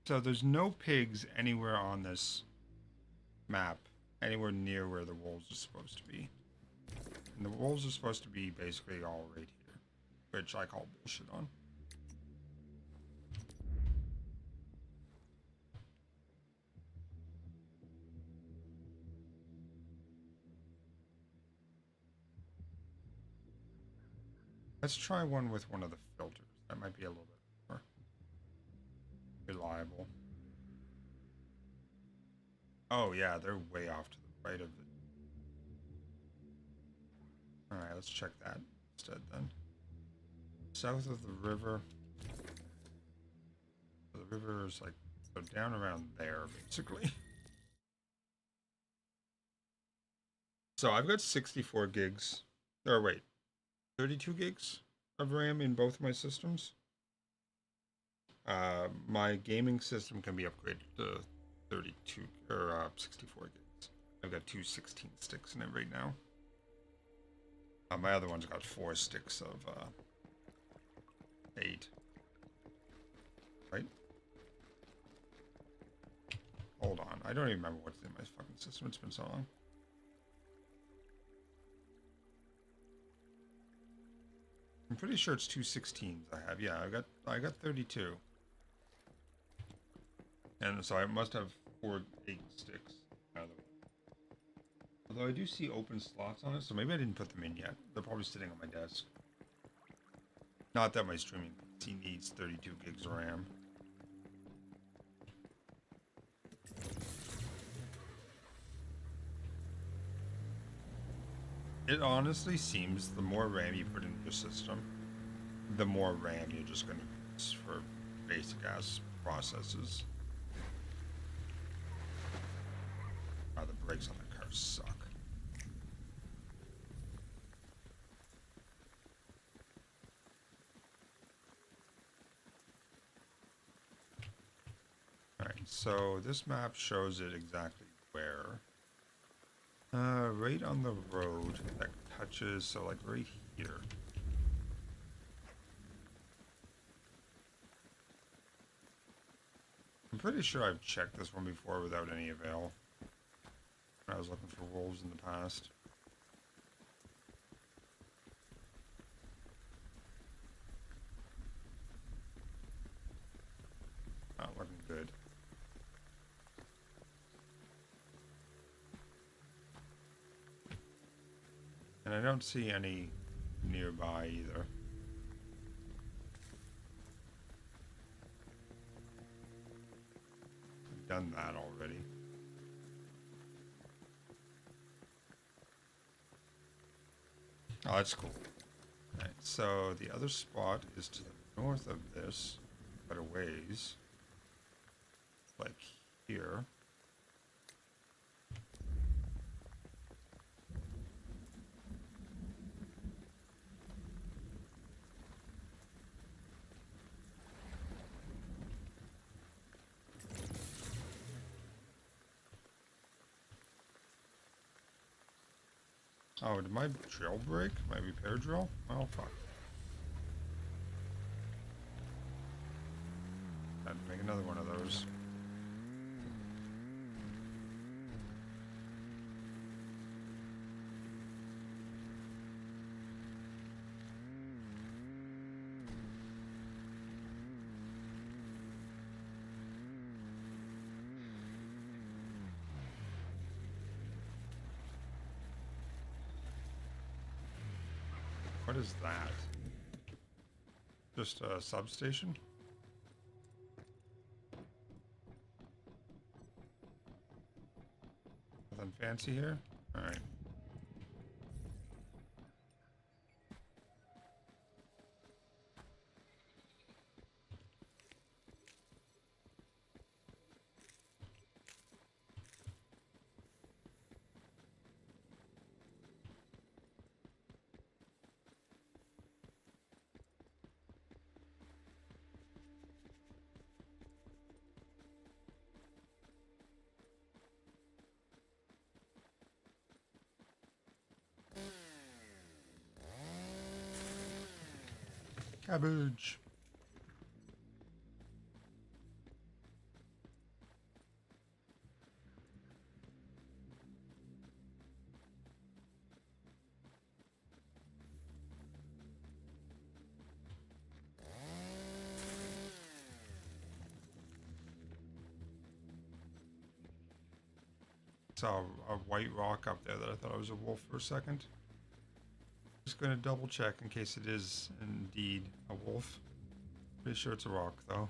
So there's no pigs anywhere on this map, anywhere near where the wolves are supposed to be. And the wolves are supposed to be basically all right here, which I call bullshit on. Let's try one with one of the filters. That might be a little bit more reliable. Oh yeah, they're way off to the right of it. Alright, let's check that instead then. South of the river. The river is like, so down around there, basically. So I've got 64 gigs. Or wait, 32 gigs of RAM in both my systems. My gaming system can be upgraded to 32 or 64 gigs. I've got two 16 sticks in it right now. My other one's got 4 sticks of 8. Right? Hold on, I don't even remember what's in my fucking system. It's been so long. I'm pretty sure it's 2 16s I have. Yeah, I got 32. And so I must have 4 8 sticks. Although I do see open slots on it, so maybe I didn't put them in yet. They're probably sitting on my desk. Not that my streaming PC needs 32 gigs of RAM. It honestly seems the more RAM you put in your system, the more RAM you're just going to use for basic ass processes. Oh, the brakes on the car suck. Alright, so this map shows it exactly where. Right on the road that touches, so like right here. I'm pretty sure I've checked this one before without any avail. When I was looking for wolves in the past. Not looking good. And I don't see any nearby either. We've done that already. Oh, that's cool. Alright, so the other spot is to the north of this, quite a ways. Like here. Oh, did my drill break? My repair drill? Oh, fuck. Had to make another one of those. What is that? Just a substation? Nothing fancy here? Alright. Cabbage. Saw a white rock up there that I thought it was a wolf for a second. Just gonna double check in case it is indeed a wolf. Pretty sure it's a rock though.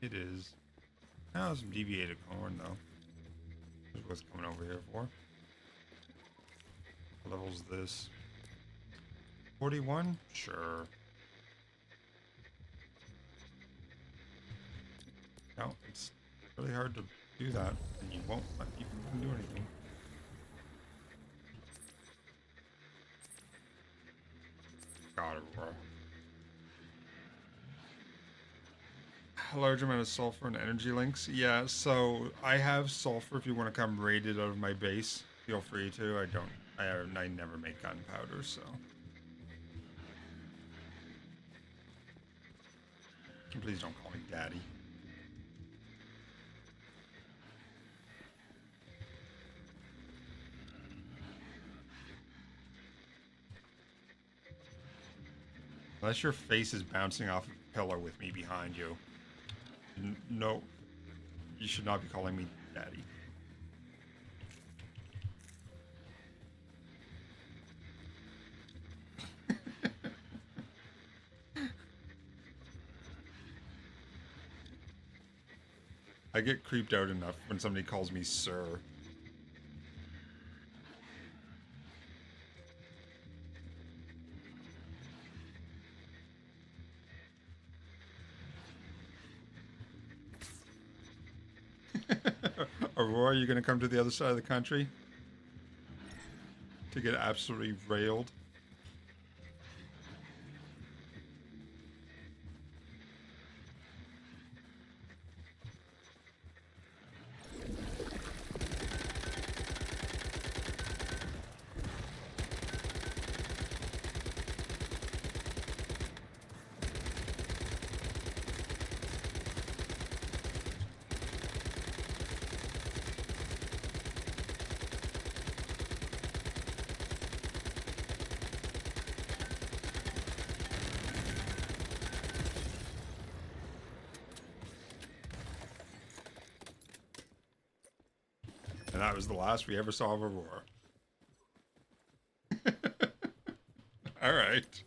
It is. Now some deviated corn though. Is what's coming over here for. What level's this? 41? Sure. No, it's really hard to do that, and you won't let me fucking do anything. God, Aurora. A large amount of sulfur and energy links. Yeah, so I have sulfur if you want to come raid it out of my base. Feel free to. I never make gunpowder, so. And please don't call me daddy. Unless your face is bouncing off a pillar with me behind you. No. You should not be calling me daddy. I get creeped out enough when somebody calls me sir. Aurora, are you going to come to the other side of the country? To get absolutely railed? And that was the last we ever saw of Aurora. All right.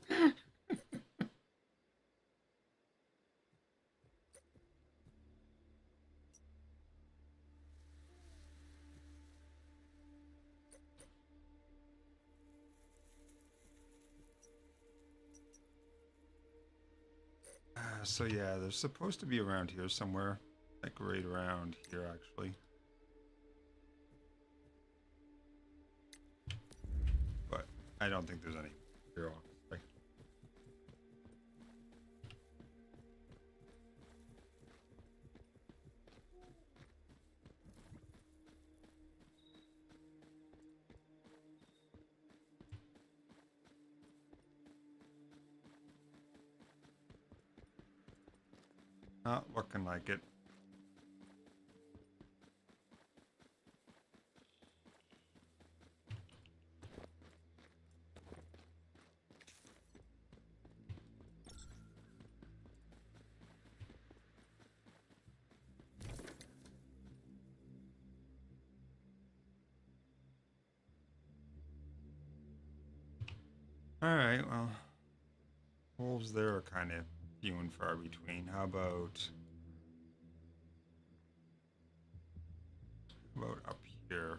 So yeah, they're supposed to be around here somewhere. Like right around here, actually. But I don't think there's any here, honestly. Not looking like it. Alright, well, wolves there are kind of few and far between. How about up here?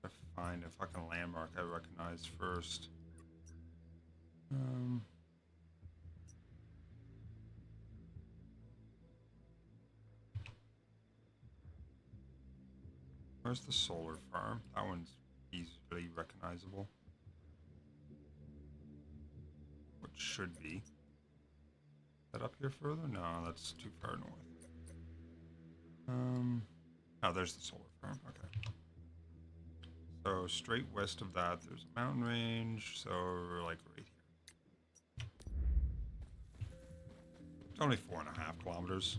To find a fucking landmark I recognize first. Where's the solar farm? That one's easily recognizable. should be. Is that up here further? No, that's too far north. Oh, there's the solar farm. Okay. So straight west of that, there's a mountain range. So we're like right here. It's only 4.5 kilometers.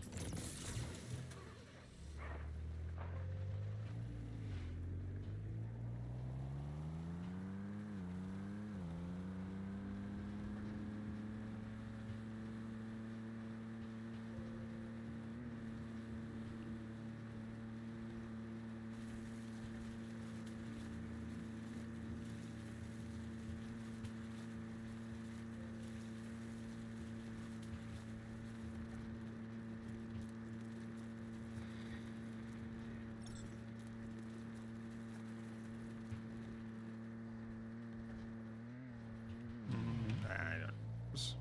I don't know. As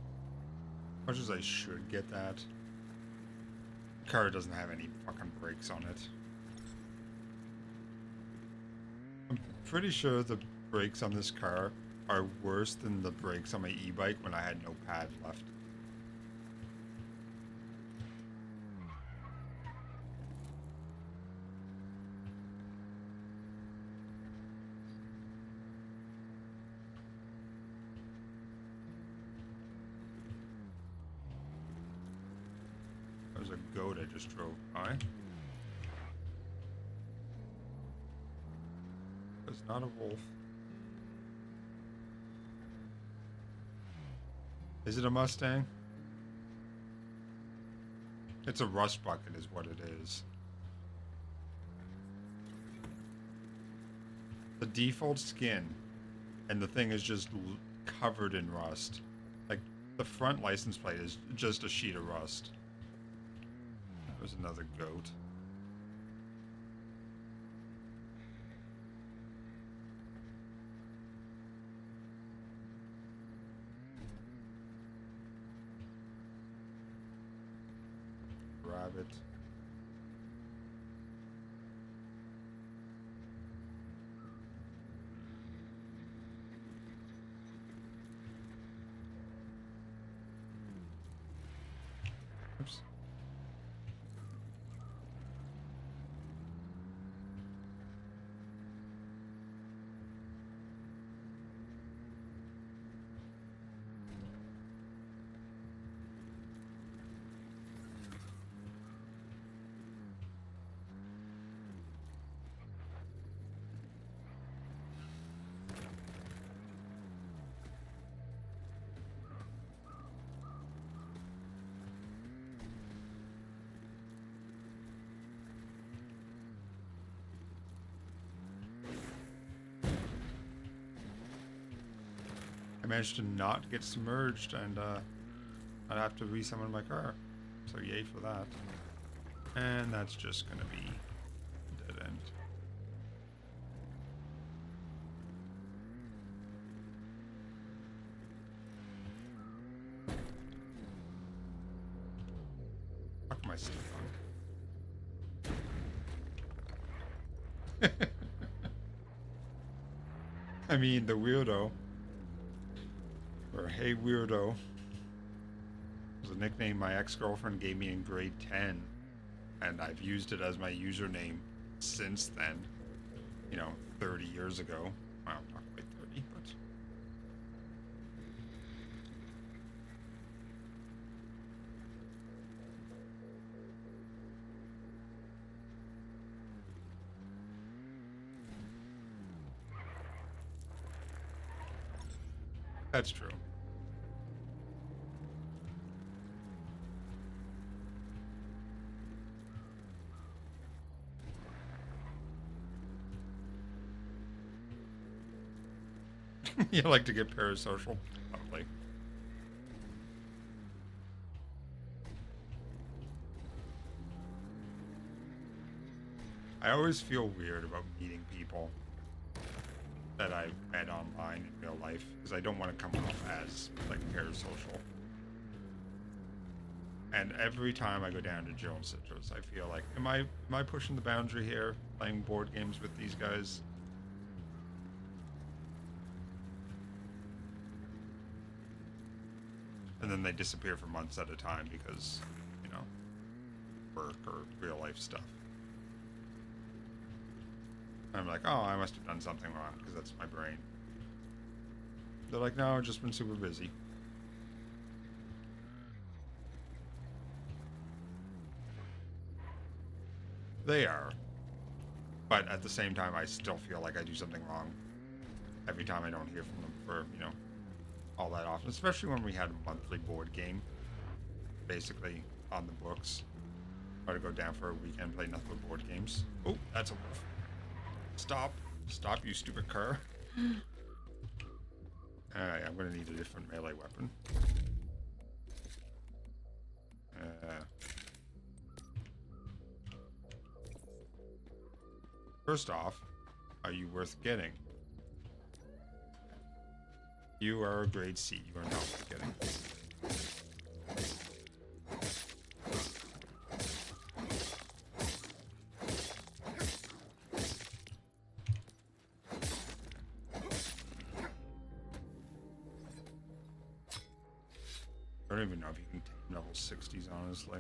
much as I should get that, the car doesn't have any fucking brakes on it. I'm pretty sure the brakes on this car are worse than the brakes on my e-bike when I had no pad left. There's a goat I just drove by. It's not a wolf. Is it a Mustang? It's a rust bucket is what it is. The default skin and the thing is just covered in rust. Like the front license plate is just a sheet of rust. There's another goat. Rabbit. Oops. I managed to not get submerged and I'd have to re-summon my car. So yay for that. And that's just gonna be dead end. Fuck am I still on? I mean, the weirdo. Or Hey Weirdo was a nickname my ex-girlfriend gave me in grade 10. And I've used it as my username since then. You know, 30 years ago. Well, not quite 30, but... That's true. You like to get parasocial? Lovely. I always feel weird about meeting people that I met online in real life because I don't want to come off as like parasocial. And every time I go down to Joe and Citrus, I feel like, am I pushing the boundary here, playing board games with these guys? and then they disappear for months at a time because, you know, work or real life stuff. I'm like, oh, I must have done something wrong because that's my brain. They're like, no, I've just been super busy. They are. But at the same time, I still feel like I do something wrong every time I don't hear from them for, you know, all that often. Especially when we had a monthly board game, basically, on the books. Or to go down for a weekend, play nothing but board games. Oh, that's a wolf. Stop. Stop, you stupid cur. Alright, I'm gonna need a different melee weapon. First off, are you worth getting? You are a grade C. You are not worth getting. I don't even know if you can take level 60s, honestly.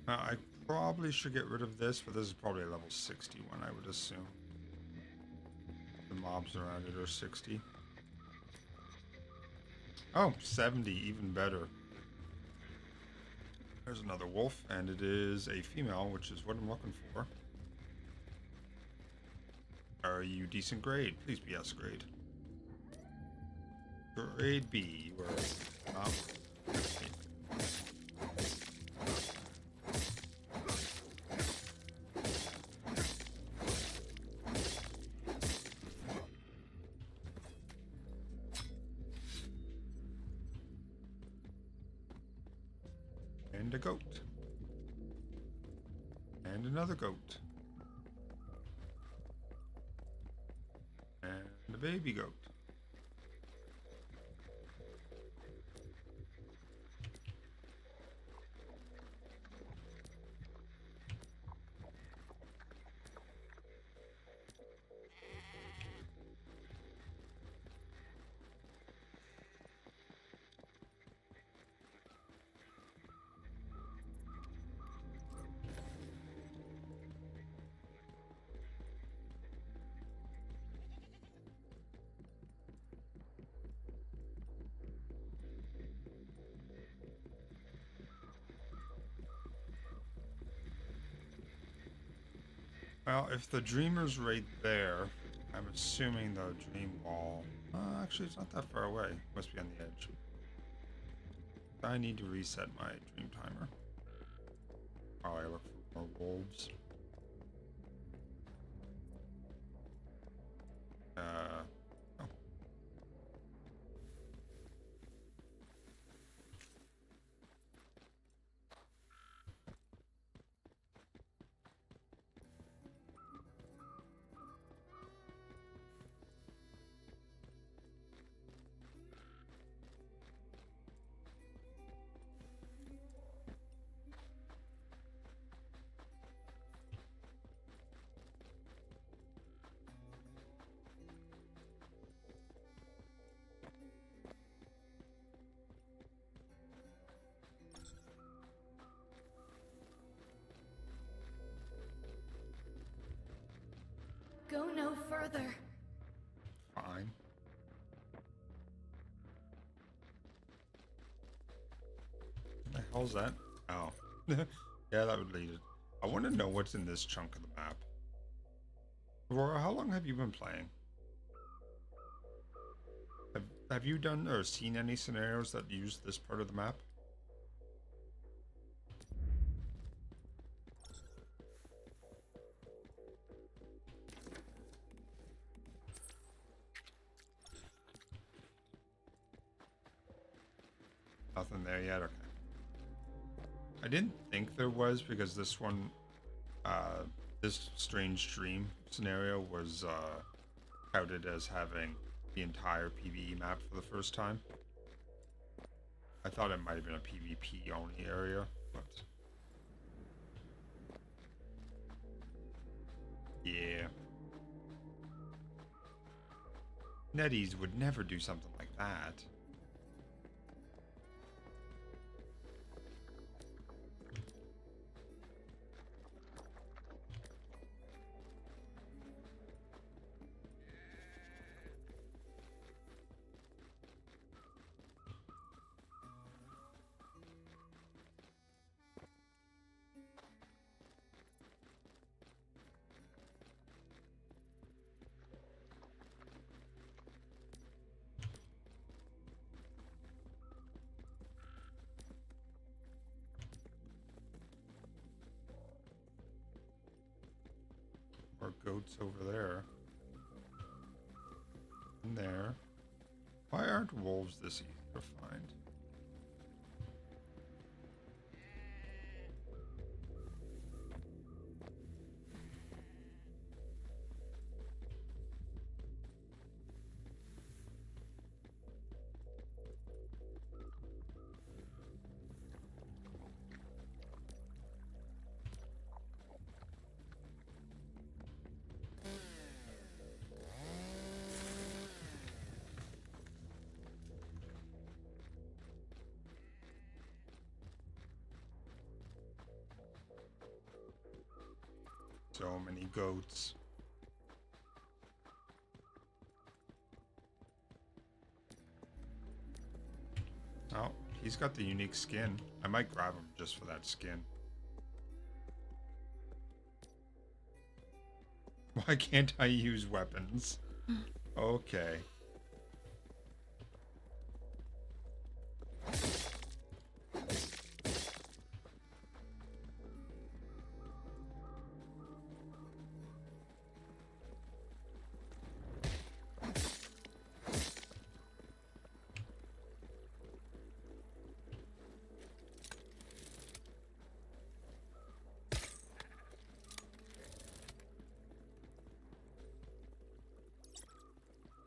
I probably should get rid of this, but this is probably a level 61, I would assume. The mobs around it are 60. Oh, 70, even better. There's another wolf, and it is a female, which is what I'm looking for. Are you decent grade? Please be S grade. Grade B, you are not. And a goat. And another goat. And a baby goat. Well, if the dreamer's right there, I'm assuming the dream wall... actually, it's not that far away. It must be on the edge. I need to reset my dream timer. While I look for more wolves. Oh. Go no further. Fine. What the hell's that? Oh. Yeah, that would lead it. I want to know what's in this chunk of the map. Aurora, how long have you been playing? Have you done or seen any scenarios that use this part of the map? Nothing there yet? Okay. I didn't think there was because this one, this strange dream scenario was touted as having the entire PvE map for the first time. I thought it might have been a PvP only area, but yeah. Netties would never do something like that. Or goats over there. And there. Why aren't wolves this easy to find? So many goats. Oh, he's got the unique skin. I might grab him just for that skin. Why can't I use weapons? Okay.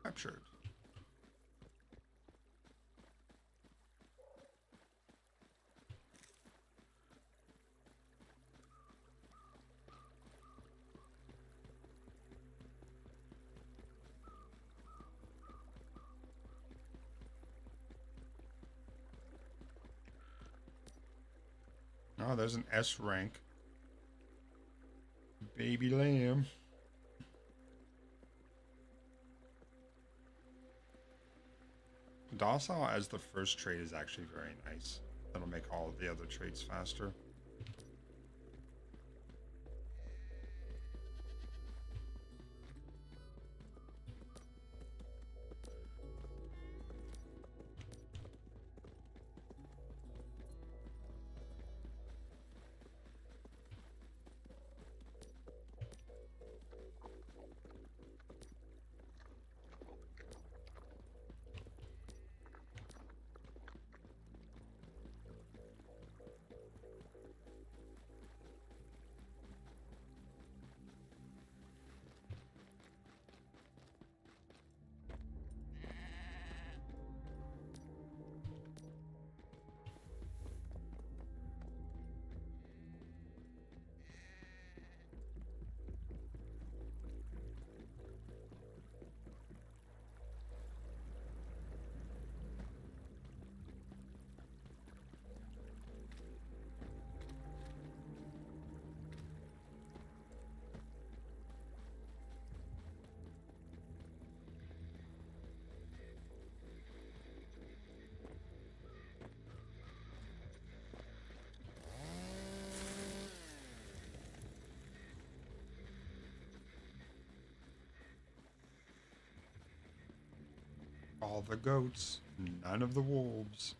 Captured. Oh, there's an S rank. Baby lamb. Docile as the first trait is actually very nice. That'll make all of the other traits faster. All the goats, none of the wolves.